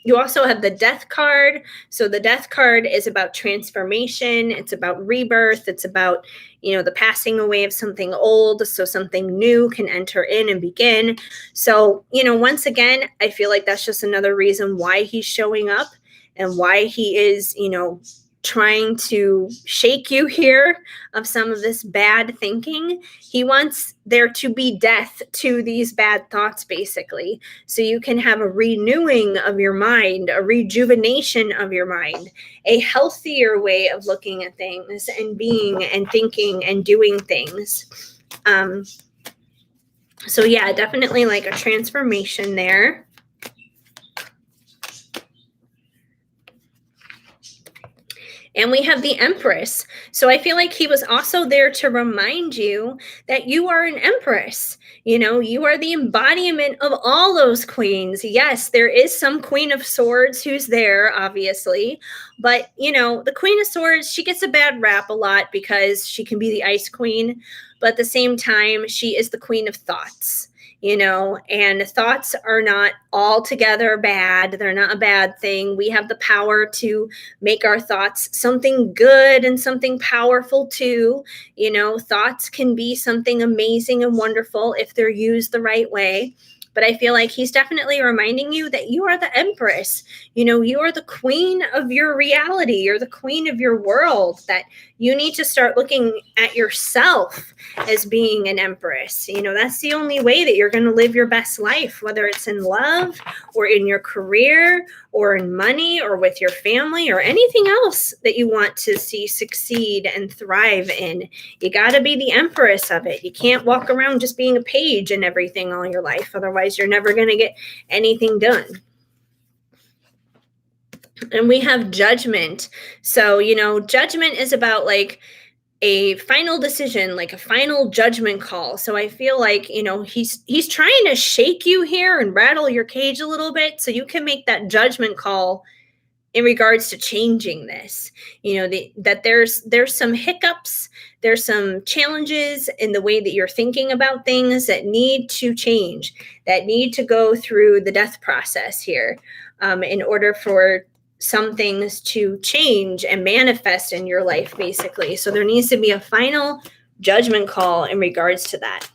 You also have the Death card. So the Death card is about transformation. It's about rebirth. It's about, the passing away of something old so something new can enter in and begin. So, once again, I feel like that's just another reason why he's showing up and why he is, trying to shake you here of some of this bad thinking. He wants there to be death to these bad thoughts, basically, so you can have a renewing of your mind, a rejuvenation of your mind, a healthier way of looking at things and being and thinking and doing things. So yeah, definitely like a transformation there. And we have the Empress. So I feel like he was also there to remind you that you are an Empress. You are the embodiment of all those queens. Yes, there is some Queen of Swords who's there, obviously. But, the Queen of Swords, she gets a bad rap a lot because she can be the Ice Queen. But at the same time, she is the Queen of Thoughts. And thoughts are not altogether bad. They're not a bad thing. We have the power to make our thoughts something good and something powerful too. Thoughts can be something amazing and wonderful if they're used the right way. But I feel like he's definitely reminding you that you are the Empress. You are the queen of your reality. You're the queen of your world, that you need to start looking at yourself as being an Empress. That's the only way that you're going to live your best life, whether it's in love or in your career or in money or with your family or anything else that you want to see succeed and thrive in. You got to be the Empress of it. You can't walk around just being a page and everything all your life. Otherwise, you're never going to get anything done. And we have Judgment. So, Judgment is about like a final decision, like a final judgment call. So I feel like, he's trying to shake you here and rattle your cage a little bit so you can make that judgment call in regards to changing this. That there's some hiccups, there's some challenges in the way that you're thinking about things that need to change, that need to go through the death process here, in order for some things to change and manifest in your life, basically. So there needs to be a final judgment call in regards to that.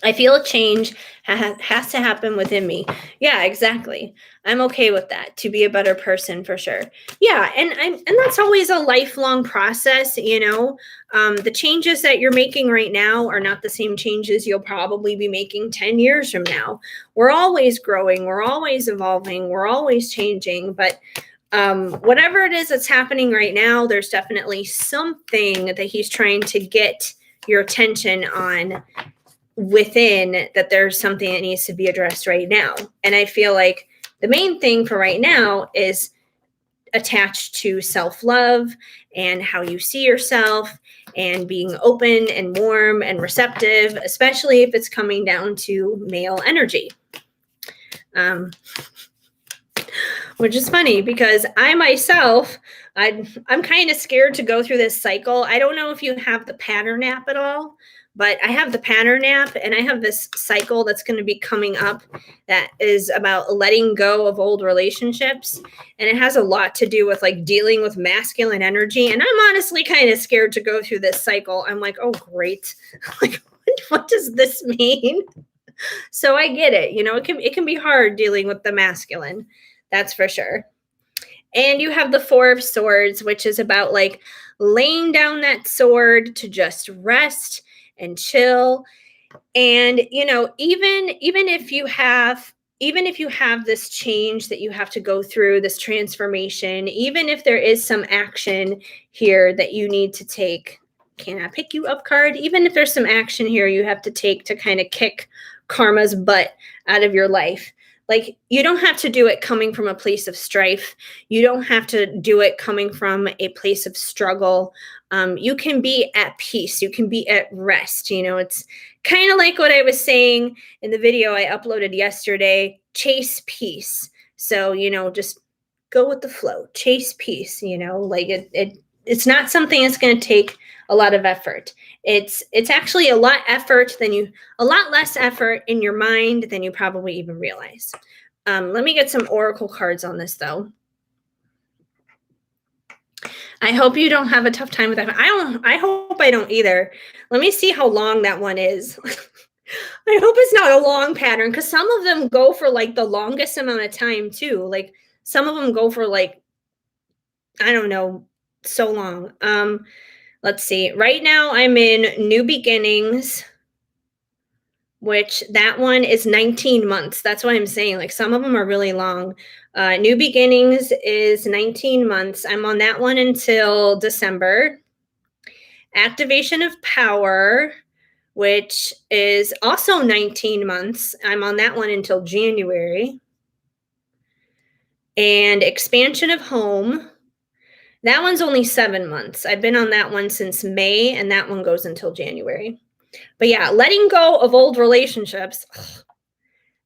I feel a change has to happen within me. Yeah, exactly. I'm okay with that, to be a better person for sure. Yeah, and that's always a lifelong process. The changes that you're making right now are not the same changes you'll probably be making 10 years from now. We're always growing, we're always evolving, we're always changing, but whatever it is that's happening right now, there's definitely something that he's trying to get your attention on within, that there's something that needs to be addressed right now. And I feel like the main thing for right now is attached to self-love and how you see yourself and being open and warm and receptive, especially if it's coming down to male energy. which is funny because I myself, I'm kind of scared to go through this cycle. I don't know if you have the pattern app at all, but I have the pattern app and I have this cycle that's going to be coming up that is about letting go of old relationships. And it has a lot to do with like dealing with masculine energy. And I'm honestly kind of scared to go through this cycle. I'm like, oh, great. Like, what does this mean? So I get it. You know, it can be hard dealing with the masculine. That's for sure. And you have the Four of Swords, which is about like laying down that sword to just rest and chill. And you know, even if you have this change that you have to go through, this transformation, even if there is some action here that you need to take, can I pick you up card? Even if there's some action here you have to take to kind of kick karma's butt out of your life. Like, you don't have to do it coming from a place of strife. You don't have to do it coming from a place of struggle. You can be at peace. You can be at rest. You know, it's kind of like what I was saying in the video I uploaded yesterday, chase peace. So, you know, just go with the flow, chase peace, you know, like it's not something that's going to take a lot of effort. It's actually a lot less effort in your mind than you probably even realize. Let me get some oracle cards on this though. I hope you don't have a tough time with that. I hope I don't either. Let me see how long that one is. I hope it's not a long pattern, because some of them go for like the longest amount of time too. Like some of them go for like, I don't know, so long. Let's see. Right now I'm in New Beginnings, which that one is 19 months. That's what I'm saying. Like some of them are really long. New Beginnings is 19 months. I'm on that one until December. Activation of Power, which is also 19 months. I'm on that one until January. And Expansion of Home, that one's only 7 months. I've been on that one since May, and that one goes until January. But yeah, letting go of old relationships,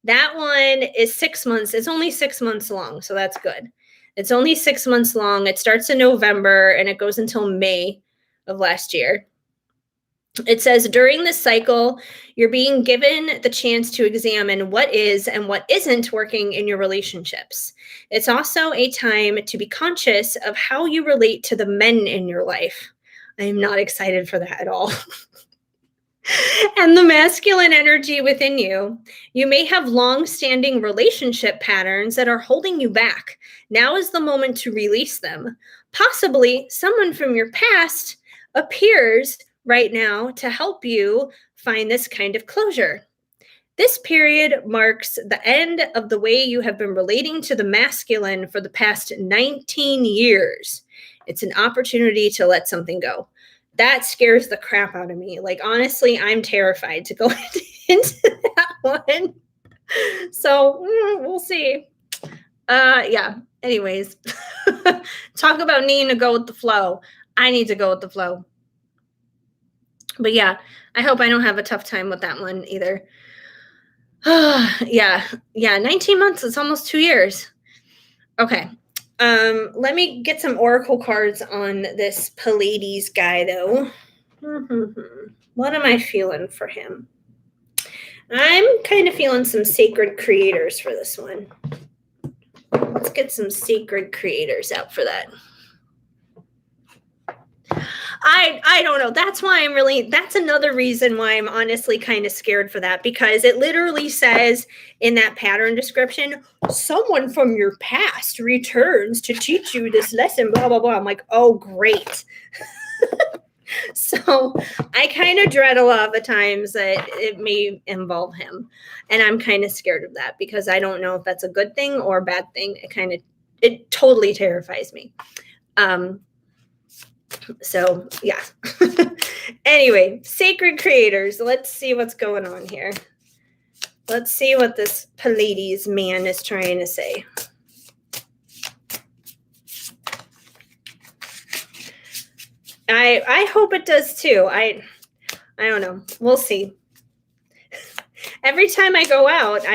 that one is 6 months. It's only 6 months long, so that's good. It's only 6 months long. It starts in November, and it goes until May of last year. It says, during this cycle, you're being given the chance to examine what is and what isn't working in your relationships. It's also a time to be conscious of how you relate to the men in your life. I am not excited for that at all. And the masculine energy within you. You may have long-standing relationship patterns that are holding you back. Now is the moment to release them. Possibly someone from your past appears right now to help you find this kind of closure. This period marks the end of the way you have been relating to the masculine for the past 19 years. It's an opportunity to let something go. That scares the crap out of me. Like, honestly, I'm terrified to go into that one. So we'll see. Yeah. Anyways, talk about needing to go with the flow. I need to go with the flow. But yeah, I hope I don't have a tough time with that one either. Yeah, 19 months. It's almost 2 years. Okay. Let me get some oracle cards on this Pleiades guy, though. What am I feeling for him? I'm kind of feeling some sacred creators for this one. Let's get some sacred creators out for that. I don't know. That's another reason why I'm honestly kind of scared for that, because it literally says in that pattern description, someone from your past returns to teach you this lesson, blah, blah, blah. I'm like, oh, great. So I kind of dread a lot of the times that it may involve him. And I'm kind of scared of that because I don't know if that's a good thing or a bad thing. It totally terrifies me. So yeah. Anyway, sacred creators. Let's see what's going on here. Let's see what this Pleiades man is trying to say. I hope it does too. I don't know. We'll see. Every time I go out,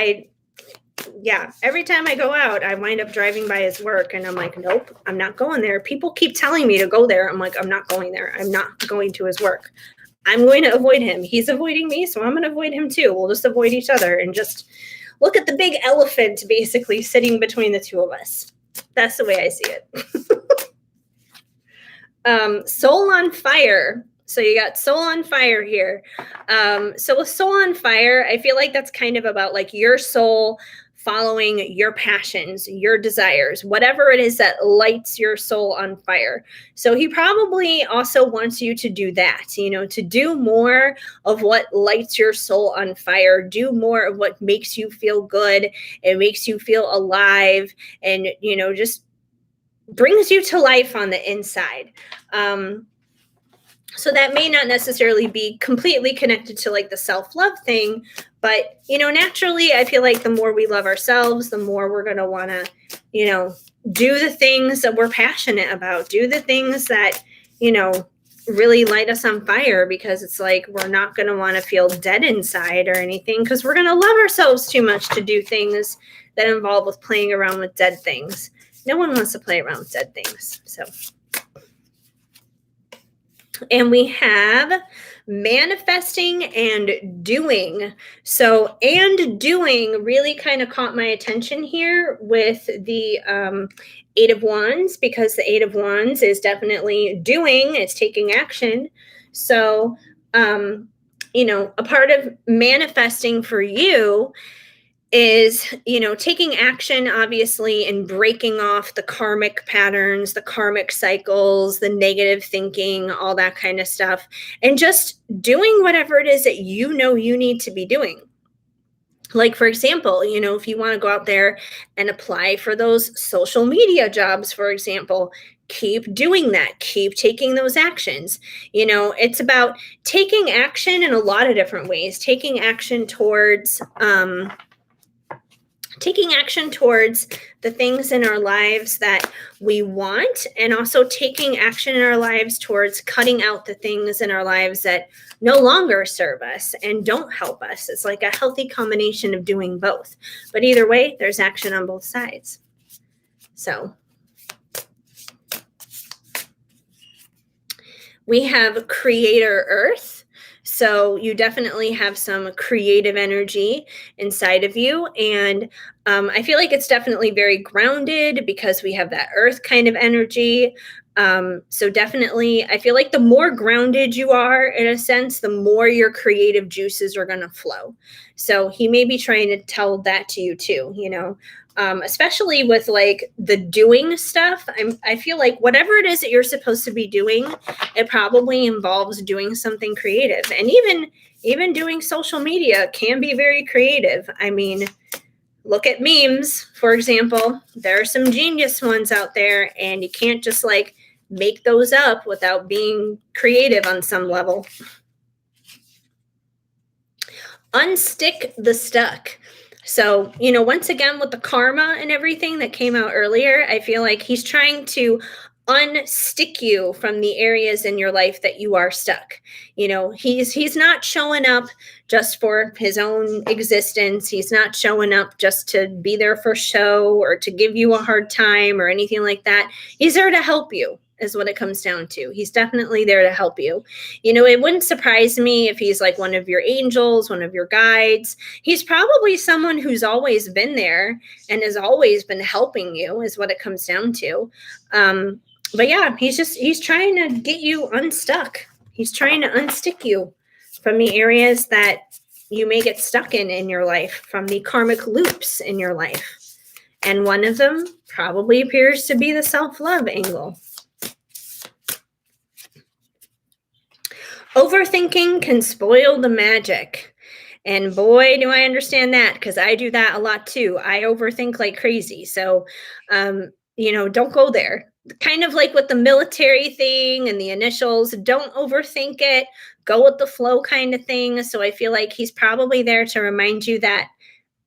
Yeah, every time I go out, I wind up driving by his work and I'm like, nope, I'm not going there. People keep telling me to go there. I'm like, I'm not going there. I'm not going to his work. I'm going to avoid him. He's avoiding me, so I'm going to avoid him too. We'll just avoid each other and just look at the big elephant basically sitting between the two of us. That's the way I see it. Soul on fire. So you got soul on fire here. So with soul on fire, I feel like that's kind of about like your soul following your passions, your desires, whatever it is that lights your soul on fire. So he probably also wants you to do that, to do more of what lights your soul on fire, do more of what makes you feel good. It makes you feel alive and, just brings you to life on the inside. So that may not necessarily be completely connected to like the self-love thing, but naturally I feel like the more we love ourselves, the more we're going to want to do the things that we're passionate about, do the things that really light us on fire, because it's like we're not going to want to feel dead inside or anything, because we're going to love ourselves too much to do things that involve with playing around with dead things. No one wants to play around with dead things. And we have manifesting and doing. So, and doing really kind of caught my attention here with the Eight of Wands, because the Eight of Wands is definitely doing, it's taking action. So, a part of manifesting for you is taking action, obviously, and breaking off the karmic patterns, the karmic cycles, the negative thinking, all that kind of stuff, and just doing whatever it is that you need to be doing. Like, for example, if you want to go out there and apply for those social media jobs, for example, keep doing that, keep taking those actions. It's about taking action in a lot of different ways, taking action towards the things in our lives that we want, and also taking action in our lives towards cutting out the things in our lives that no longer serve us and don't help us. It's like a healthy combination of doing both. But either way, there's action on both sides. So we have Creator Earth. So you definitely have some creative energy inside of you. And I feel like it's definitely very grounded because we have that earth kind of energy. So definitely, I feel like the more grounded you are, in a sense, the more your creative juices are going to flow. So he may be trying to tell that to you too, especially with like the doing stuff. I feel like whatever it is that you're supposed to be doing, it probably involves doing something creative. And even doing social media can be very creative. I mean, look at memes, for example. There are some genius ones out there, and you can't just like make those up without being creative on some level. Unstick the stuck. So, once again, with the karma and everything that came out earlier, I feel like he's trying to unstick you from the areas in your life that you are stuck. He's not showing up just for his own existence. He's not showing up just to be there for show or to give you a hard time or anything like that. He's there to help you, is what it comes down to. He's definitely there to help you. It wouldn't surprise me if he's like one of your angels, one of your guides. He's probably someone who's always been there and has always been helping you, is what it comes down to. But yeah, he's trying to get you unstuck. He's trying to unstick you from the areas that you may get stuck in your life, from the karmic loops in your life. And one of them probably appears to be the self-love angle. Overthinking can spoil the magic. And boy, do I understand that, because I do that a lot too. I overthink like crazy. So, don't go there. Kind of like with the military thing and the initials, don't overthink it. Go with the flow kind of thing. So I feel like he's probably there to remind you that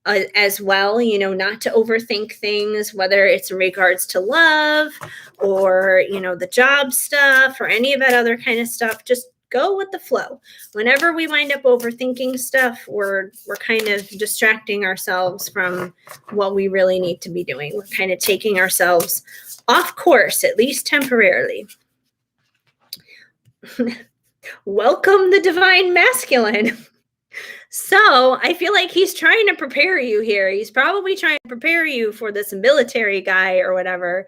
as well, not to overthink things, whether it's in regards to love or, the job stuff or any of that other kind of stuff. Just go with the flow. Whenever we wind up overthinking stuff, we're kind of distracting ourselves from what we really need to be doing. We're kind of taking ourselves off course, at least temporarily. Welcome the divine masculine. So I feel like he's trying to prepare you here. He's probably trying to prepare you for this military guy or whatever.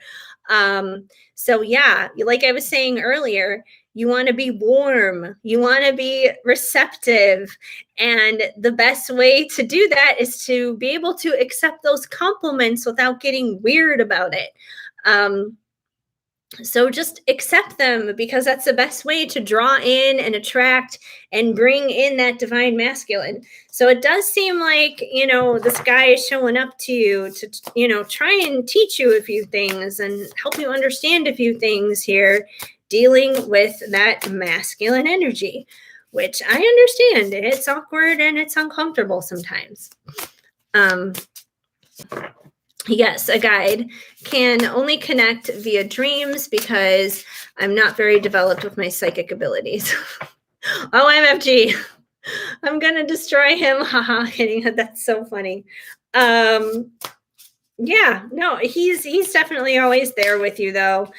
So yeah, like I was saying earlier, you want to be warm, you want to be receptive. And the best way to do that is to be able to accept those compliments without getting weird about it. So just accept them, because that's the best way to draw in and attract and bring in that divine masculine. So it does seem like, this guy is showing up to you to, try and teach you a few things and help you understand a few things here, dealing with that masculine energy, which I understand. It's awkward and it's uncomfortable sometimes. Yes, a guide can only connect via dreams because I'm not very developed with my psychic abilities. OMFG. I'm going to destroy him. Haha, kidding. That's so funny. Yeah, no, he's definitely always there with you, though.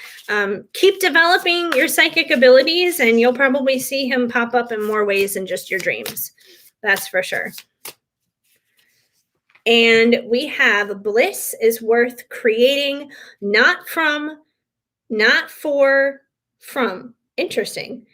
Keep developing your psychic abilities, and you'll probably see him pop up in more ways than just your dreams. That's for sure. And we have bliss is worth creating, not for, from. Interesting.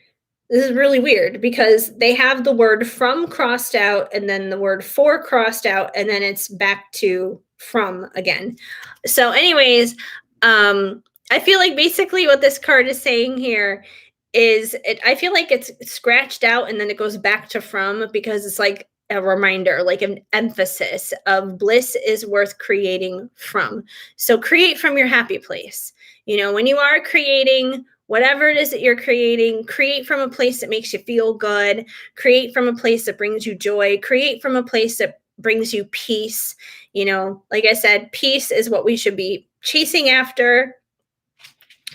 This is really weird because they have the word from crossed out and then the word for crossed out, and then it's back to from again. So anyways, I feel like basically what this card is saying here is I feel like it's scratched out and then it goes back to from, because it's like a reminder, like an emphasis of bliss is worth creating from. So create from your happy place. When you are creating whatever it is that you're creating, create from a place that makes you feel good, create from a place that brings you joy, create from a place that brings you peace. Like I said, peace is what we should be chasing after.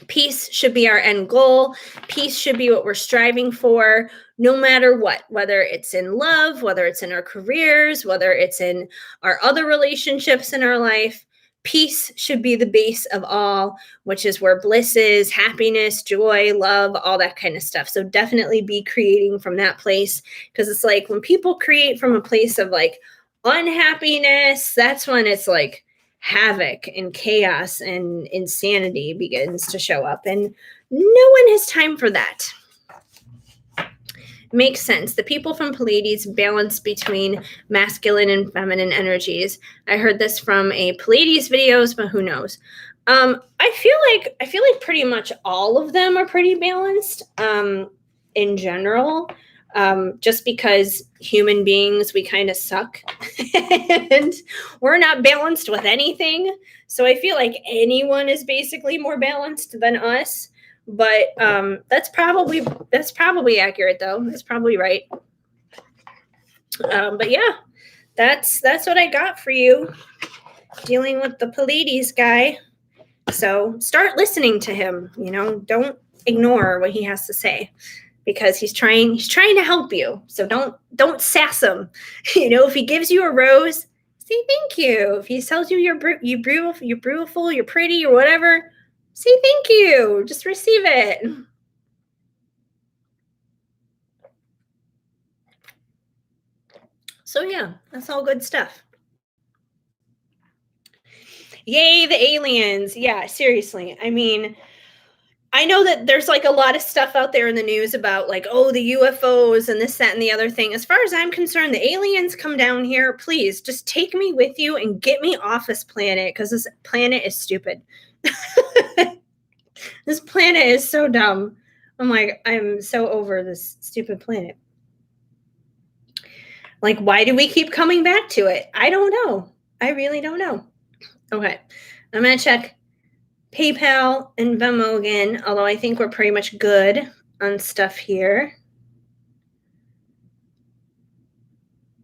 Peace should be our end goal. Peace should be what we're striving for, no matter what, whether it's in love, whether it's in our careers, whether it's in our other relationships in our life. Peace should be the base of all, which is where bliss is, happiness, joy, love, all that kind of stuff. So definitely be creating from that place, because it's like when people create from a place of like unhappiness, that's when it's like havoc and chaos and insanity begins to show up, and no one has time for that. Makes sense. The people from Pleiades balance between masculine and feminine energies. I heard this from a Pleiades videos, but who knows? I feel like pretty much all of them are pretty balanced in general. Just because human beings, we kind of suck and we're not balanced with anything. So I feel like anyone is basically more balanced than us. But that's probably accurate, though. That's probably right. But yeah, that's what I got for you, dealing with the Pleiades guy. So start listening to him. Don't ignore what he has to say, because he's trying to help you. So don't sass him. If he gives you a rose, say thank you. If he tells you you're beautiful, you're pretty, or whatever, say thank you. Just receive it. So yeah, that's all good stuff. Yay, the aliens. Yeah, seriously. I mean, I know that there's like a lot of stuff out there in the news about like, oh, the UFOs and this, that, and the other thing. As far as I'm concerned, the aliens come down here. Please just take me with you and get me off this planet, because this planet is stupid. This planet is so dumb. I'm so over this stupid planet. Like, why do we keep coming back to it? I don't know. I really don't know. Okay, I'm going to check PayPal and Venmo again, although I think we're pretty much good on stuff here.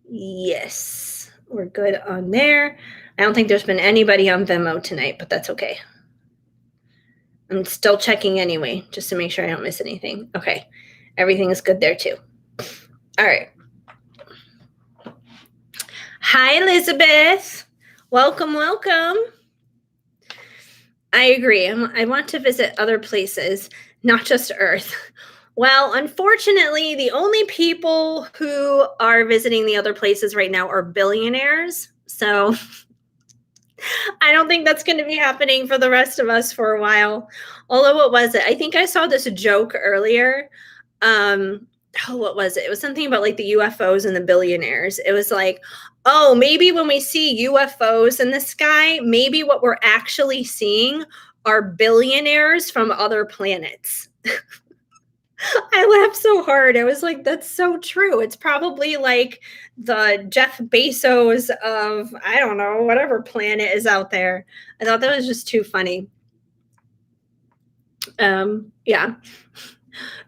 Yes, we're good on there. I don't think there's been anybody on Venmo tonight, but that's okay. I'm still checking anyway, just to make sure I don't miss anything. Okay. everything is good there too. All right. Hi, Elizabeth. Welcome, welcome. I agree. I want to visit other places, not just Earth. Well, unfortunately, the only people who are visiting the other places right now are billionaires. So I don't think that's going to be happening for the rest of us for a while. Although, what was it? I think I saw this joke earlier. What was it? It was something about like the UFOs and the billionaires. It was like, oh, maybe when we see UFOs in the sky, maybe what we're actually seeing are billionaires from other planets. I laughed so hard. I was like, that's so true. It's probably like the Jeff Bezos of, I don't know, whatever planet is out there. I thought that was just too funny. Yeah.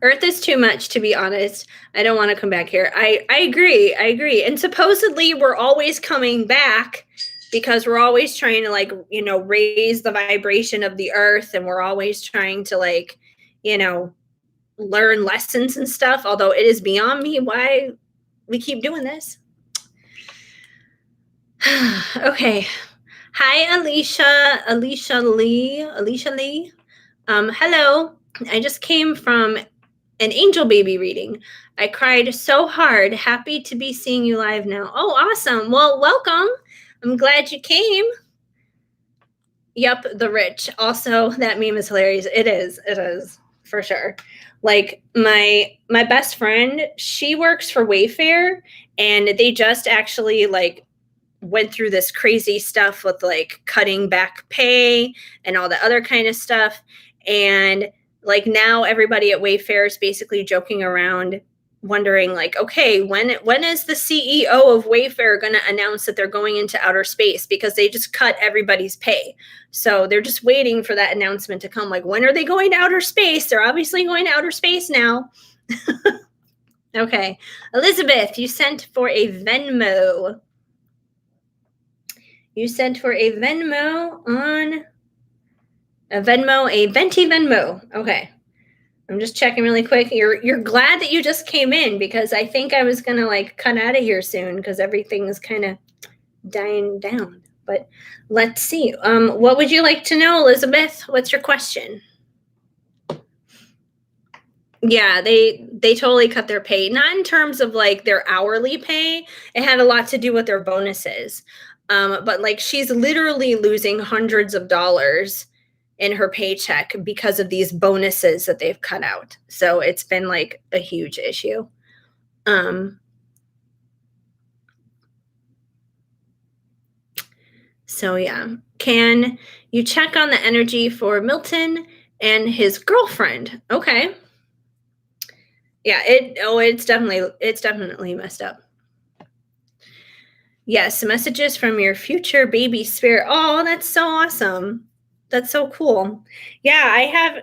Earth is too much, to be honest. I don't want to come back here. I agree. I agree. And supposedly we're always coming back because we're always trying to like, raise the vibration of the earth, and we're always trying to like, learn lessons and stuff, although it is beyond me why we keep doing this. Okay. Hi, Alicia Lee. Hello. I just came from an angel baby reading. I cried so hard. Happy to be seeing you live now. Oh, awesome. Well, welcome. I'm glad you came. Yep, the rich. Also, that meme is hilarious. It is for sure. Like my best friend, she works for Wayfair, and they just actually like went through this crazy stuff with like cutting back pay and all the other kind of stuff. And like now everybody at Wayfair is basically joking around, wondering like, okay, when is the CEO of Wayfair going to announce that they're going into outer space, because they just cut everybody's pay. So they're just waiting for that announcement to come. Like, when are they going to outer space? They're obviously going to outer space now. Okay. Elizabeth, you sent for a Venmo. You sent for a Venmo on a Venti Venmo. Okay. I'm just checking really quick. You're glad that you just came in, because I think I was gonna like cut out of here soon because everything's kind of dying down. But let's see. What would you like to know, Elizabeth? What's your question? Yeah, they totally cut their pay. Not in terms of like their hourly pay. It had a lot to do with their bonuses. But like she's literally losing hundreds of dollars in her paycheck because of these bonuses that they've cut out. So it's been like a huge issue. So yeah, can you check on the energy for Milton and his girlfriend? Okay. Yeah, it's definitely messed up. Yes, messages from your future baby spirit. Oh, that's so awesome. That's so cool. Yeah,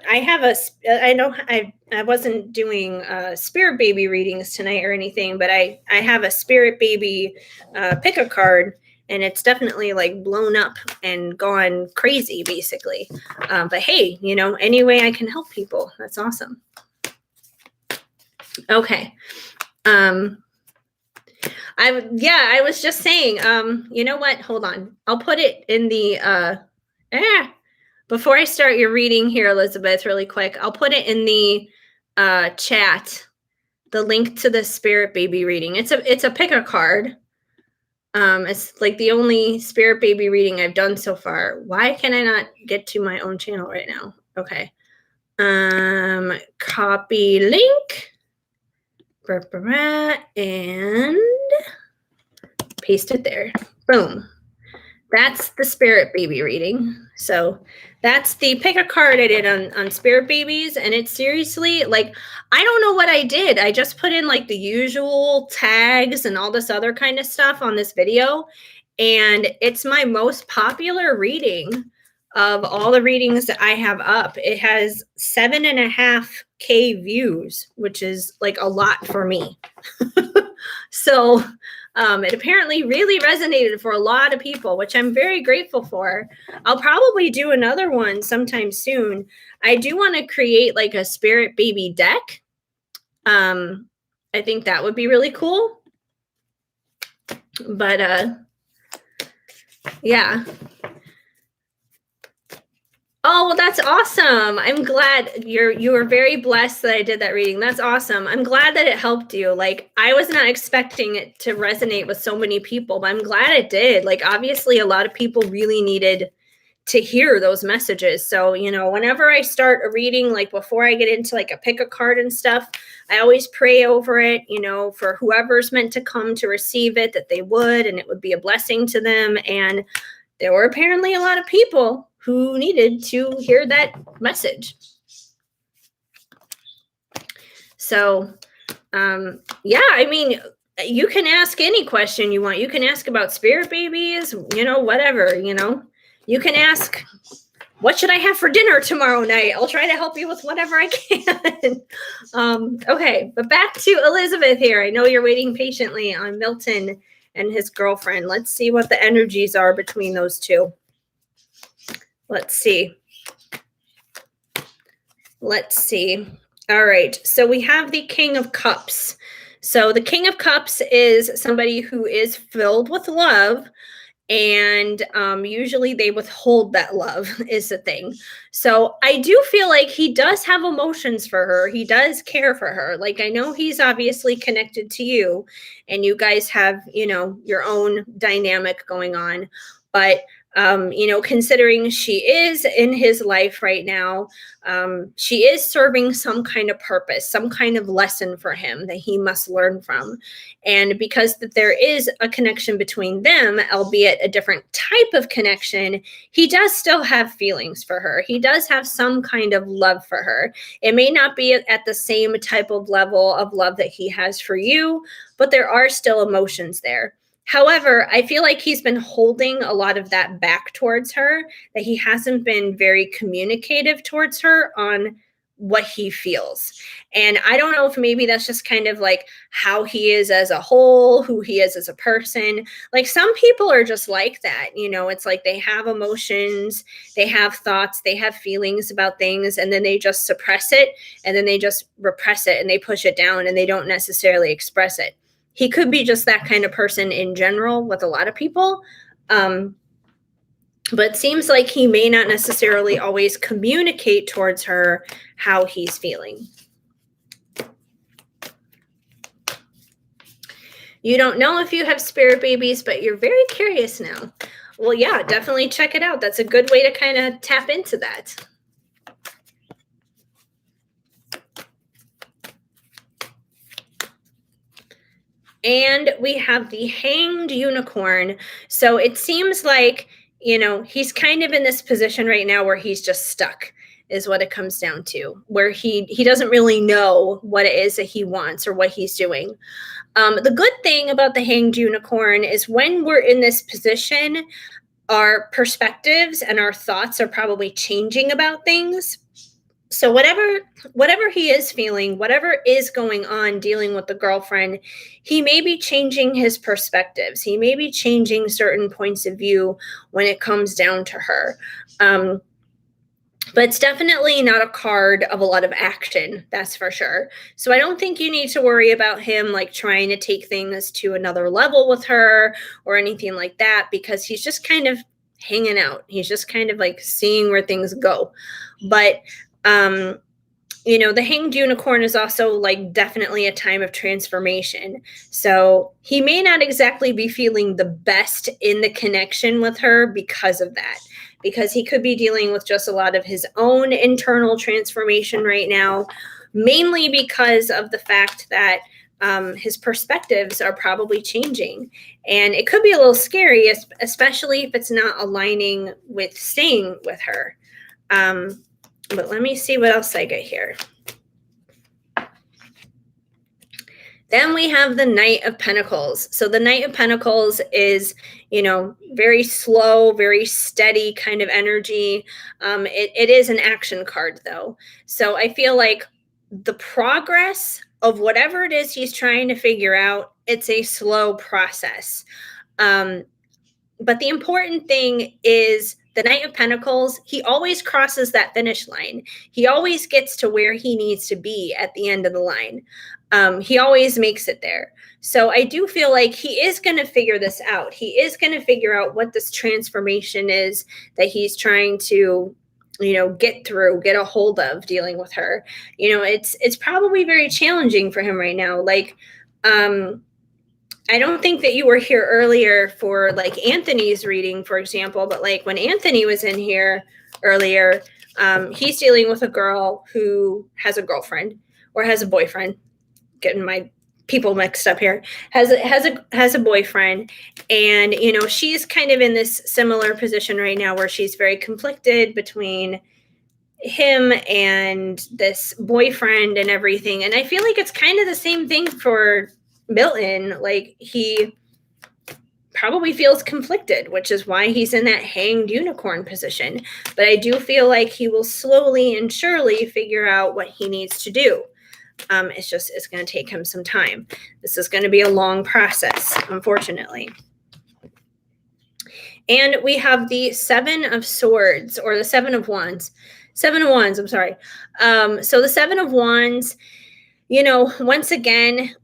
I wasn't doing spirit baby readings tonight or anything, but I have a spirit baby pick a card, and it's definitely like blown up and gone crazy basically. But hey, any way I can help people, that's awesome. Okay. I was just saying, you know what? Hold on. I'll put it in the before I start your reading here, Elizabeth, really quick. I'll put it in the chat, the link to the spirit baby reading. It's a pick a card. It's like the only spirit baby reading I've done so far. Why can I not get to my own channel right now? Okay. Copy link. And paste it there. Boom. That's the spirit baby reading. So that's the pick a card I did on spirit babies. And it's seriously like, I don't know what I did. I just put in like the usual tags and all this other kind of stuff on this video. And it's my most popular reading of all the readings that I have up. It has 7.5K views, which is like a lot for me. So it apparently really resonated for a lot of people, which I'm very grateful for. I'll probably do another one sometime soon. I do want to create like a spirit baby deck. Um, I think that would be really cool. But yeah. Oh, well, that's awesome. I'm glad you were very blessed that I did that reading. That's awesome. I'm glad that it helped you. Like, I was not expecting it to resonate with so many people, but I'm glad it did. Like, obviously a lot of people really needed to hear those messages. So, whenever I start a reading, like before I get into like a pick a card and stuff, I always pray over it, for whoever's meant to come to receive it, that they would, and it would be a blessing to them. And there were apparently a lot of people who needed to hear that message. So, yeah, I mean, you can ask any question you want. You can ask about spirit babies, whatever, You can ask, what should I have for dinner tomorrow night? I'll try to help you with whatever I can. Okay, but back to Elizabeth here. I know you're waiting patiently on Milton and his girlfriend. Let's see what the energies are between those two. Let's see. All right, so we have the King of Cups. So the King of Cups is somebody who is filled with love, and usually they withhold that love is the thing. So I do feel like he does have emotions for her. He does care for her. Like, I know he's obviously connected to you, and you guys have, your own dynamic going on. But considering she is in his life right now, she is serving some kind of purpose, some kind of lesson for him that he must learn from. And because that there is a connection between them, albeit a different type of connection, he does still have feelings for her. He does have some kind of love for her. It may not be at the same type of level of love that he has for you, but there are still emotions there. However, I feel like he's been holding a lot of that back towards her, that he hasn't been very communicative towards her on what he feels. And I don't know if maybe that's just kind of like how he is as a whole, who he is as a person. Like, some people are just like that. It's like they have emotions, they have thoughts, they have feelings about things, and then they just suppress it, and then they just repress it, and they push it down, and they don't necessarily express it. He could be just that kind of person in general with a lot of people. But it seems like he may not necessarily always communicate towards her how he's feeling. You don't know if you have spirit babies, but you're very curious now. Well, yeah, definitely check it out. That's a good way to kind of tap into that. And we have the Hanged Unicorn. So it seems like, he's kind of in this position right now where he's just stuck, is what it comes down to, where he doesn't really know what it is that he wants or what he's doing. The good thing about the Hanged Unicorn is when we're in this position, our perspectives and our thoughts are probably changing about things. So whatever he is feeling, whatever is going on dealing with the girlfriend, he may be changing his perspectives. He may be changing certain points of view when it comes down to her. But it's definitely not a card of a lot of action, that's for sure. So I don't think you need to worry about him like trying to take things to another level with her or anything like that, because he's just kind of hanging out. He's just kind of like seeing where things go. But the Hanged Unicorn is also like definitely a time of transformation. So he may not exactly be feeling the best in the connection with her because of that, because he could be dealing with just a lot of his own internal transformation right now, mainly because of the fact that his perspectives are probably changing. And it could be a little scary, especially if it's not aligning with staying with her. But let me see what else I get here. Then we have the Knight of Pentacles. So the Knight of Pentacles is, very slow, very steady kind of energy. It is an action card, though. So I feel like the progress of whatever it is he's trying to figure out, it's a slow process. But the important thing is The Knight of Pentacles, he always crosses that finish line. He always gets to where he needs to be at the end of the line. He always makes it there. So I do feel like he is going to figure this out. He is going to figure out what this transformation is that he's trying to, get through, get a hold of dealing with her. It's probably very challenging for him right now. Like, I don't think that you were here earlier for like Anthony's reading, for example, but like when Anthony was in here earlier, he's dealing with a girl who has a girlfriend or has a boyfriend. Getting my people mixed up here. Has a boyfriend, and she's kind of in this similar position right now where she's very conflicted between him and this boyfriend and everything. And I feel like it's kind of the same thing for Milton. Like, he probably feels conflicted, which is why he's in that hanged unicorn position. But I do feel like he will slowly and surely figure out what he needs to do. It's going to take him some time. This is going to be a long process, unfortunately. And we have the Seven of Swords, or the Seven of Wands. Seven of Wands, I'm sorry. So the Seven of Wands, once again,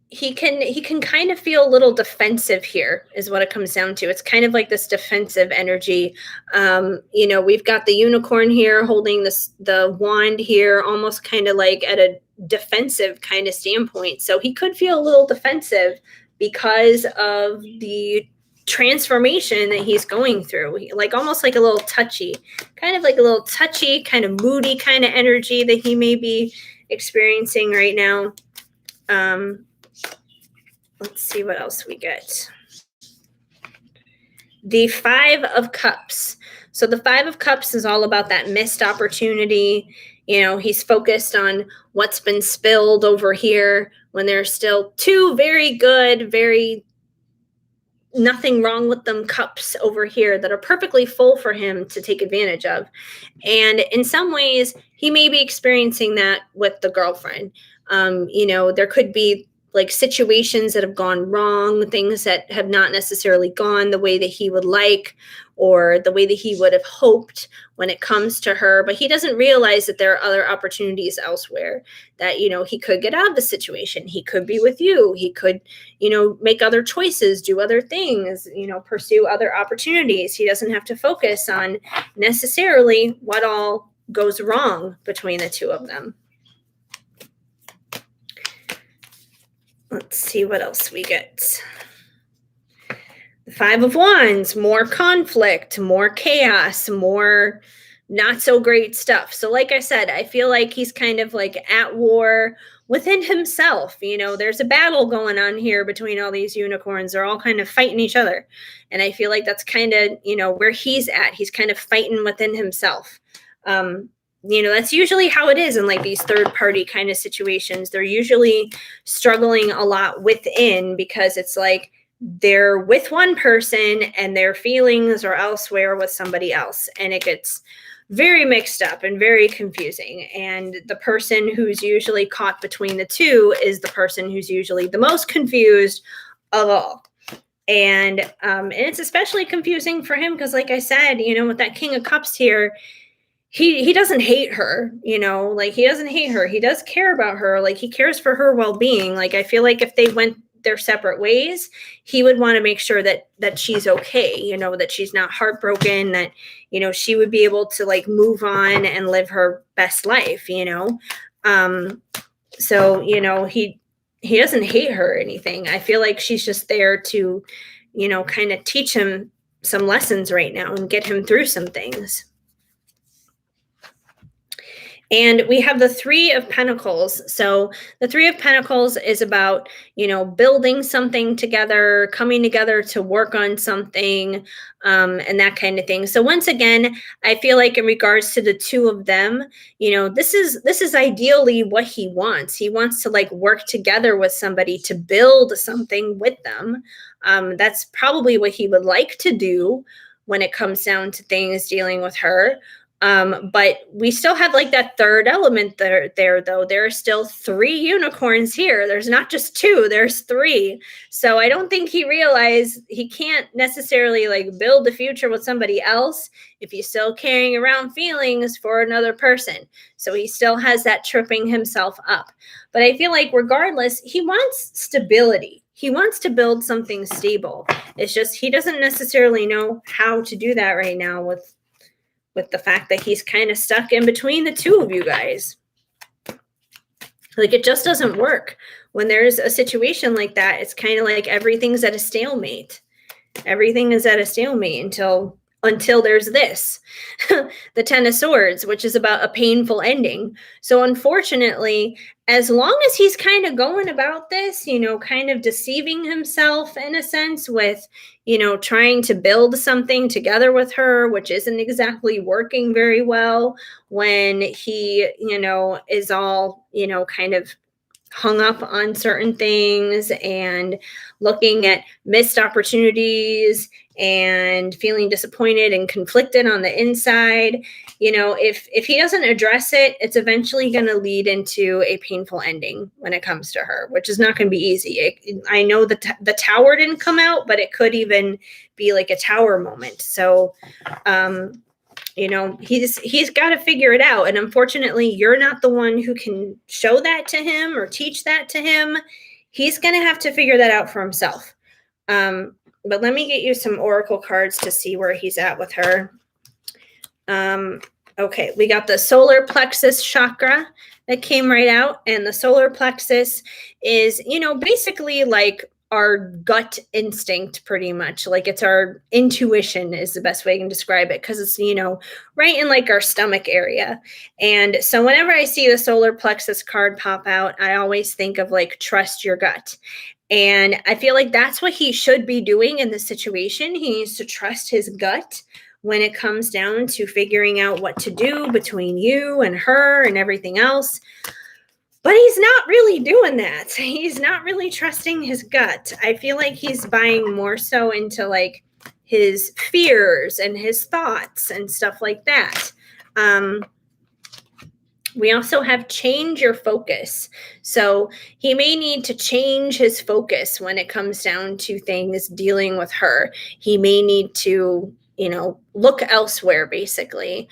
he can kind of feel a little defensive here, is what it comes down to. It's kind of like this defensive energy. We've got the unicorn here holding the wand here, almost kind of like at a defensive kind of standpoint. So he could feel a little defensive because of the transformation that he's going through, like almost like a little touchy, kind of moody kind of energy that he may be experiencing right now. Let's see what else we get. The Five of Cups. So the Five of Cups is all about that missed opportunity. He's focused on what's been spilled over here when there's still two very good, very nothing wrong with them cups over here that are perfectly full for him to take advantage of. And in some ways, he may be experiencing that with the girlfriend. There could be like situations that have gone wrong, things that have not necessarily gone the way that he would like or the way that he would have hoped when it comes to her. But he doesn't realize that there are other opportunities elsewhere, that, he could get out of the situation. He could be with you. He could, make other choices, do other things, pursue other opportunities. He doesn't have to focus on necessarily what all goes wrong between the two of them. Let's see what else we get. The Five of Wands, more conflict, more chaos, more not so great stuff. So like I said, I feel like he's kind of like at war within himself. There's a battle going on here between all these unicorns. They're all kind of fighting each other. And I feel like that's kind of, where he's at. He's kind of fighting within himself. That's usually how it is in like these third party kind of situations. They're usually struggling a lot within because it's like they're with one person and their feelings are elsewhere with somebody else. And it gets very mixed up and very confusing. And the person who's usually caught between the two is the person who's usually the most confused of all. And it's especially confusing for him because, like I said, with that King of Cups here, he doesn't hate her, like he doesn't hate her. He does care about her. Like he cares for her well-being. Like I feel like if they went their separate ways, he would want to make sure that she's okay, that she's not heartbroken, that, she would be able to like move on and live her best life, So, he doesn't hate her or anything. I feel like she's just there to, kind of teach him some lessons right now and get him through some things. And we have the Three of Pentacles. So the Three of Pentacles is about, building something together, coming together to work on something, and that kind of thing. So once again, I feel like in regards to the two of them, this is ideally what he wants. He wants to like work together with somebody to build something with them. That's probably what he would like to do when it comes down to things dealing with her. But we still have like that third element there though. There are still 3 unicorns here. There's not just 2, there's 3. So I don't think he realized he can't necessarily like build a future with somebody else if he's still carrying around feelings for another person. So he still has that tripping himself up. But I feel like regardless, he wants stability. He wants to build something stable. It's just he doesn't necessarily know how to do that right now with the fact that he's kind of stuck in between the 2 of you guys. Like, it just doesn't work. When there's a situation like that, it's kind of like everything's at a stalemate. Everything is at a stalemate until there's this, the 10 of Swords, which is about a painful ending. So unfortunately, as long as he's kind of going about this, kind of deceiving himself in a sense with, trying to build something together with her, which isn't exactly working very well when he, is all, kind of hung up on certain things and looking at missed opportunities and feeling disappointed and conflicted on the inside. If he doesn't address it, it's eventually going to lead into a painful ending when it comes to her, which is not going to be easy. I know the tower didn't come out, but it could even be like a tower moment. So he's got to figure it out, and unfortunately you're not the one who can show that to him or teach that to him. He's going to have to figure that out for himself. But let me get you some oracle cards to see where he's at with her. Okay, we got the solar plexus chakra that came right out, and the solar plexus is, basically like our gut instinct, pretty much. Like, it's our intuition is the best way I can describe it, because it's, right in like our stomach area. And so whenever I see the solar plexus card pop out, I always think of like, trust your gut. And I feel like that's what he should be doing in this situation. He needs to trust his gut when it comes down to figuring out what to do between you and her and everything else. But he's not really doing that. He's not really trusting his gut. I feel like he's buying more so into like his fears and his thoughts and stuff like that. We also have change your focus. So he may need to change his focus when it comes down to things dealing with her. He may need to, look elsewhere, basically.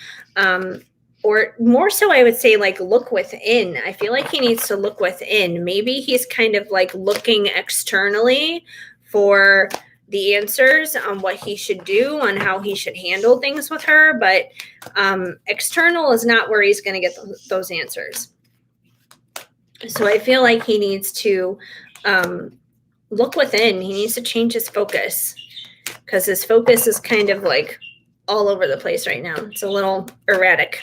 Or more so, I would say, like, look within. I feel like he needs to look within. Maybe he's kind of like looking externally for the answers on what he should do, on how he should handle things with her. But external is not where he's going to get those answers. So I feel like he needs to look within. He needs to change his focus, because his focus is kind of like all over the place right now. It's a little erratic.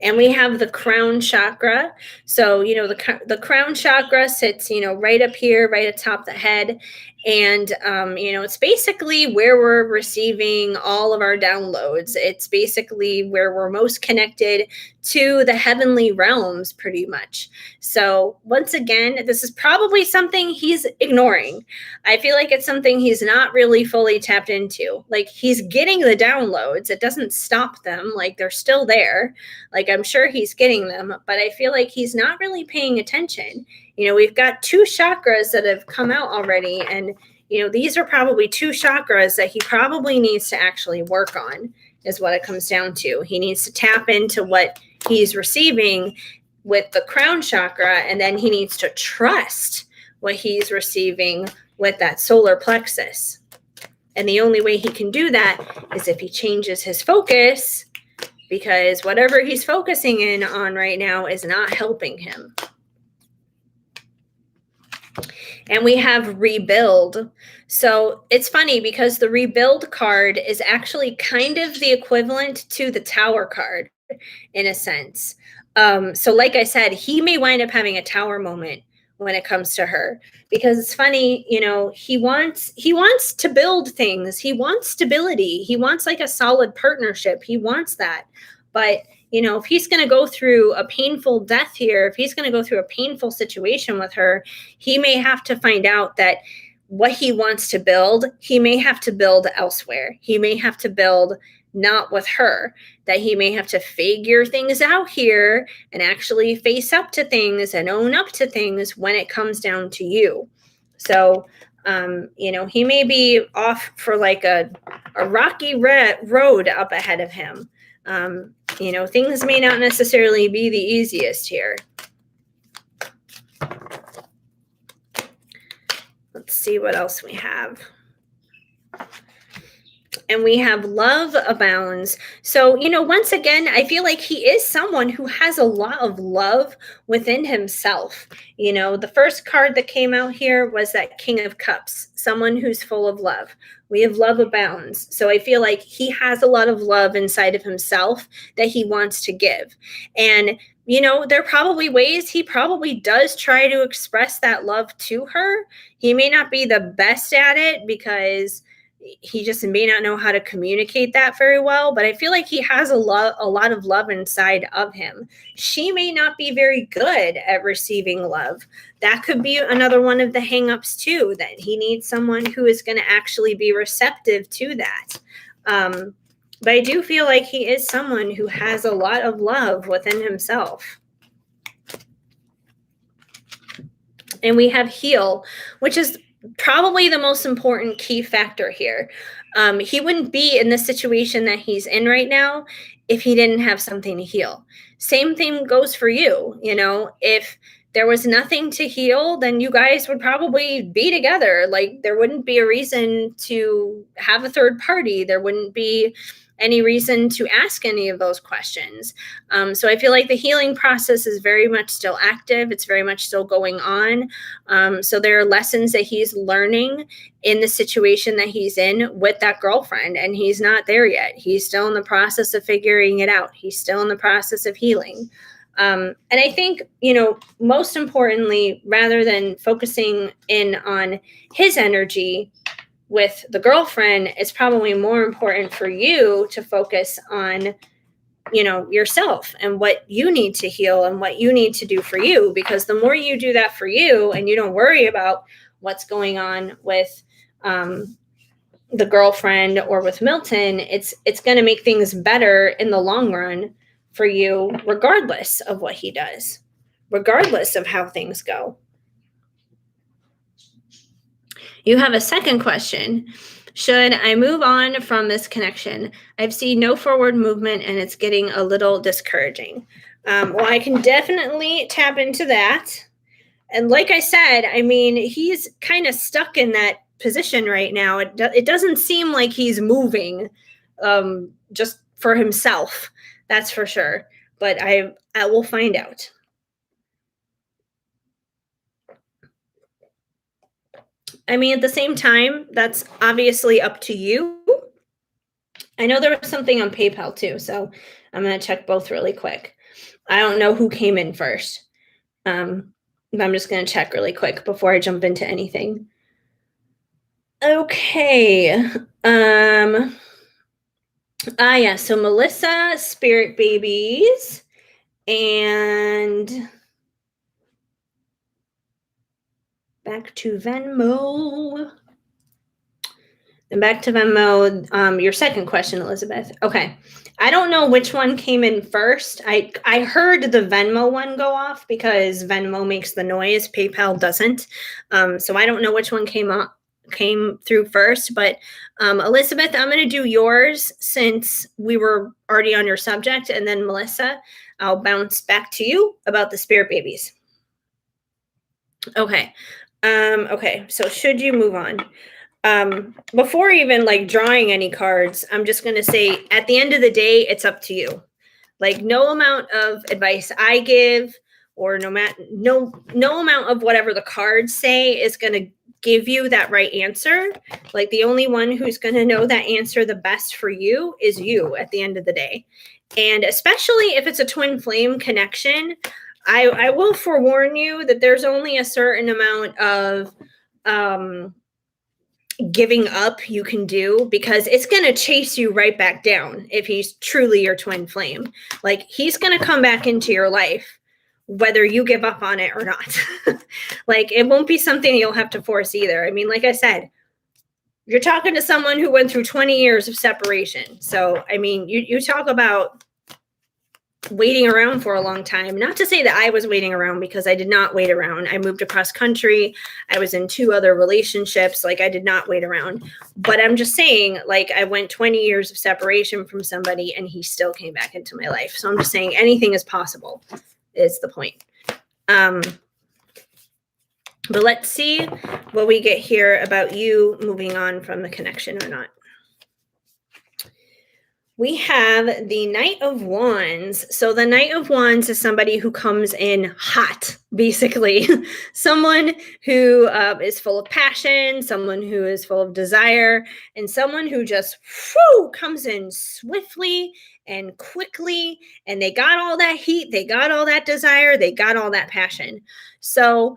And we have the crown chakra. So, the crown chakra sits, right up here, right atop the head. And, it's basically where we're receiving all of our downloads. It's basically where we're most connected to the heavenly realms, pretty much. So once again, this is probably something he's ignoring. I feel like it's something he's not really fully tapped into. Like, he's getting the downloads. It doesn't stop them. Like, they're still there. Like, I'm sure he's getting them, but I feel like he's not really paying attention. We've got 2 chakras that have come out already, and these are probably 2 chakras that he probably needs to actually work on, is what it comes down to. He needs to tap into what he's receiving with the crown chakra, and then he needs to trust what he's receiving with that solar plexus. And the only way he can do that is if he changes his focus, because whatever he's focusing in on right now is not helping him. And we have rebuild. So it's funny, because the rebuild card is actually kind of the equivalent to the tower card in a sense. So like I said, he may wind up having a tower moment when it comes to her, because it's funny, he wants to build things. He wants stability. He wants like a solid partnership. He wants that. But if he's going to go through a painful death here, if he's going to go through a painful situation with her, he may have to find out that what he wants to build, he may have to build elsewhere. He may have to build not with her, that he may have to figure things out here and actually face up to things and own up to things when it comes down to you. So, he may be off for like a rocky road up ahead of him. Things may not necessarily be the easiest here. Let's see what else we have. And we have love abounds. So, once again, I feel like he is someone who has a lot of love within himself. The first card that came out here was that King of Cups, someone who's full of love. We have love abounds. So I feel like he has a lot of love inside of himself that he wants to give. And there are probably ways he probably does try to express that love to her. He may not be the best at it because he just may not know how to communicate that very well, but I feel like he has a lot of love inside of him. She may not be very good at receiving love. That could be another one of the hangups too, that he needs someone who is going to actually be receptive to that. But I do feel like he is someone who has a lot of love within himself. And we have heal, which is probably the most important key factor here. He wouldn't be in the situation that he's in right now if he didn't have something to heal. Same thing goes for you. If there was nothing to heal, then you guys would probably be together. Like, there wouldn't be a reason to have a third party. There wouldn't be any reason to ask any of those questions. So I feel like the healing process is very much still active. It's very much still going on. So there are lessons that he's learning in the situation that he's in with that girlfriend, and he's not there yet. He's still in the process of figuring it out. He's still in the process of healing. And I think, most importantly, rather than focusing in on his energy with the girlfriend, it's probably more important for you to focus on, yourself and what you need to heal and what you need to do for you. Because the more you do that for you and you don't worry about what's going on with the girlfriend or with Milton, it's going to make things better in the long run for you, regardless of what he does, regardless of how things go. You have a second question. Should I move on from this connection? I've seen no forward movement and it's getting a little discouraging. Well, I can definitely tap into that. And like I said, he's kind of stuck in that position right now. It doesn't seem like he's moving just for himself. That's for sure. But I will find out. At the same time, that's obviously up to you. I know there was something on PayPal too, so I'm going to check both really quick. I don't know who came in first. But I'm just going to check really quick before I jump into anything. Okay. Yeah, so Melissa, Spirit Babies, and back to Venmo. And back to Venmo, your second question, Elizabeth. Okay. I don't know which one came in first. I heard the Venmo one go off because Venmo makes the noise. PayPal doesn't. So I don't know which one came through first. But Elizabeth, I'm going to do yours since we were already on your subject. And then Melissa, I'll bounce back to you about the Spirit Babies. Okay. Okay. So should you move on? Before even drawing any cards, I'm just going to say at the end of the day, it's up to you. No amount of advice I give or no amount of whatever the cards say is going to give you that right answer. The only one who's going to know that answer the best for you is you at the end of the day. And especially if it's a twin flame connection, I will forewarn you that there's only a certain amount of giving up you can do, because it's going to chase you right back down if he's truly your twin flame. He's going to come back into your life whether you give up on it or not. Like, it won't be something you'll have to force either. I mean, like I said, you're talking to someone who went through 20 years of separation. So, I mean, you talk about waiting around for a long time. Not to say that I was waiting around, because I did not wait around. I moved across country. I was in 2 other relationships. Like, I did not wait around. But I'm just saying, like, I went 20 years of separation from somebody and he still came back into my life. So I'm just saying anything is possible is the point. But let's see what we get here about you moving on from the connection or not. We have the Knight of Wands. So the Knight of Wands is somebody who comes in hot, basically. Someone who is full of passion, someone who is full of desire, and someone who just comes in swiftly and quickly, and they got all that heat, they got all that desire, they got all that passion. So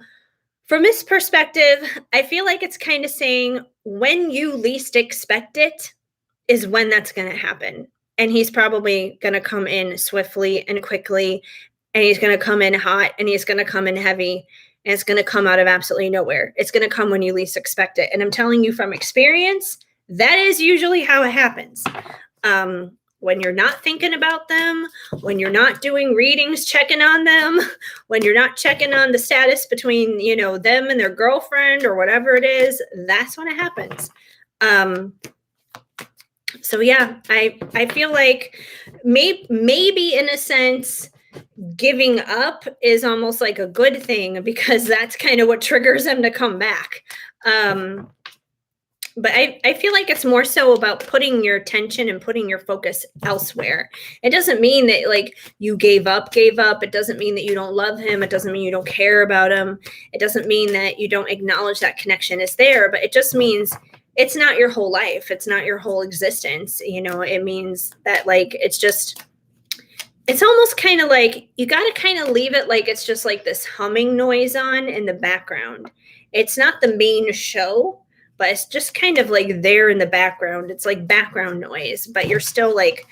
from this perspective, I feel like it's kind of saying when you least expect it is when that's going to happen. And he's probably going to come in swiftly and quickly, and he's going to come in hot, and he's going to come in heavy, and it's going to come out of absolutely nowhere. It's going to come when you least expect it. And I'm telling you from experience, that is usually how it happens. When you're not thinking about them, when you're not doing readings, checking on them, when you're not checking on the status between, them and their girlfriend or whatever it is, that's when it happens. So yeah, I feel like maybe in a sense, giving up is almost like a good thing, because that's kind of what triggers them to come back. But I feel like it's more so about putting your attention and putting your focus elsewhere. It doesn't mean that like you gave up. It doesn't mean that you don't love him. It doesn't mean you don't care about him. It doesn't mean that you don't acknowledge that connection is there, but it just means it's not your whole life. It's not your whole existence. It means that like, it's almost kind of like you got to kind of leave it like it's just like this humming noise on in the background. It's not the main show, but it's just kind of like there in the background. It's like background noise, but you're still like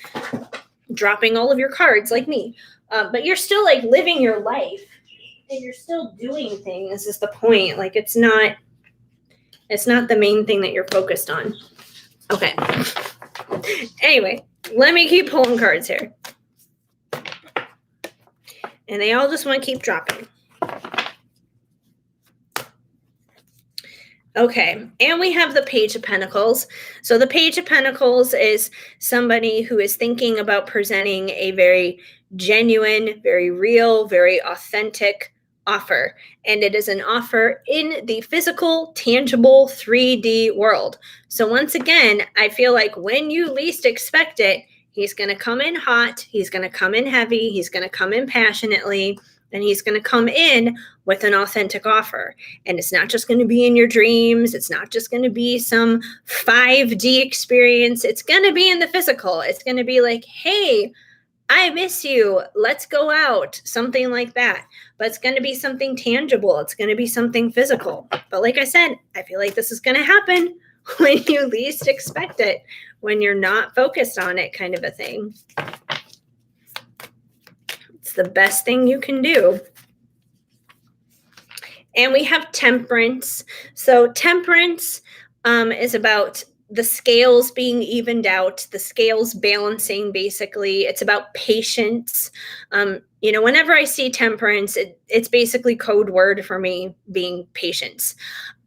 dropping all of your cards like me. But you're still like living your life, and you're still doing things is the point. Like it's not the main thing that you're focused on. Okay. Anyway, let me keep pulling cards here. And they all just want to keep dropping. Okay, and we have the Page of Pentacles. So the Page of Pentacles is somebody who is thinking about presenting a very genuine, very real, very authentic offer. And it is an offer in the physical, tangible 3D world. So once again, I feel like when you least expect it, he's going to come in hot, he's going to come in heavy, he's going to come in passionately, and he's going to come in with an authentic offer. And it's not just going to be in your dreams. It's not just going to be some 5D experience. It's going to be in the physical. It's going to be like, hey, I miss you. Let's go out. Something like that. But it's going to be something tangible. It's going to be something physical. But like I said, I feel like this is going to happen when you least expect it, when you're not focused on it, kind of a thing. It's the best thing you can do. And we have Temperance. So Temperance is about the scales being evened out, the scales balancing, basically. It's about patience. Whenever I see Temperance, it's basically code word for me being patience.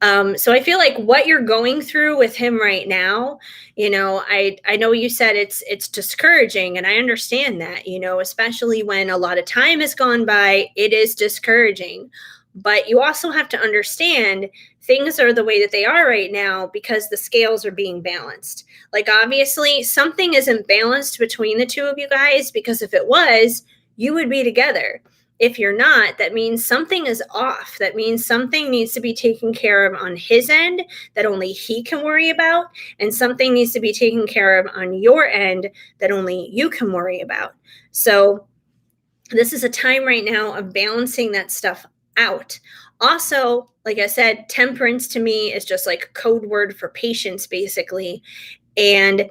So I feel like what you're going through with him right now, I know you said it's discouraging, and I understand that, especially when a lot of time has gone by, it is discouraging. But you also have to understand things are the way that they are right now because the scales are being balanced. Like, obviously, something isn't balanced between the two of you guys, because if it was, you would be together. If you're not, that means something is off. That means something needs to be taken care of on his end that only he can worry about, and something needs to be taken care of on your end that only you can worry about. So this is a time right now of balancing that stuff out. Also, like I said, Temperance to me is just like a code word for patience, basically. And,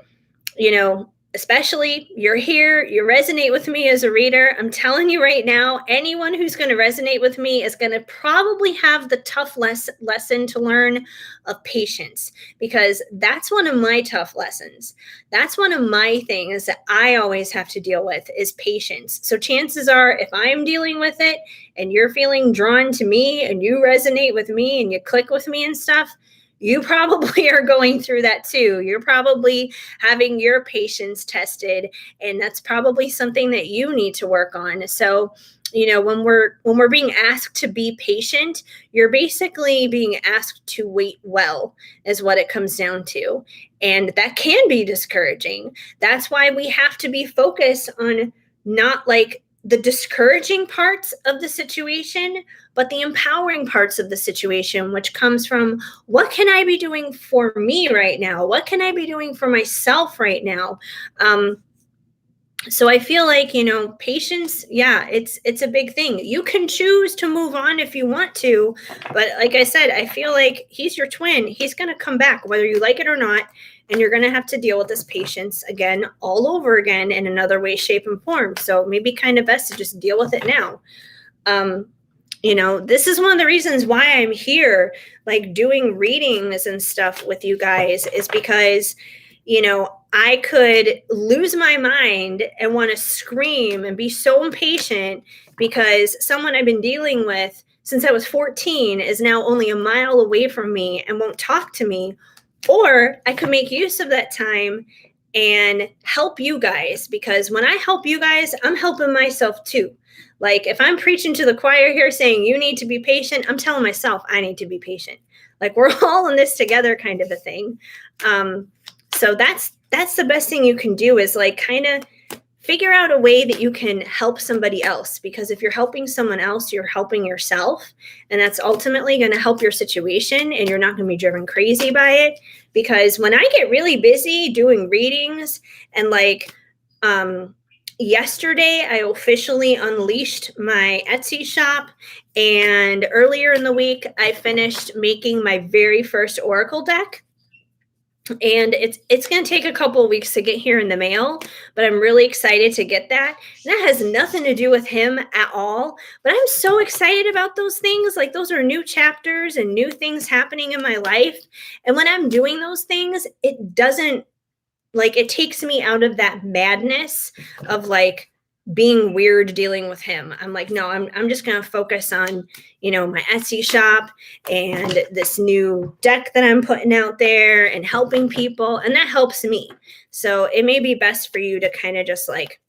especially you're here, you resonate with me as a reader. I'm telling you right now, anyone who's going to resonate with me is going to probably have the tough lesson to learn of patience, because that's one of my tough lessons. That's one of my things that I always have to deal with is patience. So chances are, if I'm dealing with it and you're feeling drawn to me and you resonate with me and you click with me and stuff, you probably are going through that too. You're probably having your patience tested, and that's probably something that you need to work on. So, when we're being asked to be patient, you're basically being asked to wait well, is what it comes down to. And that can be discouraging. That's why we have to be focused on not like the discouraging parts of the situation, but the empowering parts of the situation, which comes from what can I be doing for me right now? What can I be doing for myself right now? So I feel like, patience, yeah, it's a big thing. You can choose to move on if you want to, but like I said, I feel like he's your twin. He's going to come back whether you like it or not, and you're going to have to deal with this patience again all over again in another way, shape, and form. So maybe kind of best to just deal with it now. um this is one of the reasons why I'm here, like doing readings and stuff with you guys, is because I could lose my mind and want to scream and be so impatient because someone I've been dealing with since I was 14 is now only a mile away from me and won't talk to me. Or I could make use of that time and help you guys, because when I help you guys, I'm helping myself too. Like if I'm preaching to the choir here saying you need to be patient, I'm telling myself I need to be patient. Like we're all in this together kind of a thing. So that's the best thing you can do, is like kind of figure out a way that you can help somebody else, because if you're helping someone else, you're helping yourself, and that's ultimately going to help your situation, and you're not going to be driven crazy by it. Because when I get really busy doing readings, and like yesterday I officially unleashed my Etsy shop, and earlier in the week I finished making my very first oracle deck, and it's going to take a couple of weeks to get here in the mail, but I'm really excited to get that. And that has nothing to do with him at all, but I'm so excited about those things. Like those are new chapters and new things happening in my life, and when I'm doing those things, it doesn't, like, it takes me out of that madness of like being weird dealing with him. I'm like, no, I'm just going to focus on, my Etsy shop and this new deck that I'm putting out there and helping people. And that helps me. So it may be best for you to kind of just like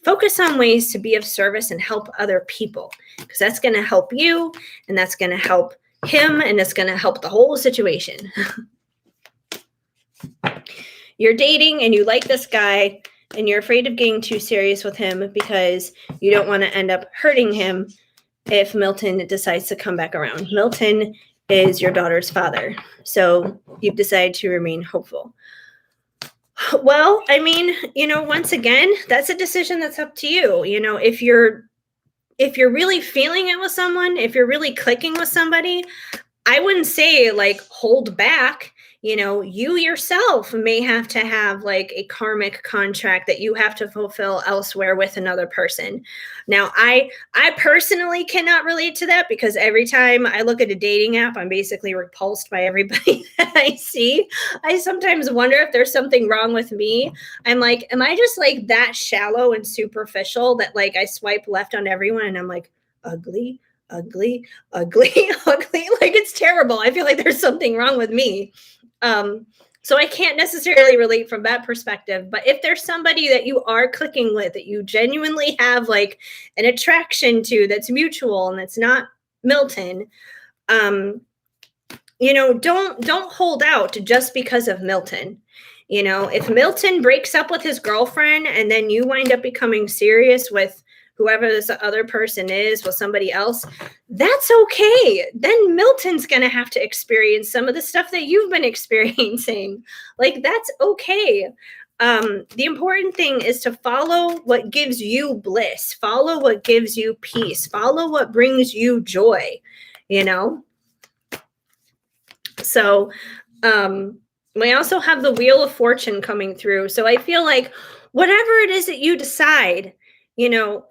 focus on ways to be of service and help other people, because that's going to help you and that's going to help him and it's going to help the whole situation. You're dating and you like this guy and you're afraid of getting too serious with him because you don't want to end up hurting him if Milton decides to come back around. Milton is your daughter's father, so you've decided to remain hopeful. Well, I mean, once again, that's a decision that's up to you. If you're really feeling it with someone, if you're really clicking with somebody, I wouldn't say like hold back. You yourself may have to have like a karmic contract that you have to fulfill elsewhere with another person. Now, I personally cannot relate to that, because every time I look at a dating app, I'm basically repulsed by everybody that I see. I sometimes wonder if there's something wrong with me. I'm like, am I just like that shallow and superficial that like I swipe left on everyone and I'm like, ugly, ugly, ugly, ugly. Like it's terrible. I feel like there's something wrong with me. So I can't necessarily relate from that perspective. But if there's somebody that you are clicking with, that you genuinely have like an attraction to, that's mutual and that's not Milton, don't hold out just because of Milton. If Milton breaks up with his girlfriend and then you wind up becoming serious with whoever this other person is, with somebody else, that's okay. Then Milton's going to have to experience some of the stuff that you've been experiencing. Like, that's okay. The important thing is to follow what gives you bliss, follow what gives you peace, follow what brings you joy, So we also have the Wheel of Fortune coming through. So I feel like whatever it is that you decide,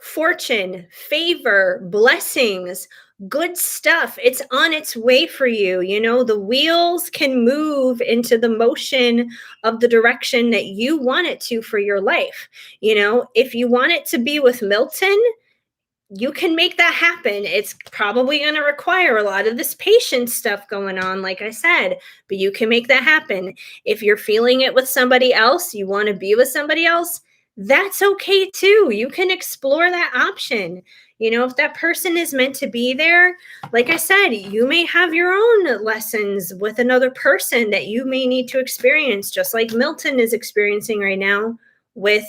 fortune, favor, blessings, good stuff, it's on its way for you. The wheels can move into the motion of the direction that you want it to for your life. If you want it to be with Milton, you can make that happen. It's probably going to require a lot of this patience stuff going on, like I said, but you can make that happen. If you're feeling it with somebody else, you want to be with somebody else, that's okay too. You can explore that option. If that person is meant to be there, like I said, you may have your own lessons with another person that you may need to experience, just like Milton is experiencing right now with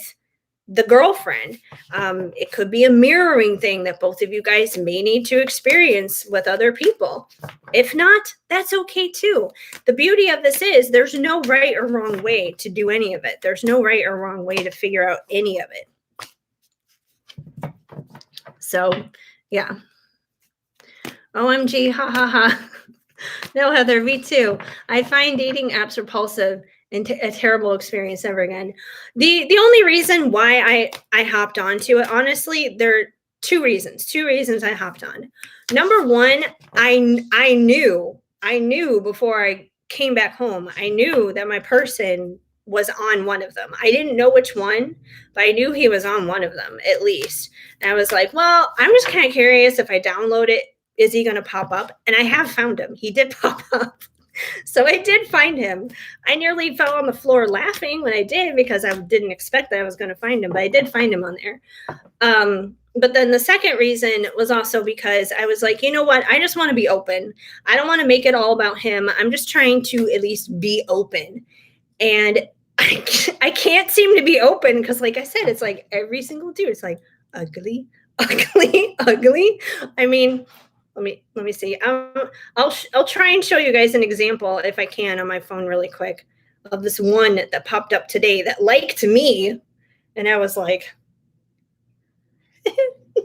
the girlfriend. It could be a mirroring thing that both of you guys may need to experience with other people. If not, that's okay too. The beauty of this is there's no right or wrong way to do any of it. There's no right or wrong way to figure out any of it. So, yeah. OMG, ha ha ha. No, Heather, me too. I find dating apps repulsive and a terrible experience ever again. The only reason why I hopped onto it, honestly, there are two reasons I hopped on. Number one, I knew before I came back home, I knew that my person was on one of them. I didn't know which one, but I knew he was on one of them at least. And I was like, well, I'm just kind of curious if I download it, is he going to pop up? And I have found him. He did pop up. So I did find him. I nearly fell on the floor laughing when I did because I didn't expect that I was going to find him, but I did find him on there. But then the second reason was also because I was like, you know what? I just want to be open. I don't want to make it all about him. I'm just trying to at least be open. And I can't seem to be open because, like I said, it's like every single dude. It's like ugly, ugly, ugly. I mean, let me see. I'll try and show you guys an example if I can on my phone really quick of this one that popped up today that liked me, and I was like,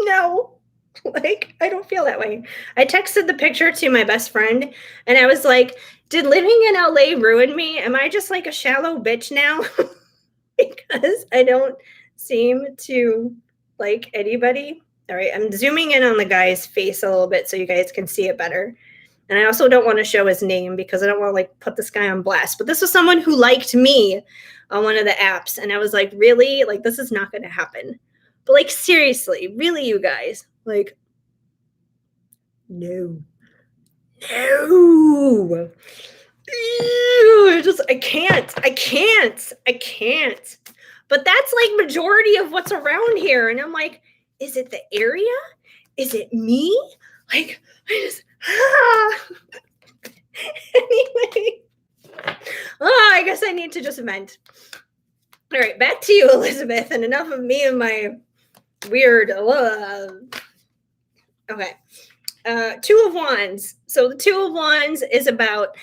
no, like I don't feel that way. I texted the picture to my best friend, and I was like, did living in LA ruin me? Am I just like a shallow bitch now? Because I don't seem to like anybody. All right, I'm zooming in on the guy's face a little bit so you guys can see it better. And I also don't want to show his name because I don't want to like put this guy on blast. But this was someone who liked me on one of the apps. And I was like, really? Like, this is not going to happen. But like, seriously, really, you guys? Like, no. No. I can't. But that's like majority of what's around here. And I'm like, is it the area? Is it me? Like, anyway. I guess I need to just vent. All right, back to you, Elizabeth, and enough of me and my weird. Okay. Two of Wands. So the Two of Wands is about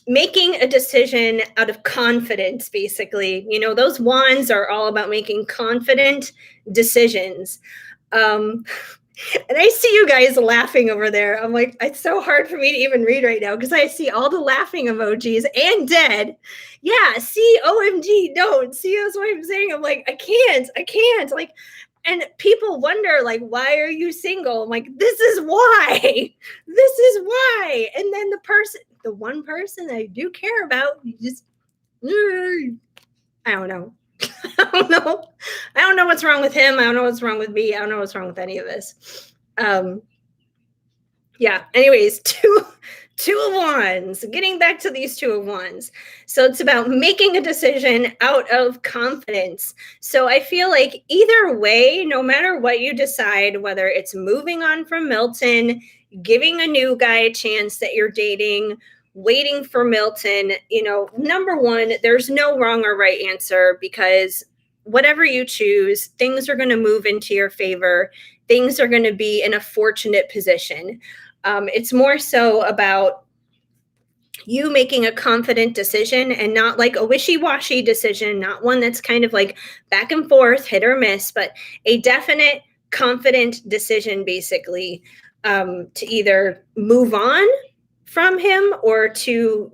making a decision out of confidence, basically. Those wands are all about making confident decisions. And I see you guys laughing over there. I'm like, it's so hard for me to even read right now because I see all the laughing emojis and dead. Yeah, see, OMG, don't. See, that's what I'm saying. I'm like, I can't. Like, and people wonder, like, why are you single? I'm like, this is why. And then the one person I do care about, you just, I don't know. I don't know what's wrong with him. I don't know what's wrong with me. I don't know what's wrong with any of this. Yeah. Anyways, two of Wands. Getting back to these Two of Wands. So it's about making a decision out of confidence. So I feel like either way, no matter what you decide, whether it's moving on from Milton, giving a new guy a chance that you're dating, waiting for Milton, number one, there's no wrong or right answer because whatever you choose, things are going to move into your favor. Things are going to be in a fortunate position. It's more so about you making a confident decision and not like a wishy-washy decision, not one that's kind of like back and forth, hit or miss, but a definite, confident decision, basically, to either move on from him or to,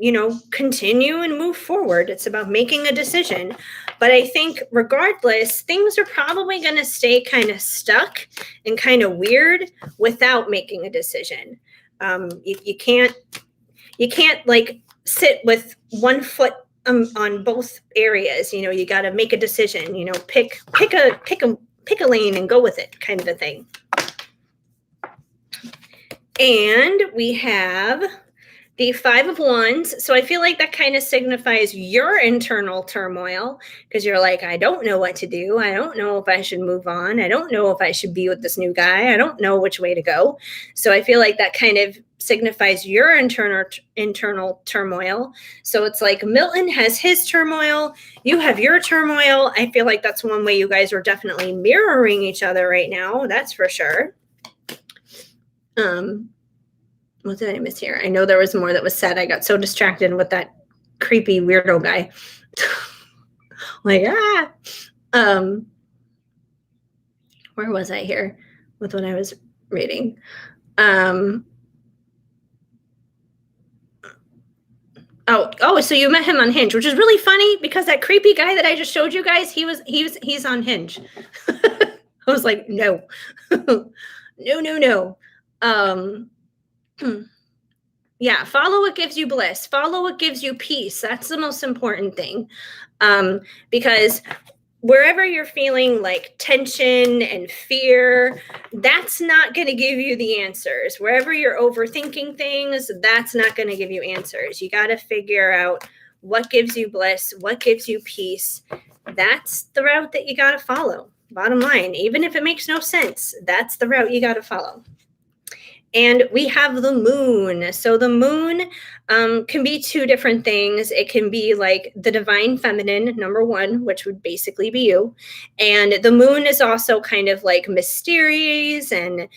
continue and move forward. It's about making a decision. But I think regardless, things are probably going to stay kind of stuck and kind of weird without making a decision. You can't like sit with one foot on both areas. You got to make a decision. Pick a lane and go with it, kind of a thing. And we have the 5 of Wands. So I feel like that kind of signifies your internal turmoil, because you're like, I don't know what to do. I don't know if I should move on. I don't know if I should be with this new guy. I don't know which way to go. So I feel like that kind of signifies your internal turmoil. So it's like Milton has his turmoil. You have your turmoil. I feel like that's one way you guys are definitely mirroring each other right now. That's for sure. What did I miss here? I know there was more that was said. I got so distracted with that creepy weirdo guy. Like, where was I here with what I was reading? So you met him on Hinge, which is really funny because that creepy guy that I just showed you guys, he's on Hinge. I was like, no, no. Yeah, follow what gives you bliss. Follow what gives you peace. That's the most important thing. Because wherever you're feeling like tension and fear, that's not going to give you the answers. Wherever you're overthinking things, that's not going to give you answers. You got to figure out what gives you bliss, what gives you peace. That's the route that you got to follow. Bottom line, even if it makes no sense, that's the route you got to follow. And we have the moon. So the moon can be two different things. It can be like the divine feminine, number one, which would basically be you. And the moon is also kind of like mysterious and,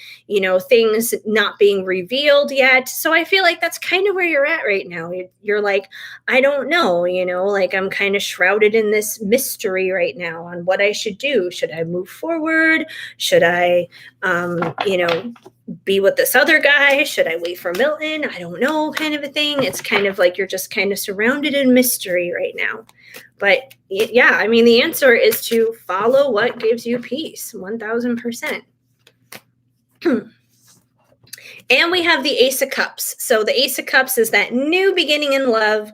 things not being revealed yet. So I feel like that's kind of where you're at right now. You're like, I don't know, like I'm kind of shrouded in this mystery right now on what I should do. Should I move forward? Should I, be with this other guy? Should I wait for Milton? I don't know, kind of a thing. It's kind of like you're just kind of surrounded in mystery right now. But yeah, I mean, the answer is to follow what gives you peace, 1000%. And we have the Ace of Cups. So the Ace of Cups is that new beginning in love,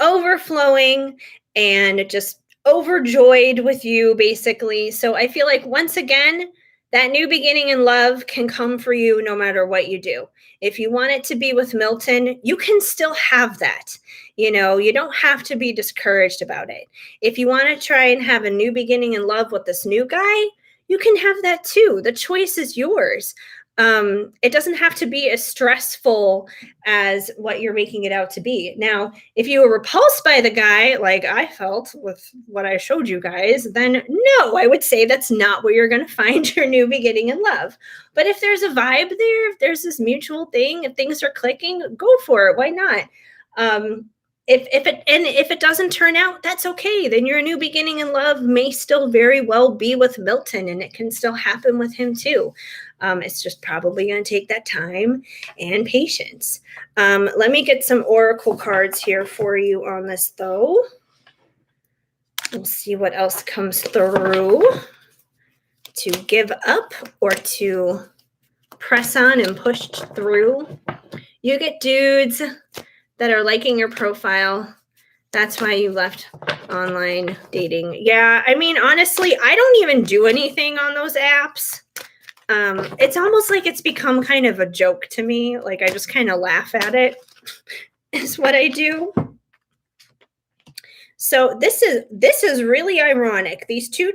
overflowing and just overjoyed with you, basically. So I feel like once again, that new beginning in love can come for you no matter what you do. If you want it to be with Milton, you can still have that. You don't have to be discouraged about it. If you want to try and have a new beginning in love with this new guy, you can have that too. The choice is yours. It doesn't have to be as stressful as what you're making it out to be. Now, if you were repulsed by the guy, like I felt with what I showed you guys, then no, I would say that's not where you're going to find your new beginning in love. But if there's a vibe there, if there's this mutual thing, if things are clicking, go for it. Why not? If it doesn't turn out, that's okay. Then your new beginning in love may still very well be with Milton, and it can still happen with him too. It's just probably going to take that time and patience. Let me get some oracle cards here for you on this, though. We'll see what else comes through to give up or to press on and push through. You get dudes that are liking your profile. That's why you left online dating. Yeah, I mean, honestly, I don't even do anything on those apps. It's almost like it's become kind of a joke to me. Like I just kind of laugh at it is what I do. So this is really ironic. These two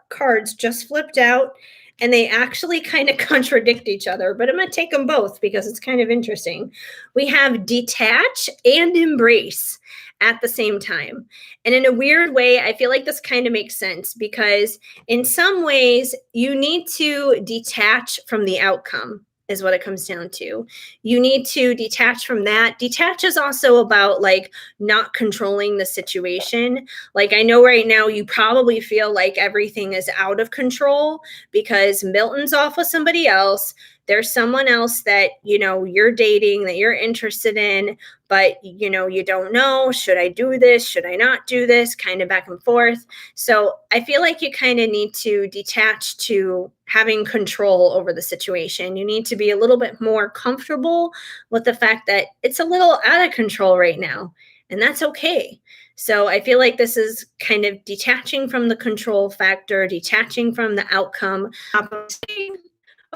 cards just flipped out and they actually kind of contradict each other, but I'm going to take them both because it's kind of interesting. We have detach and embrace at the same time. And in a weird way, I feel like this kind of makes sense because in some ways you need to detach from the outcome is what it comes down to. You need to detach from that. Detach is also about like not controlling the situation. Like I know right now you probably feel like everything is out of control because Milton's off with somebody else. There's someone else that, you're dating, that you're interested in, but you don't know, should I do this, should I not do this, kind of back and forth. So I feel like you kind of need to detach to having control over the situation. You need to be a little bit more comfortable with the fact that it's a little out of control right now, and that's okay. So I feel like this is kind of detaching from the control factor, detaching from the outcome. Oh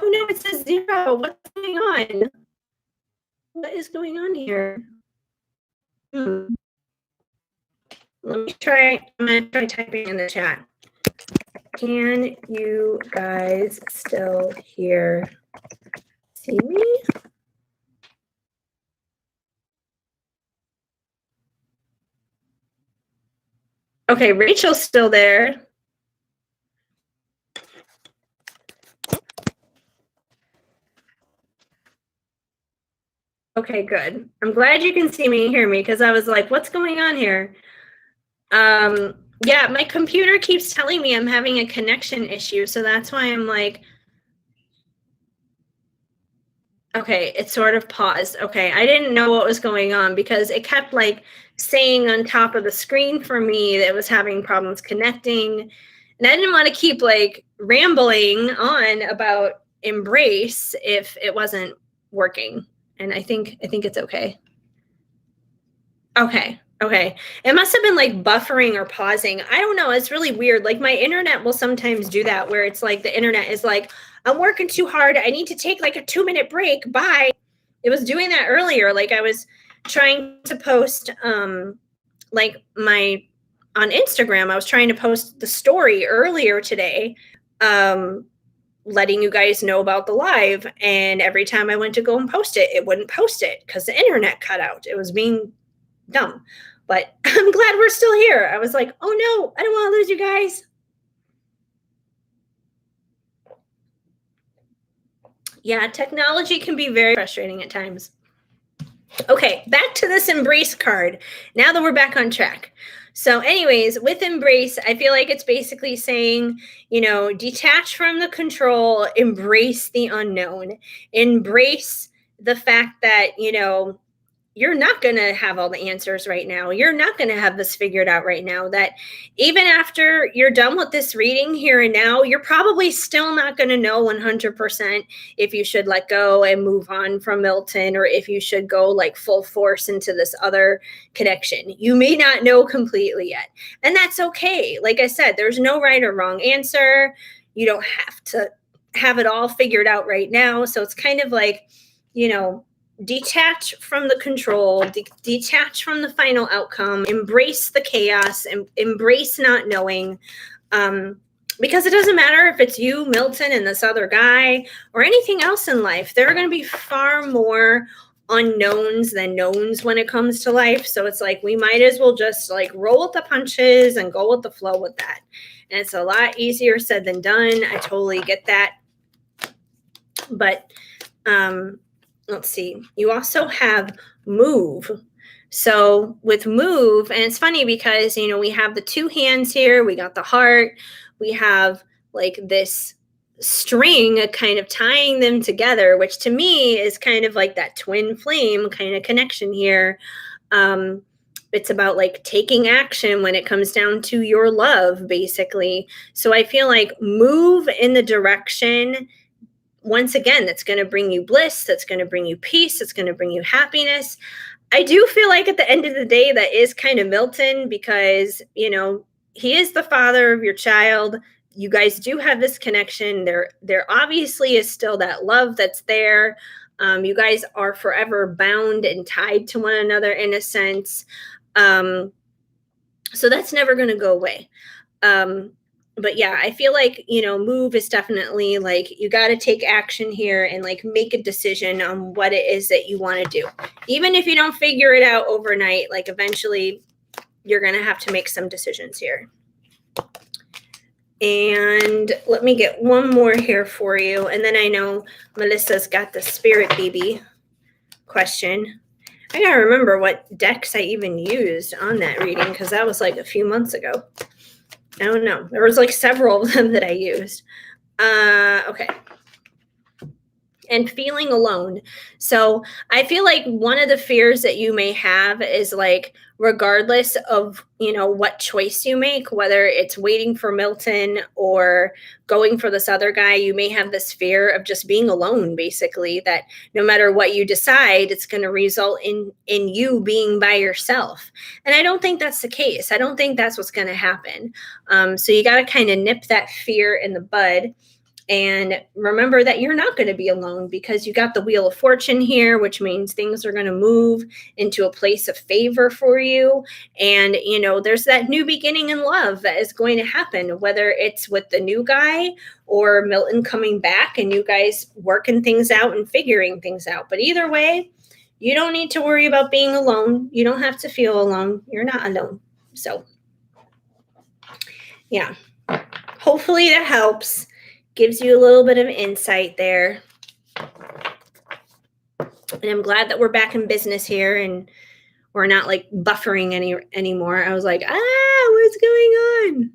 no, it says 0. What's going on? What is going on here? Let me try. I'm going to try typing in the chat. Can you guys still see me? Okay, Rachel's still there. Okay, good. I'm glad you can see me and hear me, because I was like, what's going on here? Yeah, my computer keeps telling me I'm having a connection issue, so that's why I'm like, okay, it sort of paused. Okay, I didn't know what was going on because it kept like saying on top of the screen for me that it was having problems connecting. And I didn't want to keep like rambling on about Embrace if it wasn't working. And I think it's okay. Okay. Okay. It must have been like buffering or pausing. I don't know. It's really weird. Like my internet will sometimes do that where it's like the internet is like, I'm working too hard. I need to take like a 2-minute break. Bye. It was doing that earlier. Like I was trying to post like my on Instagram, I was trying to post the story earlier today, letting you guys know about the live. And every time I went to go and post it, it wouldn't post it because the internet cut out. It was being dumb. But I'm glad we're still here. I was like, oh no, I don't want to lose you guys. Yeah, technology can be very frustrating at times. Okay, back to this Embrace card. Now that we're back on track. So, anyways, with Embrace, I feel like it's basically saying, detach from the control, embrace the unknown, embrace the fact that, you're not going to have all the answers right now. You're not going to have this figured out right now. That even after you're done with this reading here and now, you're probably still not going to know 100% if you should let go and move on from Milton, or if you should go like full force into this other connection. You may not know completely yet. And that's okay. Like I said, there's no right or wrong answer. You don't have to have it all figured out right now. So it's kind of like, detach from the control, detach from the final outcome, embrace the chaos, and embrace not knowing. Because it doesn't matter if it's you, Milton, and this other guy, or anything else in life. There are going to be far more unknowns than knowns when it comes to life. So it's like we might as well just like roll with the punches and go with the flow with that. And it's a lot easier said than done. I totally get that. But let's see. You also have move. So with move, and it's funny because, we have the 2 hands here. We got the heart. We have like this string kind of tying them together, which to me is kind of like that twin flame kind of connection here. It's about like taking action when it comes down to your love, basically. So I feel like move in the direction, once again, that's going to bring you bliss, that's going to bring you peace, that's going to bring you happiness. I do feel like at the end of the day, that is kind of Milton, because, he is the father of your child. You guys do have this connection. There obviously is still that love that's there. You guys are forever bound and tied to one another in a sense. So that's never going to go away. But yeah, I feel like, move is definitely like you got to take action here and like make a decision on what it is that you want to do. Even if you don't figure it out overnight, like eventually you're going to have to make some decisions here. And let me get one more here for you. And then I know Melissa's got the spirit baby question. I got to remember what decks I even used on that reading, because that was like a few months ago. I don't know. There was like several of them that I used. Okay. and feeling alone. So I feel like one of the fears that you may have is like, regardless of, what choice you make, whether it's waiting for Milton or going for this other guy, you may have this fear of just being alone, basically, that no matter what you decide, it's going to result in you being by yourself. And I don't think that's the case. I don't think that's what's going to happen. So you got to kind of nip that fear in the bud and remember that you're not going to be alone, because you got the Wheel of Fortune here, which means things are going to move into a place of favor for you. And, there's that new beginning in love that is going to happen, whether it's with the new guy or Milton coming back and you guys working things out and figuring things out. But either way, you don't need to worry about being alone. You don't have to feel alone. You're not alone. So, yeah, hopefully that helps. Gives you a little bit of insight there. And I'm glad that we're back in business here and we're not like buffering anymore. I was like, what's going on?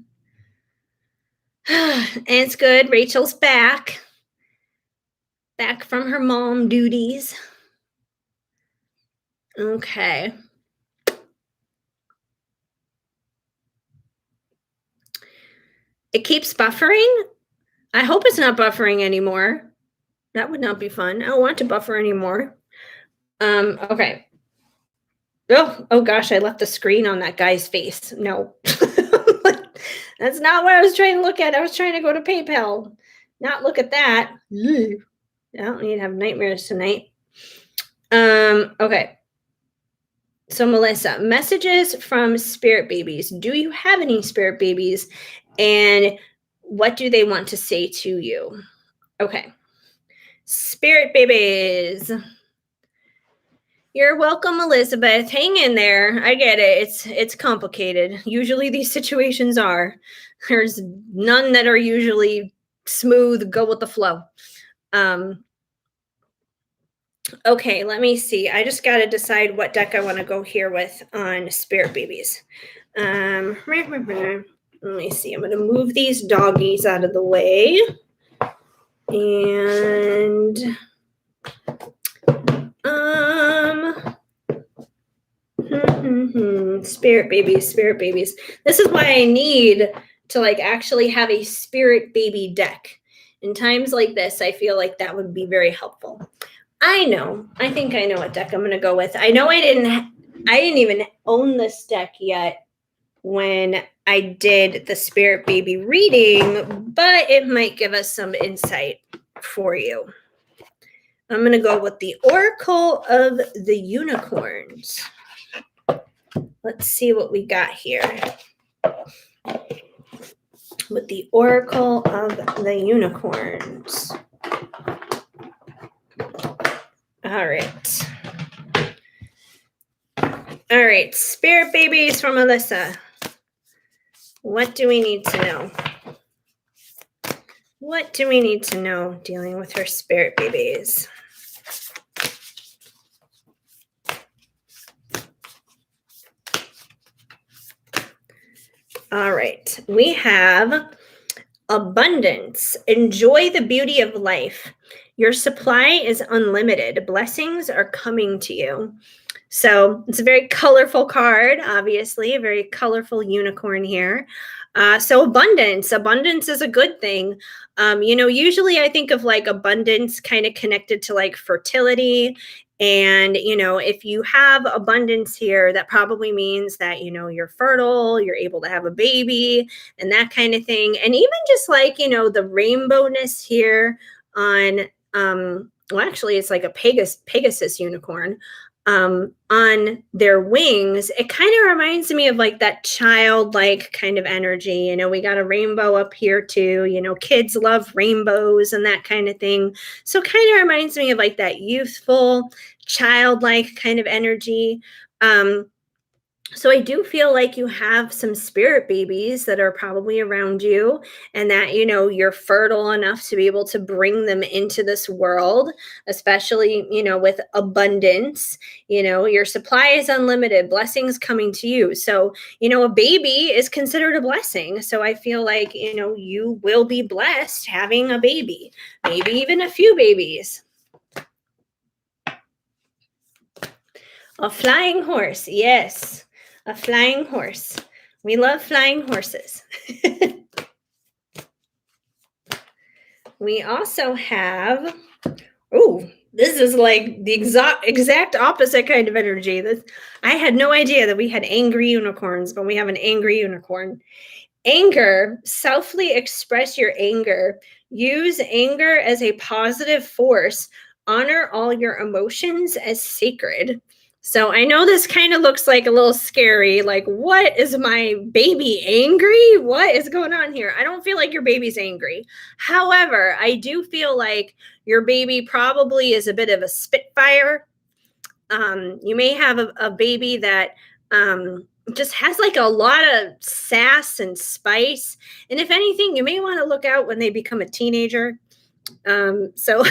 And it's good. Rachel's back from her mom duties. Okay. It keeps buffering. I hope it's not buffering anymore. That would not be fun. I don't want to buffer anymore. Okay. Oh gosh, I left the screen on that guy's face. No. That's not what I was trying to look at. I was trying to go to PayPal. Not look at that. I don't need to have nightmares tonight. Okay. So Melissa, messages from spirit babies. Do you have any spirit babies? And what do they want to say to you? Okay. Spirit babies. You're welcome, Elizabeth. Hang in there. I get it. It's complicated. Usually these situations are. There's none that are usually smooth, go with the flow. Okay, let me see. I just got to decide what deck I want to go here with on spirit babies. Let me see. I'm going to move these doggies out of the way. And spirit babies. This is why I need to like actually have a spirit baby deck. In times like this, I feel like that would be very helpful. I think I know what deck I'm going to go with. I know I didn't even own this deck yet when I did the spirit baby reading, but it might give us some insight for you. I'm going to go with the Oracle of the Unicorns. Let's see what we got here. With the Oracle of the Unicorns. All right, spirit babies from Alyssa. What do we need to know? What do we need to know dealing with her spirit babies? All right, we have abundance. Enjoy the beauty of life. Your supply is unlimited. Blessings are coming to you. So it's a very colorful card, obviously, a very colorful unicorn here. So abundance is a good thing. Usually I think of like abundance kind of connected to like fertility. And, if you have abundance here, that probably means that, you're fertile, you're able to have a baby and that kind of thing. And even just like, the rainbowness here on, well, actually it's like a Pegasus unicorn. On their wings, it kind of reminds me of like that childlike kind of energy. We got a rainbow up here too. Kids love rainbows and that kind of thing. So kind of reminds me of like that youthful, childlike kind of energy. So I do feel like you have some spirit babies that are probably around you, and that, you're fertile enough to be able to bring them into this world, especially, with abundance. Your supply is unlimited, blessings coming to you. So, a baby is considered a blessing. So I feel like, you will be blessed having a baby, maybe even a few babies. A flying horse. Yes. A flying horse. We love flying horses. We also have, oh, this is like the exact opposite kind of energy. I had no idea that we had angry unicorns, but we have an angry unicorn. Anger, selfly express your anger. Use anger as a positive force. Honor all your emotions as sacred. So I know this kind of looks like a little scary. Like, what is my baby angry? What is going on here? I don't feel like your baby's angry. However, I do feel like your baby probably is a bit of a spitfire. You may have a baby that just has like a lot of sass and spice. And if anything, you may want to look out when they become a teenager. So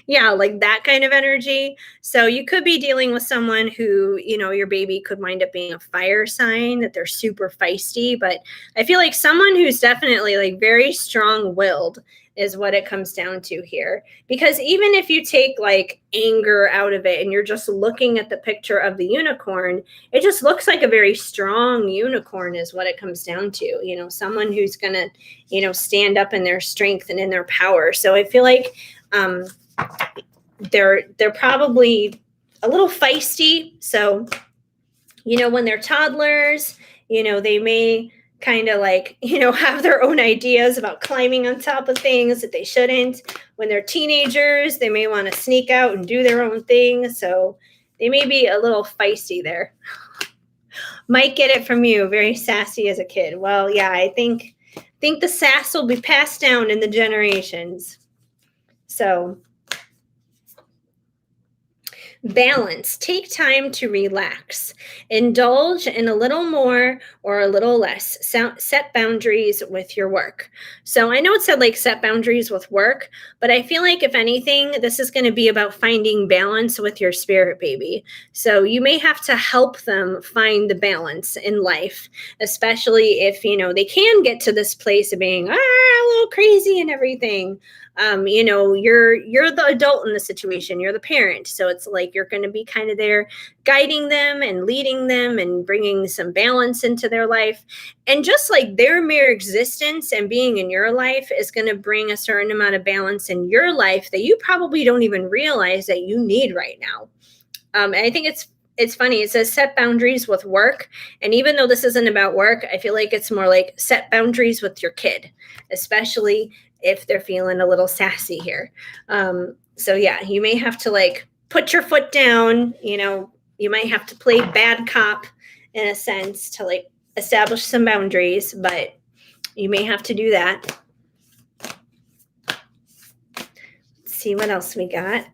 yeah, like that kind of energy. So you could be dealing with someone who, your baby could wind up being a fire sign, that they're super feisty. But I feel like someone who's definitely like very strong-willed is what it comes down to here. Because even if you take like anger out of it and you're just looking at the picture of the unicorn, it just looks like a very strong unicorn is what it comes down to. Someone who's going to, stand up in their strength and in their power. So I feel like they're probably a little feisty. So, when they're toddlers, they may kind of like, have their own ideas about climbing on top of things that they shouldn't. When they're teenagers, they may want to sneak out and do their own thing. So they may be a little feisty there. Might get it from you, very sassy as a kid. Well, yeah, I think the sass will be passed down in the generations. So balance. Take time to relax. Indulge in a little more or a little less. Set boundaries with your work. So I know it said like set boundaries with work, but I feel like if anything, this is going to be about finding balance with your spirit baby. So you may have to help them find the balance in life, especially if, they can get to this place of being a little crazy and everything. You're the adult in the situation, you're the parent, so it's like you're going to be kind of there guiding them and leading them and bringing some balance into their life. And just like their mere existence and being in your life is going to bring a certain amount of balance in your life that you probably don't even realize that you need right now. And I think it's funny. It says set boundaries with work. And even though this isn't about work, I feel like it's more like set boundaries with your kid, especially if they're feeling a little sassy here. So yeah, you may have to like put your foot down, you might have to play bad cop in a sense to like establish some boundaries, but you may have to do that. Let's see what else we got.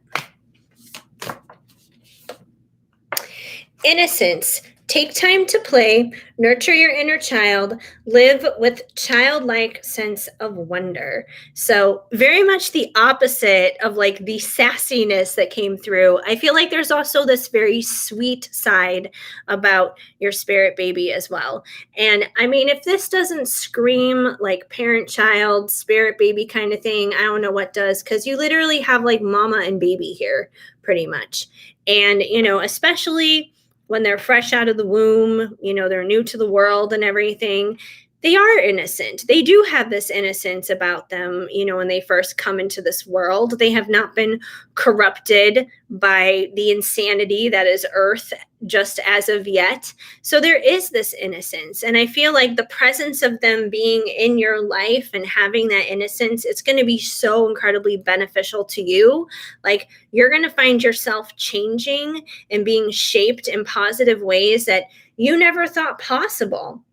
Innocence. Take time to play, nurture your inner child, live with childlike sense of wonder. So very much the opposite of like the sassiness that came through. I feel like there's also this very sweet side about your spirit baby as well. And I mean, if this doesn't scream like parent-child, spirit baby kind of thing, I don't know what does, because you literally have like mama and baby here pretty much. And, especially when they're fresh out of the womb, they're new to the world and everything, they are innocent. They do have this innocence about them, when they first come into this world. They have not been corrupted by the insanity that is Earth just as of yet. So there is this innocence. And I feel like the presence of them being in your life and having that innocence, it's going to be so incredibly beneficial to you. Like you're going to find yourself changing and being shaped in positive ways that you never thought possible.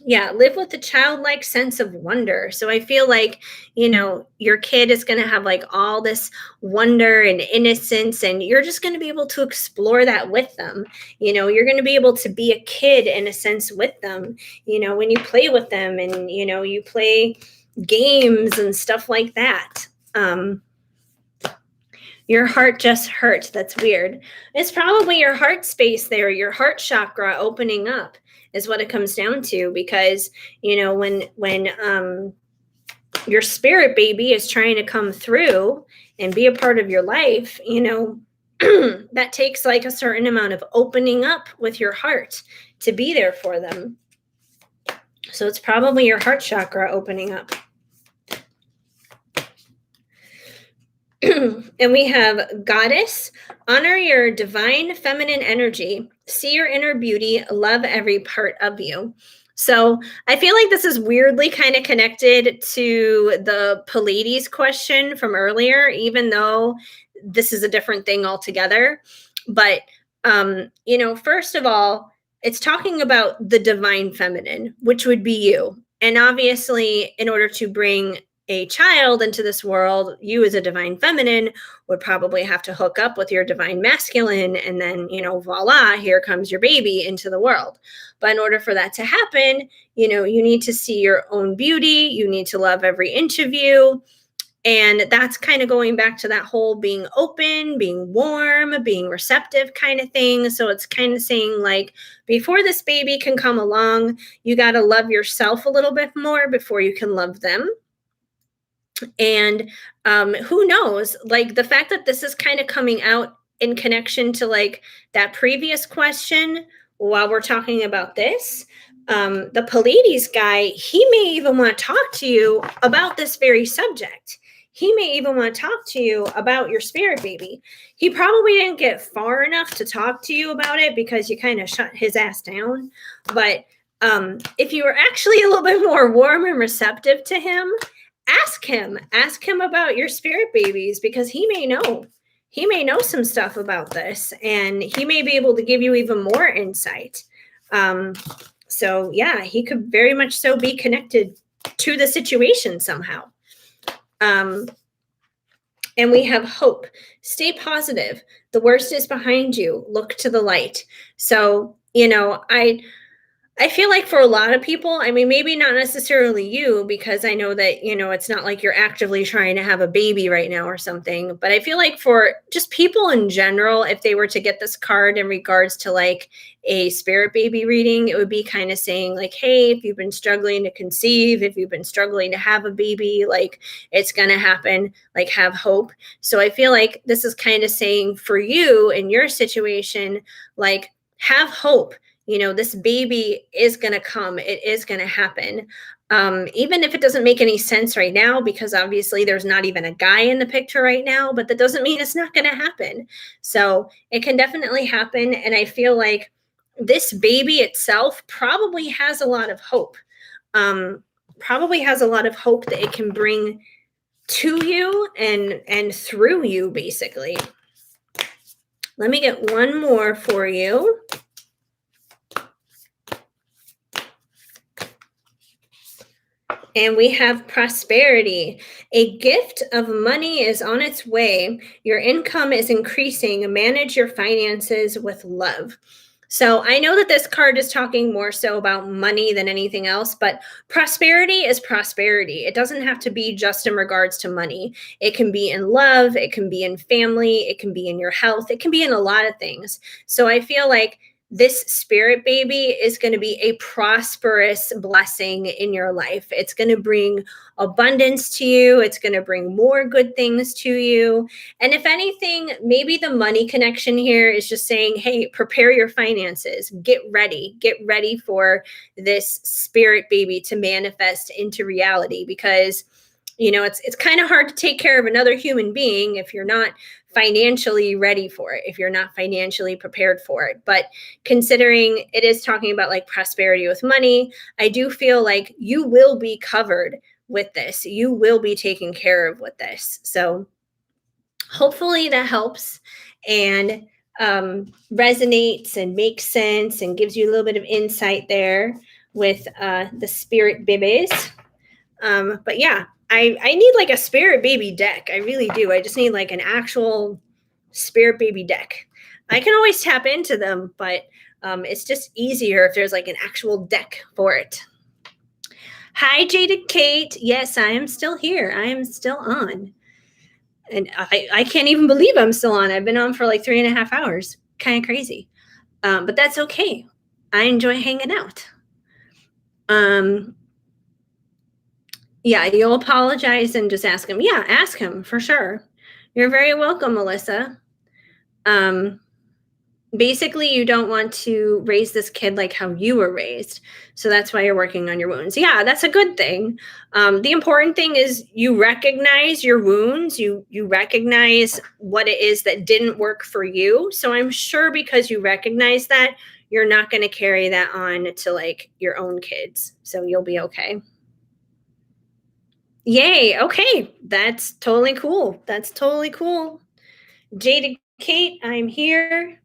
Yeah, live with a childlike sense of wonder. So I feel like, your kid is going to have like all this wonder and innocence, and you're just going to be able to explore that with them. You're going to be able to be a kid in a sense with them, when you play with them and, you play games and stuff like that. Your heart just hurt. That's weird. It's probably your heart space there, your heart chakra opening up is what it comes down to, because when your spirit baby is trying to come through and be a part of your life, that takes like a certain amount of opening up with your heart to be there for them. So it's probably your heart chakra opening up. And we have Goddess, honor your divine feminine energy, see your inner beauty, love every part of you. So I feel like this is weirdly kind of connected to the Pleiades question from earlier, even though this is a different thing altogether. But, first of all, it's talking about the divine feminine, which would be you. And obviously, in order to bring a child into this world, you as a divine feminine would probably have to hook up with your divine masculine, and then, voila, here comes your baby into the world. But in order for that to happen, you need to see your own beauty, you need to love every inch of you. And that's kind of going back to that whole being open, being warm, being receptive kind of thing. So it's kind of saying, like, before this baby can come along, you got to love yourself a little bit more before you can love them. And who knows, like, the fact that this is kind of coming out in connection to like that previous question while we're talking about this, the Pleiades guy, he may even want to talk to you about this very subject. He may even want to talk to you about your spirit baby. He probably didn't get far enough to talk to you about it because you kind of shut his ass down. But if you were actually a little bit more warm and receptive to him, ask him about your spirit babies, because he may know some stuff about this, and he may be able to give you even more insight. So yeah, he could very much so be connected to the situation somehow. And we have hope. Stay positive. The worst is behind you. Look to the light. So, I feel like for a lot of people, I mean, maybe not necessarily you, because I know that, it's not like you're actively trying to have a baby right now or something. But I feel like for just people in general, if they were to get this card in regards to like a spirit baby reading, it would be kind of saying like, hey, if you've been struggling to conceive, if you've been struggling to have a baby, like, it's going to happen, like, have hope. So I feel like this is kind of saying for you in your situation, like, have hope. This baby is going to come. It is going to happen. Even if it doesn't make any sense right now, because obviously there's not even a guy in the picture right now, but that doesn't mean it's not going to happen. So it can definitely happen. And I feel like this baby itself probably has a lot of hope. Probably has a lot of hope that it can bring to you and through you, basically. Let me get one more for you. And we have prosperity. A gift of money is on its way. Your income is increasing. Manage your finances with love. So I know that this card is talking more so about money than anything else, but prosperity is prosperity. It doesn't have to be just in regards to money. It can be in love. It can be in family. It can be in your health. It can be in a lot of things. So I feel like this spirit baby is going to be a prosperous blessing in your life. It's going to bring abundance to you. It's going to bring more good things to you. And if anything, maybe the money connection here is just saying, hey, prepare your finances. Get ready for this spirit baby to manifest into reality, because it's kind of hard to take care of another human being if you're not financially ready for it, if you're not financially prepared for it. But considering it is talking about like prosperity with money, I do feel like you will be covered with this. You will be taken care of with this. So hopefully that helps and resonates and makes sense and gives you a little bit of insight there with the spirit babies. But yeah, I need like a spirit baby deck. I really do. I just need like an actual spirit baby deck. I can always tap into them, but it's just easier if there's like an actual deck for it. Hi, Jaded Kate. Yes, I am still here. I am still on. And I can't even believe I'm still on. I've been on for like 3.5 hours. Kind of crazy. But that's okay. I enjoy hanging out. Yeah, you'll apologize and just ask him. Yeah, ask him for sure. You're very welcome, Melissa. Um, basically, you don't want to raise this kid like how you were raised. So that's why you're working on your wounds. Yeah, that's a good thing. The important thing is you recognize your wounds. You recognize what it is that didn't work for you. So I'm sure because you recognize that, you're not going to carry that on to like your own kids. So you'll be okay. Yay. Okay. That's totally cool. That's totally cool. Jaded Kate, I'm here.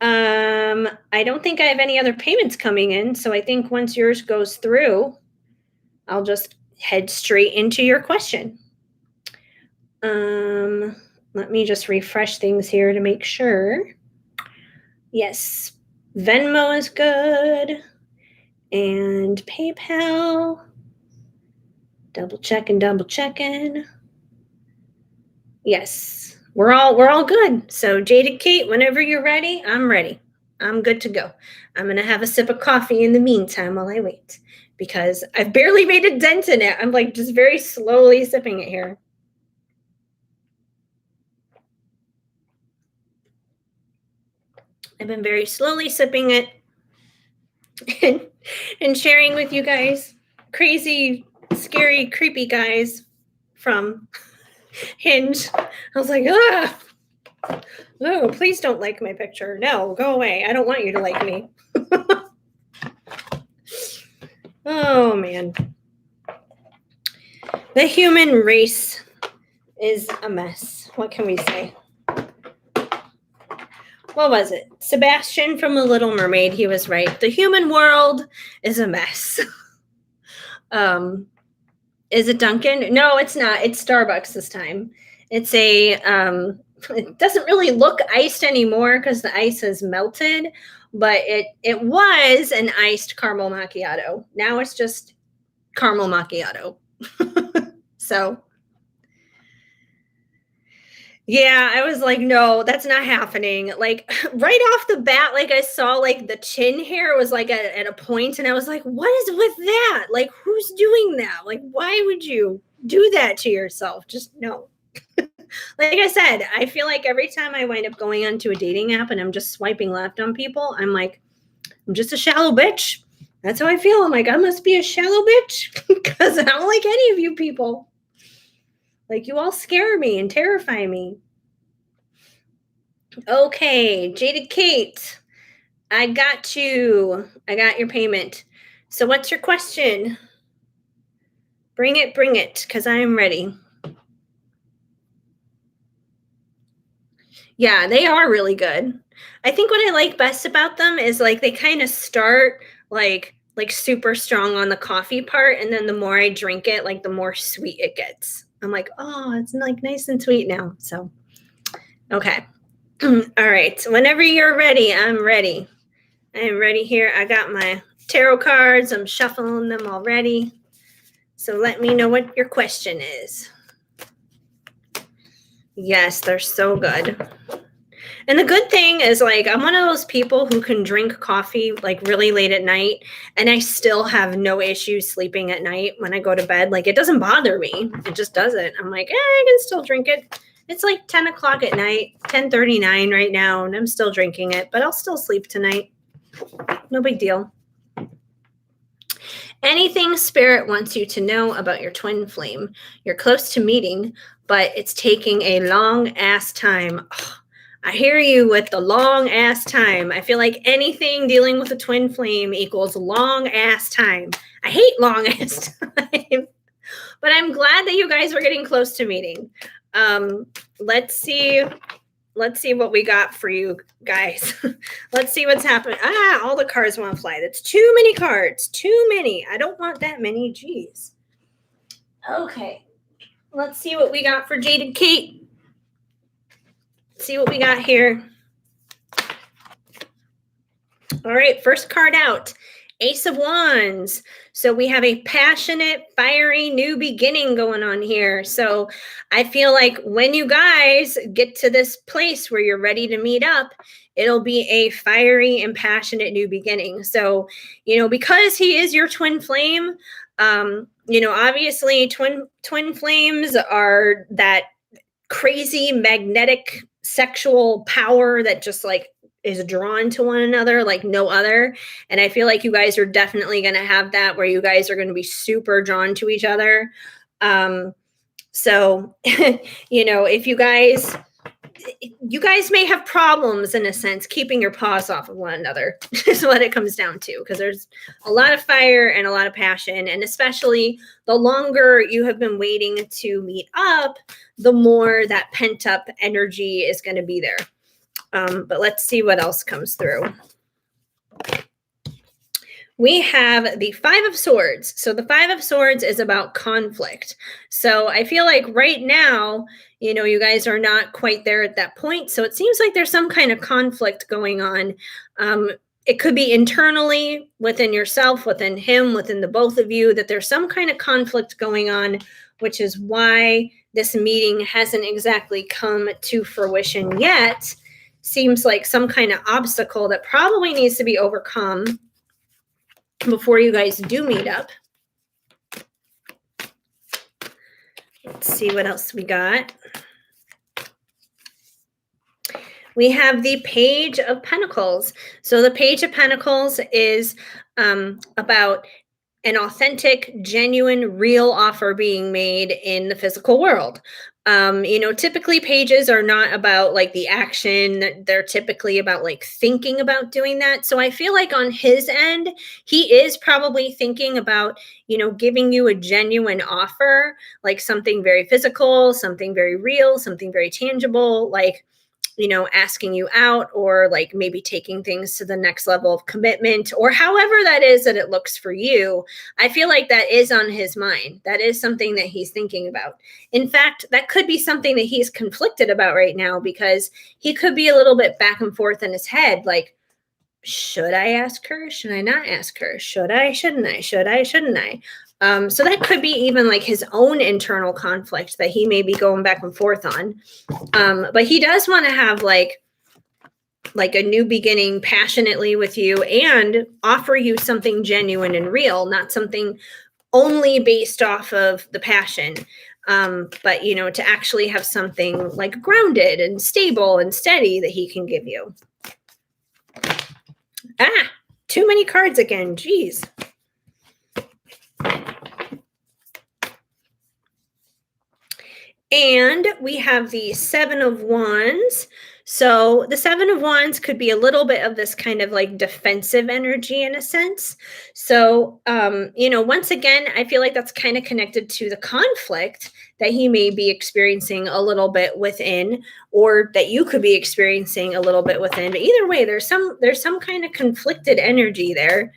I don't think I have any other payments coming in. So I think once yours goes through, I'll just head straight into your question. Let me just refresh things here to make sure. Yes, Venmo is good. And PayPal. Double checking. Yes, we're all good. So Jaded Kate, whenever you're ready, I'm ready. I'm good to go. I'm gonna have a sip of coffee in the meantime while I wait because I've barely made a dent in it. I'm like just very slowly sipping it here. I've been very slowly sipping it and, and sharing with you guys, crazy, scary, creepy guys from Hinge. I was like, ah, no, please don't like my picture. No, go away. I don't want you to like me. Oh man. The human race is a mess. What can we say? What was it? Sebastian from The Little Mermaid, he was right. The human world is a mess. Is it Dunkin'? No, it's not. It's Starbucks this time. It's a it doesn't really look iced anymore because the ice has melted, but it was an iced caramel macchiato. Now it's just caramel macchiato. So yeah, I was like, no, that's not happening. Like right off the bat, like I saw like the chin hair was like at a point, and I was like, what is with that? Like, who's doing that? Like, why would you do that to yourself? Just no. Like I said, I feel like every time I wind up going onto a dating app and I'm just swiping left on people, I'm like, I'm just a shallow bitch. That's how I feel. I'm like, I must be a shallow bitch because I don't like any of you people. Like, you all scare me and terrify me. Okay, Jaded Kate, I got you. I got your payment. So, what's your question? Bring it, because I'm ready. Yeah, they are really good. I think what I like best about them is like they kind of start like super strong on the coffee part, and then the more I drink it, like the more sweet it gets. I'm like, oh, it's like nice and sweet now. So, okay. All right. Whenever you're ready, I'm ready. I am ready here. I got my tarot cards. I'm shuffling them already. So let me know what your question is. Yes, they're so good. And the good thing is, like, I'm one of those people who can drink coffee like really late at night, and I still have no issues sleeping at night when I go to bed. Like, it doesn't bother me. It just doesn't. I'm like, I can still drink it. It's like 10 o'clock at night, 10:39 right now, and I'm still drinking it, but I'll still sleep tonight. No big deal. Anything spirit wants you to know about your twin flame. You're close to meeting, but it's taking a long ass time. Ugh, I hear you with the long ass time. I feel like anything dealing with a twin flame equals long ass time. I hate long ass time. But I'm glad that you guys were getting close to meeting. Let's see what we got for you guys. Let's see what's happening. All the cards want to fly. That's too many cards. Too many. I don't want that many. Jeez. Okay. Let's see what we got for Jaded Kate. See what we got here. All right. First card out. Ace of Wands. So we have a passionate, fiery new beginning going on here. So I feel like when you guys get to this place where you're ready to meet up, it'll be a fiery and passionate new beginning. So, because he is your twin flame, obviously twin flames are that crazy magnetic sexual power that just like is drawn to one another like no other. And I feel like you guys are definitely going to have that where you guys are going to be super drawn to each other. So, if you guys may have problems in a sense keeping your paws off of one another is what it comes down to, because there's a lot of fire and a lot of passion, and especially the longer you have been waiting to meet up, the more that pent up energy is going to be there. But let's see what else comes through. We have the Five of Swords. So the Five of Swords is about conflict. So I feel like right now, you guys are not quite there at that point. So it seems like there's some kind of conflict going on. It could be internally within yourself, within him, within the both of you, that there's some kind of conflict going on, which is why this meeting hasn't exactly come to fruition yet. Seems like some kind of obstacle that probably needs to be overcome before you guys do meet up. Let's see what else we got. We have the Page of Pentacles. So the Page of Pentacles is about an authentic, genuine, real offer being made in the physical world. Typically pages are not about like the action. They're typically about like thinking about doing that. So I feel like on his end, he is probably thinking about, giving you a genuine offer, like something very physical, something very real, something very tangible, like, asking you out, or like maybe taking things to the next level of commitment, or however that is that it looks for you. I feel like that is on his mind. That is something that he's thinking about. In fact, that could be something that he's conflicted about right now, because he could be a little bit back and forth in his head. Like, should I ask her? Should I not ask her? Should I? Shouldn't I? Should I? Shouldn't I? So that could be even like his own internal conflict that he may be going back and forth on. But he does want to have like a new beginning passionately with you, and offer you something genuine and real, not something only based off of the passion. But to actually have something like grounded and stable and steady that he can give you. Too many cards again. Jeez. And we have the Seven of Wands. So the Seven of Wands could be a little bit of this kind of like defensive energy in a sense. So, once again, I feel like that's kind of connected to the conflict that he may be experiencing a little bit within, or that you could be experiencing a little bit within. But either way, there's some kind of conflicted energy there.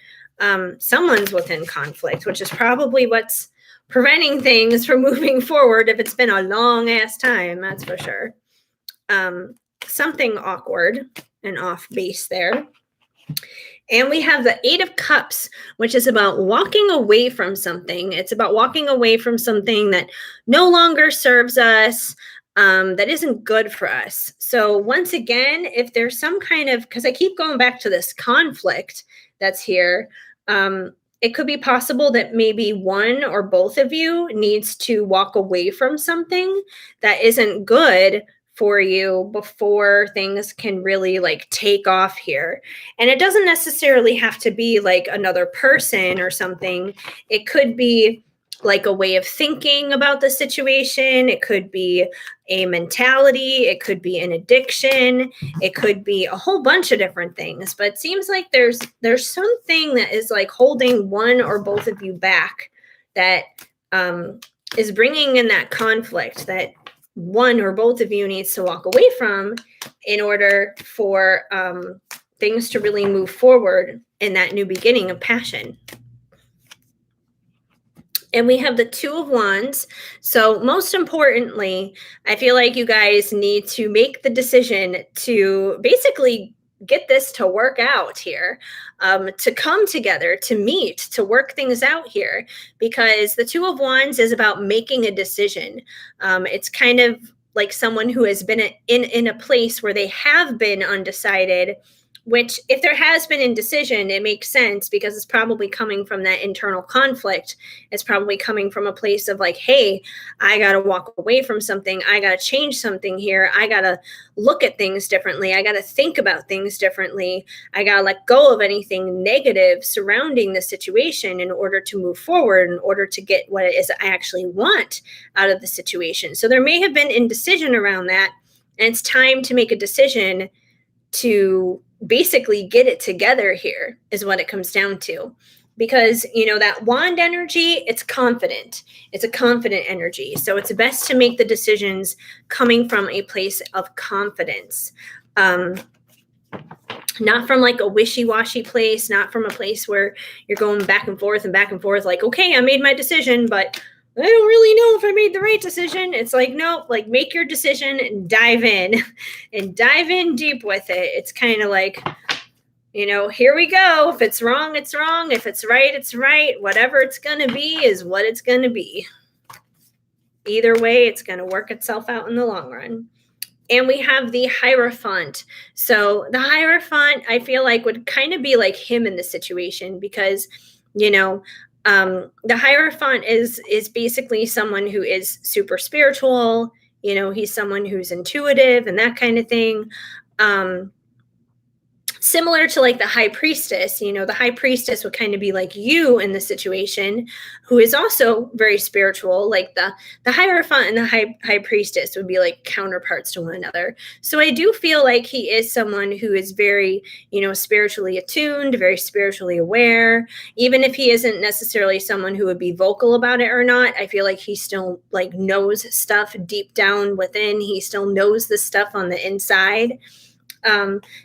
Someone's within conflict, which is probably what's preventing things from moving forward if it's been a long ass time, that's for sure. Something awkward and off base there. And we have the Eight of Cups, which is about walking away from something. It's about walking away from something that no longer serves us, that isn't good for us. So once again, if there's some kind of, because I keep going back to this conflict that's here, it could be possible that maybe one or both of you needs to walk away from something that isn't good for you before things can really like take off here. And it doesn't necessarily have to be like another person or something. It could be like a way of thinking about the situation. It could be a mentality. It could be an addiction. It could be a whole bunch of different things. But it seems like there's something that is like holding one or both of you back, that is bringing in that conflict that one or both of you needs to walk away from in order for things to really move forward in that new beginning of passion. And we have the Two of Wands. So most importantly, I feel like you guys need to make the decision to basically get this to work out here, to come together, to meet, to work things out here, because the Two of Wands is about making a decision. It's kind of like someone who has been in a place where they have been undecided, which if there has been indecision, it makes sense because it's probably coming from that internal conflict. It's probably coming from a place of like, hey, I got to walk away from something. I got to change something here. I got to look at things differently. I got to think about things differently. I got to let go of anything negative surrounding the situation in order to move forward, in order to get what it is I actually want out of the situation. So there may have been indecision around that. And it's time to make a decision to basically get it together here, is what it comes down to. Because, that wand energy, it's confident. It's a confident energy. So it's best to make the decisions coming from a place of confidence. Not from like a wishy-washy place, not from a place where you're going back and forth, like, okay, I made my decision, but I don't really know if I made the right decision. It's like, no, like make your decision and dive in and dive in deep with it. It's kind of like, here we go. If it's wrong, it's wrong. If it's right, it's right. Whatever it's going to be is what it's going to be. Either way, it's going to work itself out in the long run. And we have the Hierophant. So the Hierophant, I feel like, would kind of be like him in this situation because, the Hierophant is basically someone who is super spiritual. He's someone who's intuitive and that kind of thing. Similar to like the High Priestess, the High Priestess would kind of be like you in the situation, who is also very spiritual. Like the Hierophant and the High Priestess would be like counterparts to one another. So I do feel like he is someone who is very, spiritually attuned, very spiritually aware. Even if he isn't necessarily someone who would be vocal about it or not, I feel like he still like knows stuff deep down within. He still knows the stuff on the inside.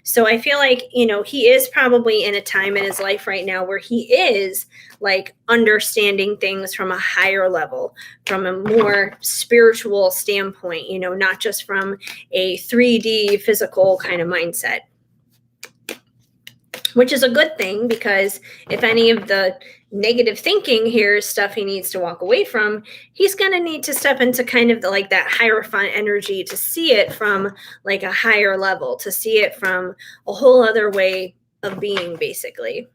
So I feel like, he is probably in a time in his life right now where he is like understanding things from a higher level, from a more spiritual standpoint, not just from a 3D physical kind of mindset, which is a good thing because if any of the negative thinking here is stuff he needs to walk away from, he's going to need to step into kind of like that Hierophant energy to see it from like a higher level, to see it from a whole other way of being, basically.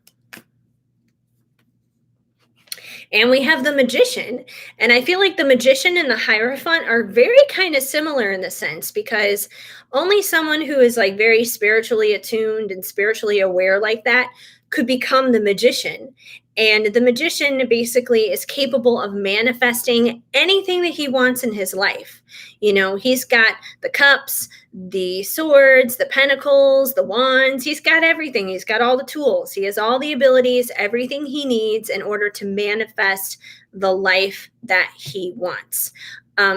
And we have the Magician. And I feel like the Magician and the Hierophant are very kind of similar in the sense, because only someone who is like very spiritually attuned and spiritually aware like that could become the Magician. And the Magician basically is capable of manifesting anything that he wants in his life. He's got the cups, the swords, the pentacles, the wands. He's got everything. He's got all the tools. He has all the abilities, everything he needs in order to manifest the life that he wants.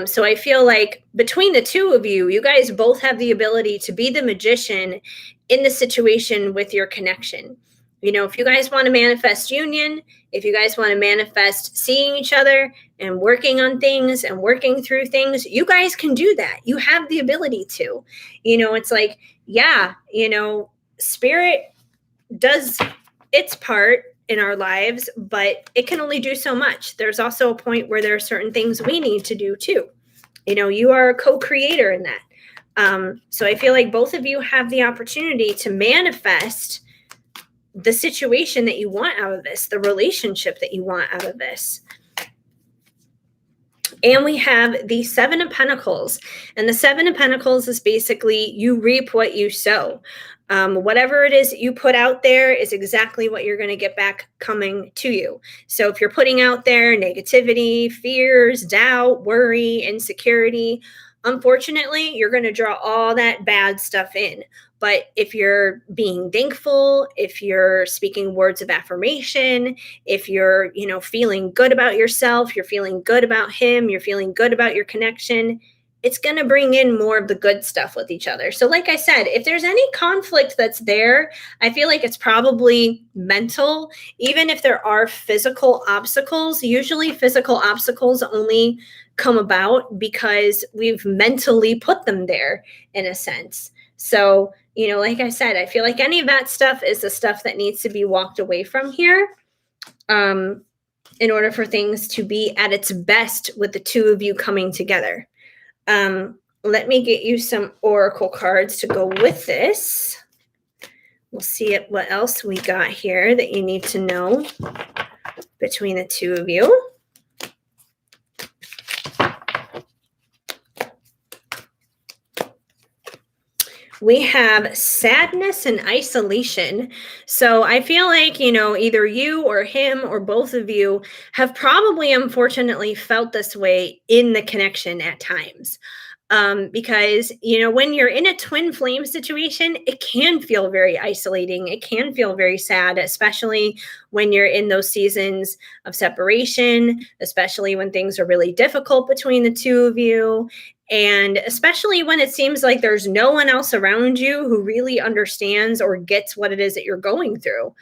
So I feel like between the two of you, you guys both have the ability to be the Magician in the situation with your connection. If you guys want to manifest union, if you guys want to manifest seeing each other and working on things and working through things, you guys can do that. You have the ability to. It's like, yeah, spirit does its part in our lives, but it can only do so much. There's also a point where there are certain things we need to do too. You are a co-creator in that. So I feel like both of you have the opportunity to manifest the situation that you want out of this, the relationship that you want out of this. And we have the Seven of Pentacles. And the Seven of Pentacles is basically you reap what you sow. Whatever it is that you put out there is exactly what you're going to get back coming to you. So if you're putting out there negativity, fears, doubt, worry, insecurity, unfortunately, you're going to draw all that bad stuff in. But if you're being thankful, if you're speaking words of affirmation, if you're, feeling good about yourself, you're feeling good about him, you're feeling good about your connection, it's going to bring in more of the good stuff with each other. So like I said, if there's any conflict that's there, I feel like it's probably mental. Even if there are physical obstacles, usually physical obstacles only come about because we've mentally put them there in a sense. So, like I said, I feel like any of that stuff is the stuff that needs to be walked away from here in order for things to be at its best with the two of you coming together. Let me get you some oracle cards to go with this. We'll see what else we got here that you need to know between the two of you. We have sadness and isolation. So I feel like, either you or him or both of you have probably unfortunately felt this way in the connection at times. Because, when you're in a twin flame situation, it can feel very isolating. It can feel very sad, especially when you're in those seasons of separation, especially when things are really difficult between the two of you. And especially when it seems like there's no one else around you who really understands or gets what it is that you're going through.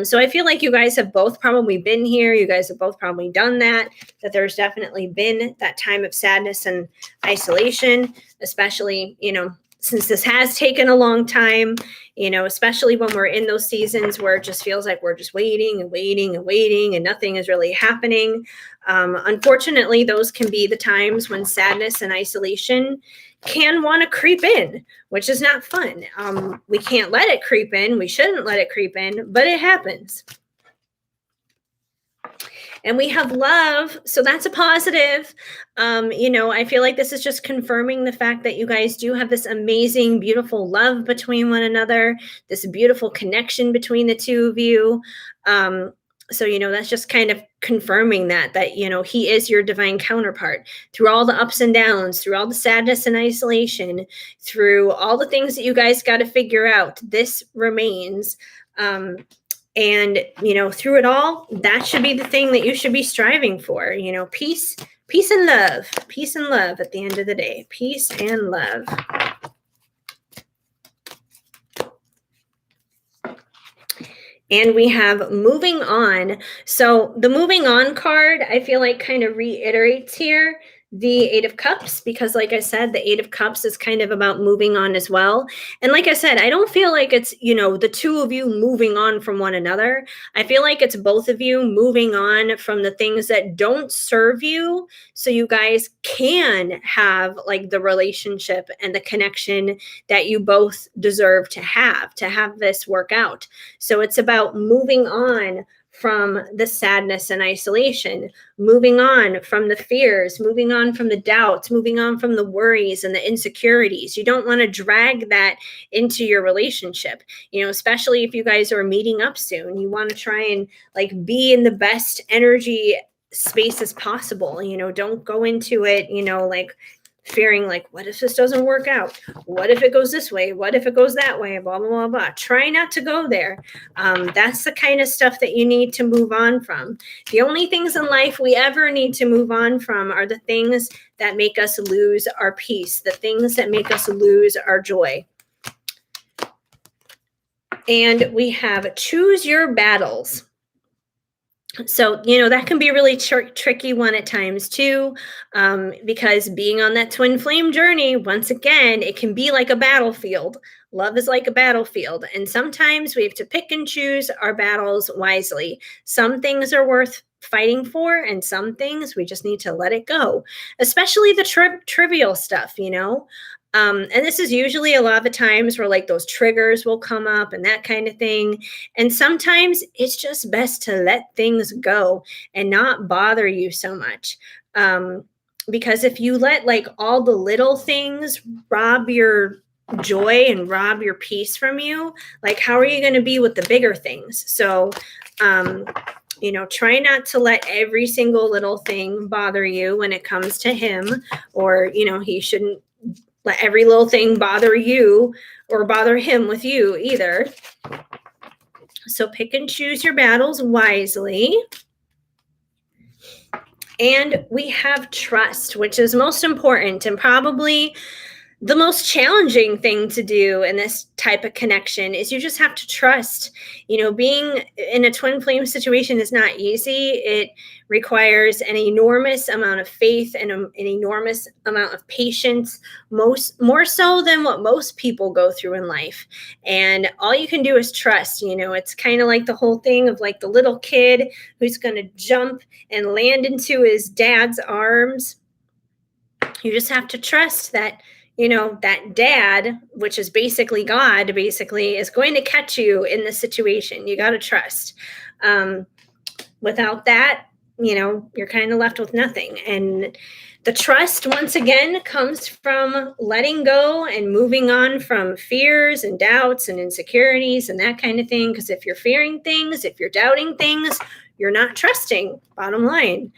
So I feel like you guys have both probably been here. You guys have both probably done that there's definitely been that time of sadness and isolation, especially, since this has taken a long time, especially when we're in those seasons where it just feels like we're just waiting and waiting and waiting and nothing is really happening. Unfortunately, those can be the times when sadness and isolation can want to creep in, which is not fun. We can't let it creep in. We shouldn't let it creep in, but it happens. And we have love, so that's a positive. I feel like this is just confirming the fact that you guys do have this amazing, beautiful love between one another, this beautiful connection between the two of you. So that's just kind of confirming that he is your divine counterpart through all the ups and downs, through all the sadness and isolation, through all the things that you guys got to figure out. This remains. And through it all, that should be the thing that you should be striving for. Peace and love at the end of the day. Peace and love. And we have moving on. So the moving on card, I feel like kind of reiterates here the Eight of Cups, because like I said, the Eight of Cups is kind of about moving on as well. And like I said, I don't feel like it's, the two of you moving on from one another. I feel like it's both of you moving on from the things that don't serve you, so you guys can have like the relationship and the connection that you both deserve to have this work out. So it's about moving on from the sadness and isolation, moving on from the fears, moving on from the doubts, moving on from the worries and the insecurities. You don't want to drag that into your relationship, especially if you guys are meeting up soon. You want to try and like be in the best energy space as possible. Don't go into it, like fearing like, what if this doesn't work out? What if it goes this way? What if it goes that way? Blah, blah, blah, blah. Try not to go there. That's the kind of stuff that you need to move on from. The only things in life we ever need to move on from are the things that make us lose our peace, the things that make us lose our joy. And we have choose your battles. So, that can be a really tricky one at times too, because being on that twin flame journey, once again, it can be like a battlefield. Love is like a battlefield. And sometimes we have to pick and choose our battles wisely. Some things are worth fighting for, and some things we just need to let it go, especially the trivial stuff, and this is usually a lot of the times where like those triggers will come up and that kind of thing. And sometimes it's just best to let things go and not bother you so much. Because if you let like all the little things rob your joy and rob your peace from you, like how are you going to be with the bigger things? So, try not to let every single little thing bother you when it comes to him, or, he shouldn't let every little thing bother you or bother him with you either. So pick and choose your battles wisely. And we have trust, which is most important and probably the most challenging thing to do in this type of connection. Is you just have to trust. Being in a twin flame situation is not easy. It requires an enormous amount of faith and an enormous amount of patience, more so than what most people go through in life. And all you can do is trust. It's kind of like the whole thing of like the little kid who's going to jump and land into his dad's arms. You just have to trust that that dad, which is basically God, basically is going to catch you in this situation. You got to trust. Um, Without that, you're kind of left with nothing. And the trust, once again, comes from letting go and moving on from fears and doubts and insecurities and that kind of thing. Because if you're fearing things, if you're doubting things, you're not trusting, bottom line.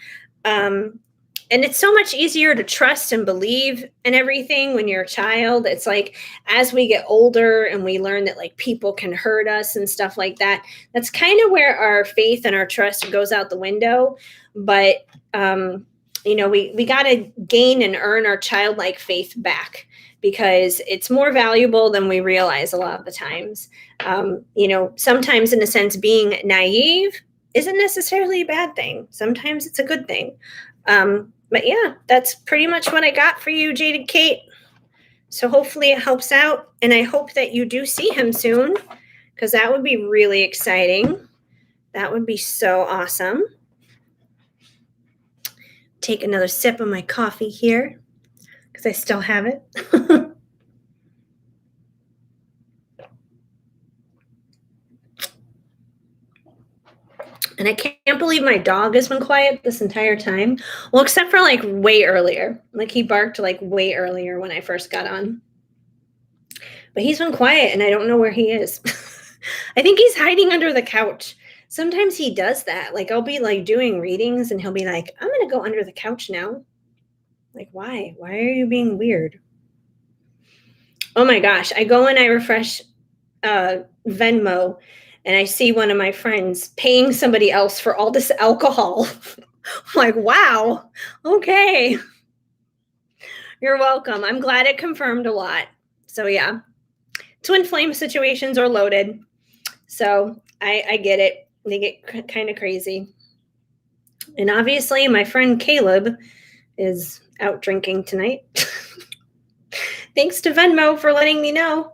And it's so much easier to trust and believe in everything when you're a child. It's like as we get older and we learn that like people can hurt us and stuff like that, that's kind of where our faith and our trust goes out the window. But we got to gain and earn our childlike faith back, because it's more valuable than we realize a lot of the times. Sometimes, in a sense, being naive isn't necessarily a bad thing. Sometimes it's a good thing. But yeah, that's pretty much what I got for you, Jaded Kate. So hopefully it helps out. And I hope that you do see him soon, because that would be really exciting. That would be so awesome. Take another sip of my coffee here, because I still have it. And I can't believe my dog has been quiet this entire time. Well, except for like way earlier. Like he barked like way earlier when I first got on. But he's been quiet and I don't know where he is. I think he's hiding under the couch. Sometimes he does that. Like I'll be like doing readings and he'll be like, I'm going to go under the couch now. Like, why? Why are you being weird? Oh my gosh. I go and I refresh Venmo, and I see one of my friends paying somebody else for all this alcohol. I'm like, wow, okay. You're welcome. I'm glad it confirmed a lot. So yeah, twin flame situations are loaded. So I get it. They get kind of crazy. And obviously my friend Caleb is out drinking tonight. Thanks to Venmo for letting me know.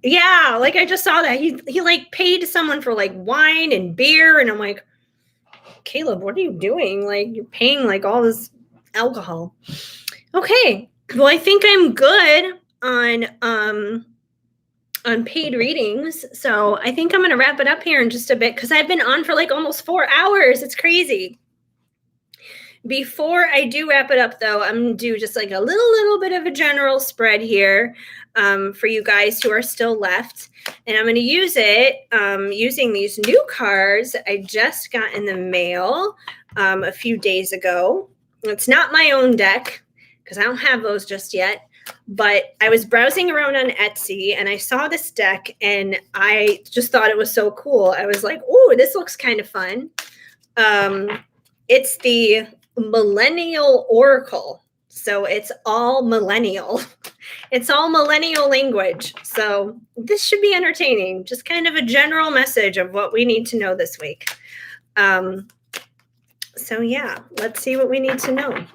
Yeah, like I just saw that he like paid someone for like wine and beer, and I'm like, Caleb, what are you doing? Like you're paying like all this alcohol. Okay, well I think I'm good on paid readings, so I think I'm gonna wrap it up here in just a bit, because I've been on for like almost 4 hours. It's crazy. Before I do wrap it up, though, I'm going to do just like a little bit of a general spread here for you guys who are still left. And I'm going to use it using these new cards I just got in the mail a few days ago. It's not my own deck, because I don't have those just yet. But I was browsing around on Etsy and I saw this deck and I just thought it was so cool. I was like, oh, this looks kind of fun. It's the Millennial Oracle. So it's all millennial. It's all millennial language. So this should be entertaining. Just kind of a general message of what we need to know this week. So yeah, let's see what we need to know.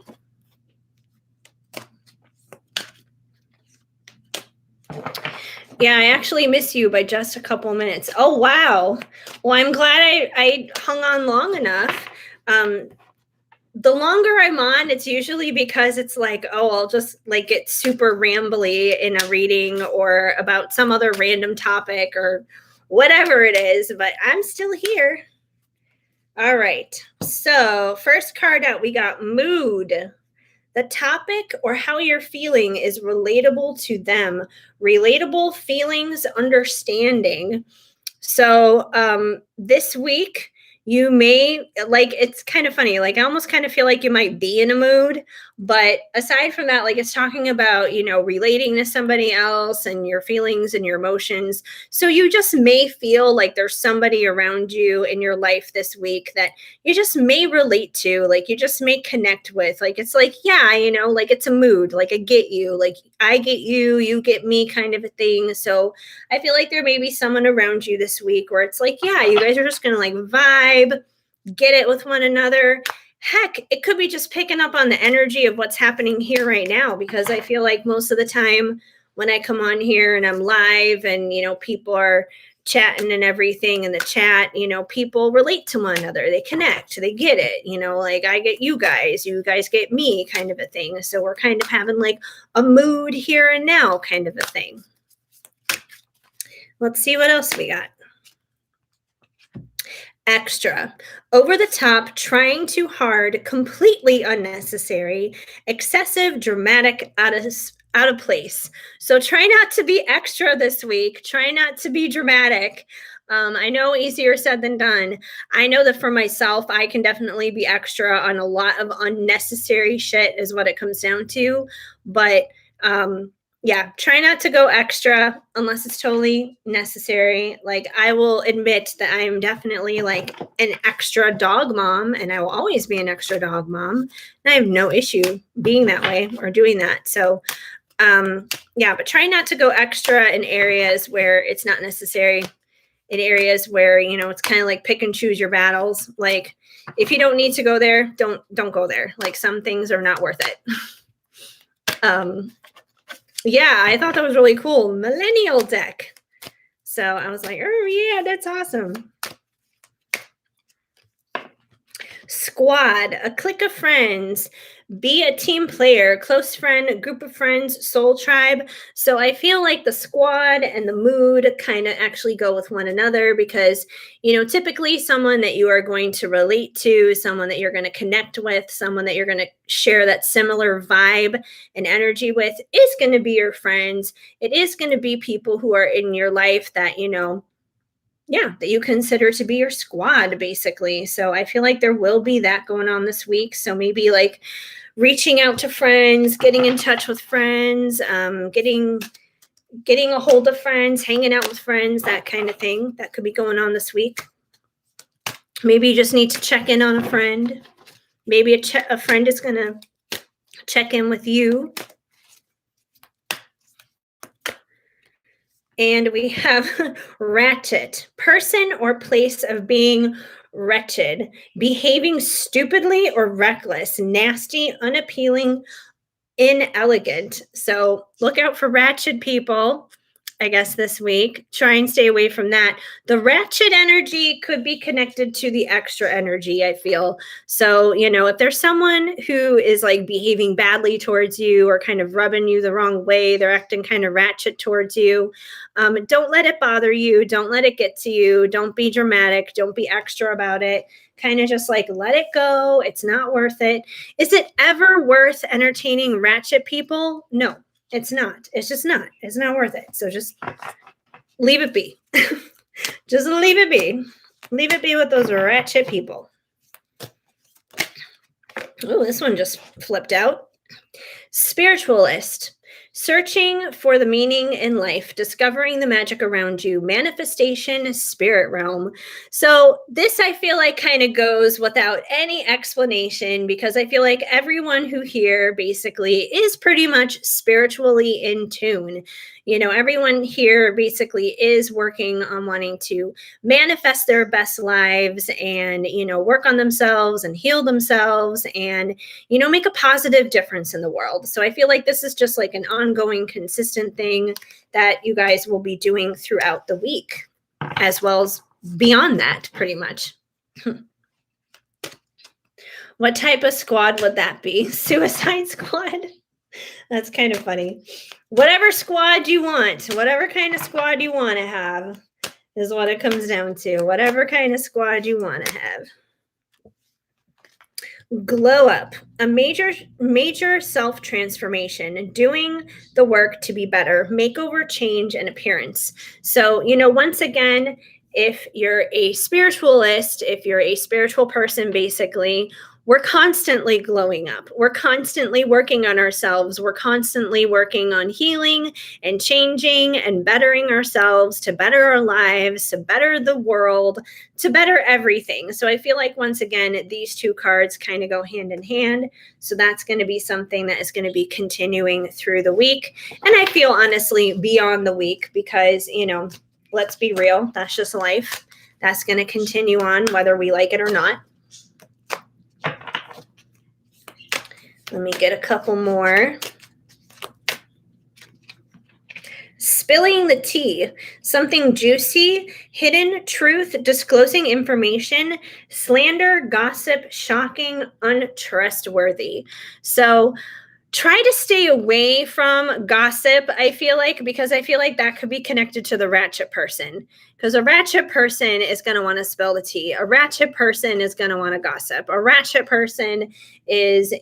Yeah, I actually miss you by just a couple minutes. Oh, wow. Well, I'm glad I hung on long enough. The longer I'm on, it's usually because it's like, oh, I'll just like get super rambly in a reading or about some other random topic or whatever it is, but I'm still here. All right. So first card out, we got mood. The topic or how you're feeling is relatable to them. Relatable feelings, understanding. So this week, you may, like, it's kind of funny. Like, I almost kind of feel like you might be in a mood. But aside from that, like, it's talking about, relating to somebody else and your feelings and your emotions. So you just may feel like there's somebody around you in your life this week that you just may relate to, like, you just may connect with. Like, it's like, yeah, like, it's a mood. Like, I get you. Like, I get you, you get me kind of a thing. So I feel like there may be someone around you this week where it's like, yeah, you guys are just going to like vibe, get it with one another. Heck, it could be just picking up on the energy of what's happening here right now, because I feel like most of the time when I come on here and I'm live and, people are chatting and everything in the chat, people relate to one another. They connect, they get it, like I get you guys get me kind of a thing. So we're kind of having like a mood here and now kind of a thing. Let's see what else we got. Extra, over the top, trying too hard, completely unnecessary, excessive, dramatic, out of place. So try not to be extra this week. Try not to be dramatic. I know easier said than done. I know that for myself, I can definitely be extra on a lot of unnecessary shit is what it comes down to. But yeah, try not to go extra unless it's totally necessary. Like, I will admit that I am definitely like an extra dog mom, and I will always be an extra dog mom. And I have no issue being that way or doing that. So, yeah, but try not to go extra in areas where it's not necessary, in areas where, it's kind of like pick and choose your battles. Like, if you don't need to go there, don't go there. Like, some things are not worth it. Yeah, I thought that was really cool. Millennial deck. So I was like, oh, yeah, that's awesome. Squad, a clique of friends. Be a team player, close friend, group of friends, soul tribe. So I feel like the squad and the mood kind of actually go with one another because, typically someone that you are going to relate to, someone that you're going to connect with, someone that you're going to share that similar vibe and energy with is going to be your friends. It is going to be people who are in your life that, that you consider to be your squad, basically. So I feel like there will be that going on this week. So maybe like reaching out to friends, getting in touch with friends, getting a hold of friends, hanging out with friends, that kind of thing that could be going on this week. Maybe you just need to check in on a friend. Maybe a friend is going to check in with you. And we have ratchet, person or place of being wretched, behaving stupidly or reckless, nasty, unappealing, inelegant. So look out for ratchet people, I guess, this week. Try and stay away from that. The ratchet energy could be connected to the extra energy, I feel. So, if there's someone who is like behaving badly towards you or kind of rubbing you the wrong way, they're acting kind of ratchet towards you, don't let it bother you. Don't let it get to you. Don't be dramatic. Don't be extra about it. Kind of just like let it go. It's not worth it. Is it ever worth entertaining ratchet people? No, it's not. It's just not. It's not worth it. So just leave it be. Just leave it be. Leave it be with those ratchet people. Oh, this one just flipped out. Spiritualist. Searching for the meaning in life, discovering the magic around you, manifestation, spirit realm. So this, I feel like, kind of goes without any explanation because I feel like everyone who here basically is pretty much spiritually in tune. Everyone here basically is working on wanting to manifest their best lives and, work on themselves and heal themselves and, make a positive difference in the world. So I feel like this is just like an ongoing, consistent thing that you guys will be doing throughout the week, as well as beyond that, pretty much. What type of squad would that be? Suicide squad? That's kind of funny. Whatever squad you want, whatever kind of squad you want to have is what it comes down to. Whatever kind of squad you want to have. Glow up, a major self-transformation, doing the work to be better, makeover, change, and appearance. So, once again, if you're a spiritualist, if you're a spiritual person, basically, we're constantly glowing up. We're constantly working on ourselves. We're constantly working on healing and changing and bettering ourselves to better our lives, to better the world, to better everything. So I feel like, once again, these two cards kind of go hand in hand. So that's going to be something that is going to be continuing through the week. And I feel, honestly, beyond the week because, let's be real, that's just life. That's going to continue on whether we like it or not. Let me get a couple more. Spilling the tea, something juicy, hidden truth, disclosing information, slander, gossip, shocking, untrustworthy. So try to stay away from gossip, I feel like, because I feel like that could be connected to the ratchet person. Because a ratchet person is going to want to spill the tea. A ratchet person is going to want to gossip. A ratchet person is,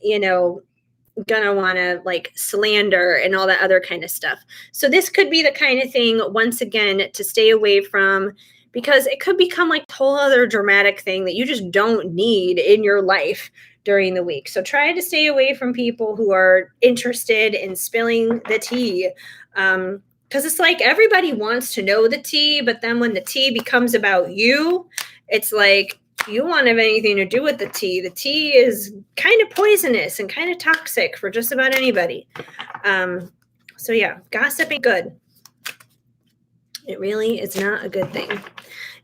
gonna want to like slander and all that other kind of stuff. So this could be the kind of thing, once again, to stay away from, because it could become like a whole other dramatic thing that you just don't need in your life during the week. So try to stay away from people who are interested in spilling the tea. Because it's like everybody wants to know the tea, but then when the tea becomes about you, it's like you won't have anything to do with the tea. The tea is kind of poisonous and kind of toxic for just about anybody. So yeah, gossip ain't good. It really is not a good thing.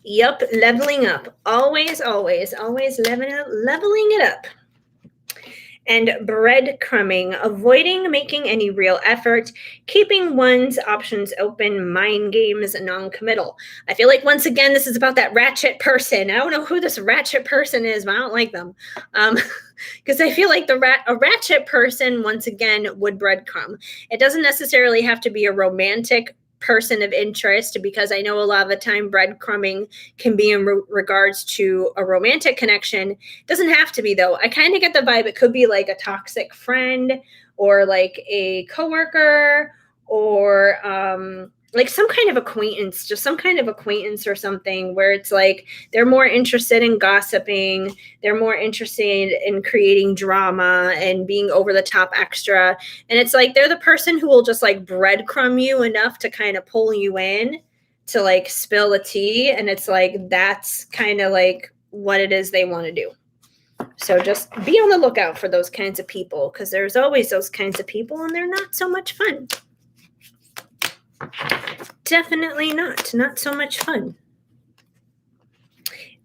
Yup, leveling up. Always, always, always leveling it up. And breadcrumbing, avoiding making any real effort, keeping one's options open, mind games, non-committal. I feel like, once again, this is about that ratchet person. I don't know who this ratchet person is, but I don't like them. Because I feel like a ratchet person, once again, would breadcrumb. It doesn't necessarily have to be a romantic person of interest, because I know a lot of the time breadcrumbing can be in regards to a romantic connection. It doesn't have to be, though. I kind of get the vibe it could be like a toxic friend, or like a coworker, or like some kind of acquaintance, just some kind of acquaintance or something, where it's like they're more interested in gossiping, they're more interested in creating drama and being over the top extra. And it's like they're the person who will just like breadcrumb you enough to kind of pull you in to like spill the tea. And it's like that's kind of like what it is they want to do. So just be on the lookout for those kinds of people, because there's always those kinds of people and they're not so much fun. Definitely not so much fun.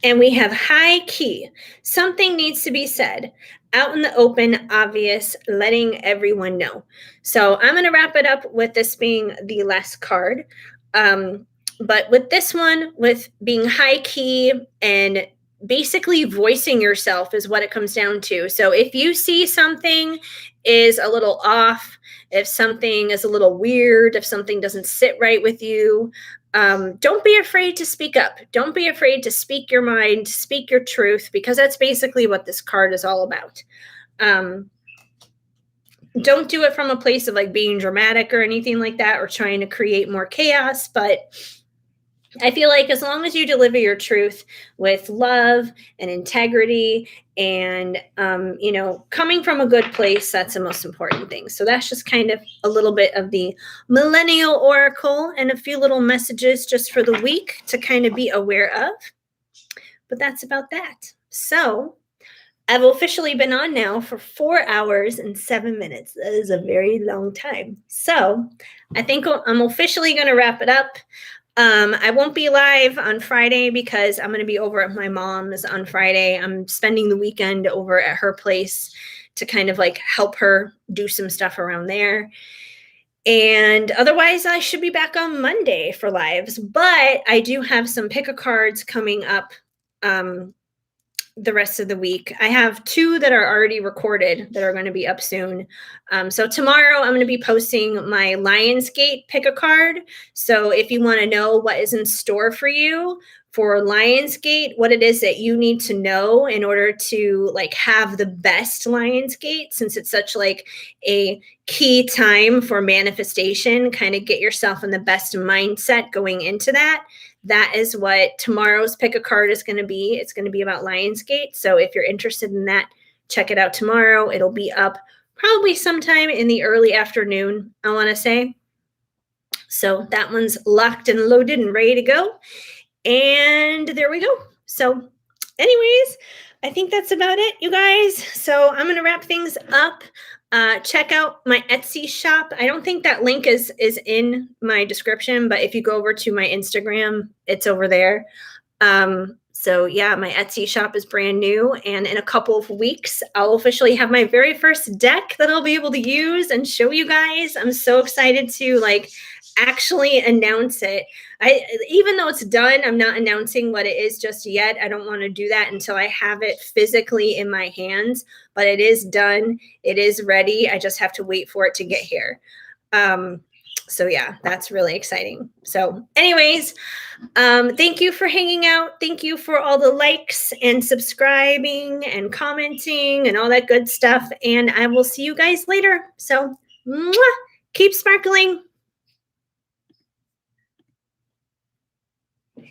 And we have high key. Something needs to be said. Out in the open, obvious, letting everyone know. So I'm going to wrap it up with this being the last card. But with this one, with being high key and basically voicing yourself is what it comes down to. So if you see something is a little off, if something is a little weird, if something doesn't sit right with you, don't be afraid to speak up. Don't be afraid to speak your mind, speak your truth, because that's basically what this card is all about. Don't do it from a place of like being dramatic or anything like that, or trying to create more chaos, but I feel like as long as you deliver your truth with love and integrity and, coming from a good place, that's the most important thing. So that's just kind of a little bit of the Millennial Oracle and a few little messages just for the week to kind of be aware of. But that's about that. So I've officially been on now for 4 hours and 7 minutes. That is a very long time. So I think I'm officially going to wrap it up. I won't be live on Friday because I'm going to be over at my mom's on Friday. I'm spending the weekend over at her place to kind of like help her do some stuff around there. And otherwise, I should be back on Monday for lives. But I do have some pick-a-cards coming up the rest of the week. I have 2 that are already recorded that are going to be up soon. So tomorrow I'm going to be posting my Lionsgate pick-a-card. So if you want to know what is in store for you for Lionsgate, what it is that you need to know in order to like have the best Lionsgate, since it's such like a key time for manifestation, kind of get yourself in the best mindset going into that. That is what tomorrow's pick a card is going to be. It's going to be about Lionsgate. So if you're interested in that, check it out tomorrow. It'll be up probably sometime in the early afternoon, I want to say. So that one's locked and loaded and ready to go. And there we go. So anyways, I think that's about it, you guys. So I'm going to wrap things up. Check out my Etsy shop. I don't think that link is in my description, but if you go over to my Instagram, it's over there. So yeah, my Etsy shop is brand new, and in a couple of weeks, I'll officially have my very first deck that I'll be able to use and show you guys. I'm so excited to like actually announce it. I Even though it's done, I'm not announcing what it is just yet. I don't want to do that until I have it physically in my hands, but it is done. It is ready. I just have to wait for it to get here. Um, so yeah, that's really exciting. So anyways, thank you for hanging out. Thank you for all the likes and subscribing and commenting and all that good stuff. And I will see you guys later. So, mwah, keep sparkling.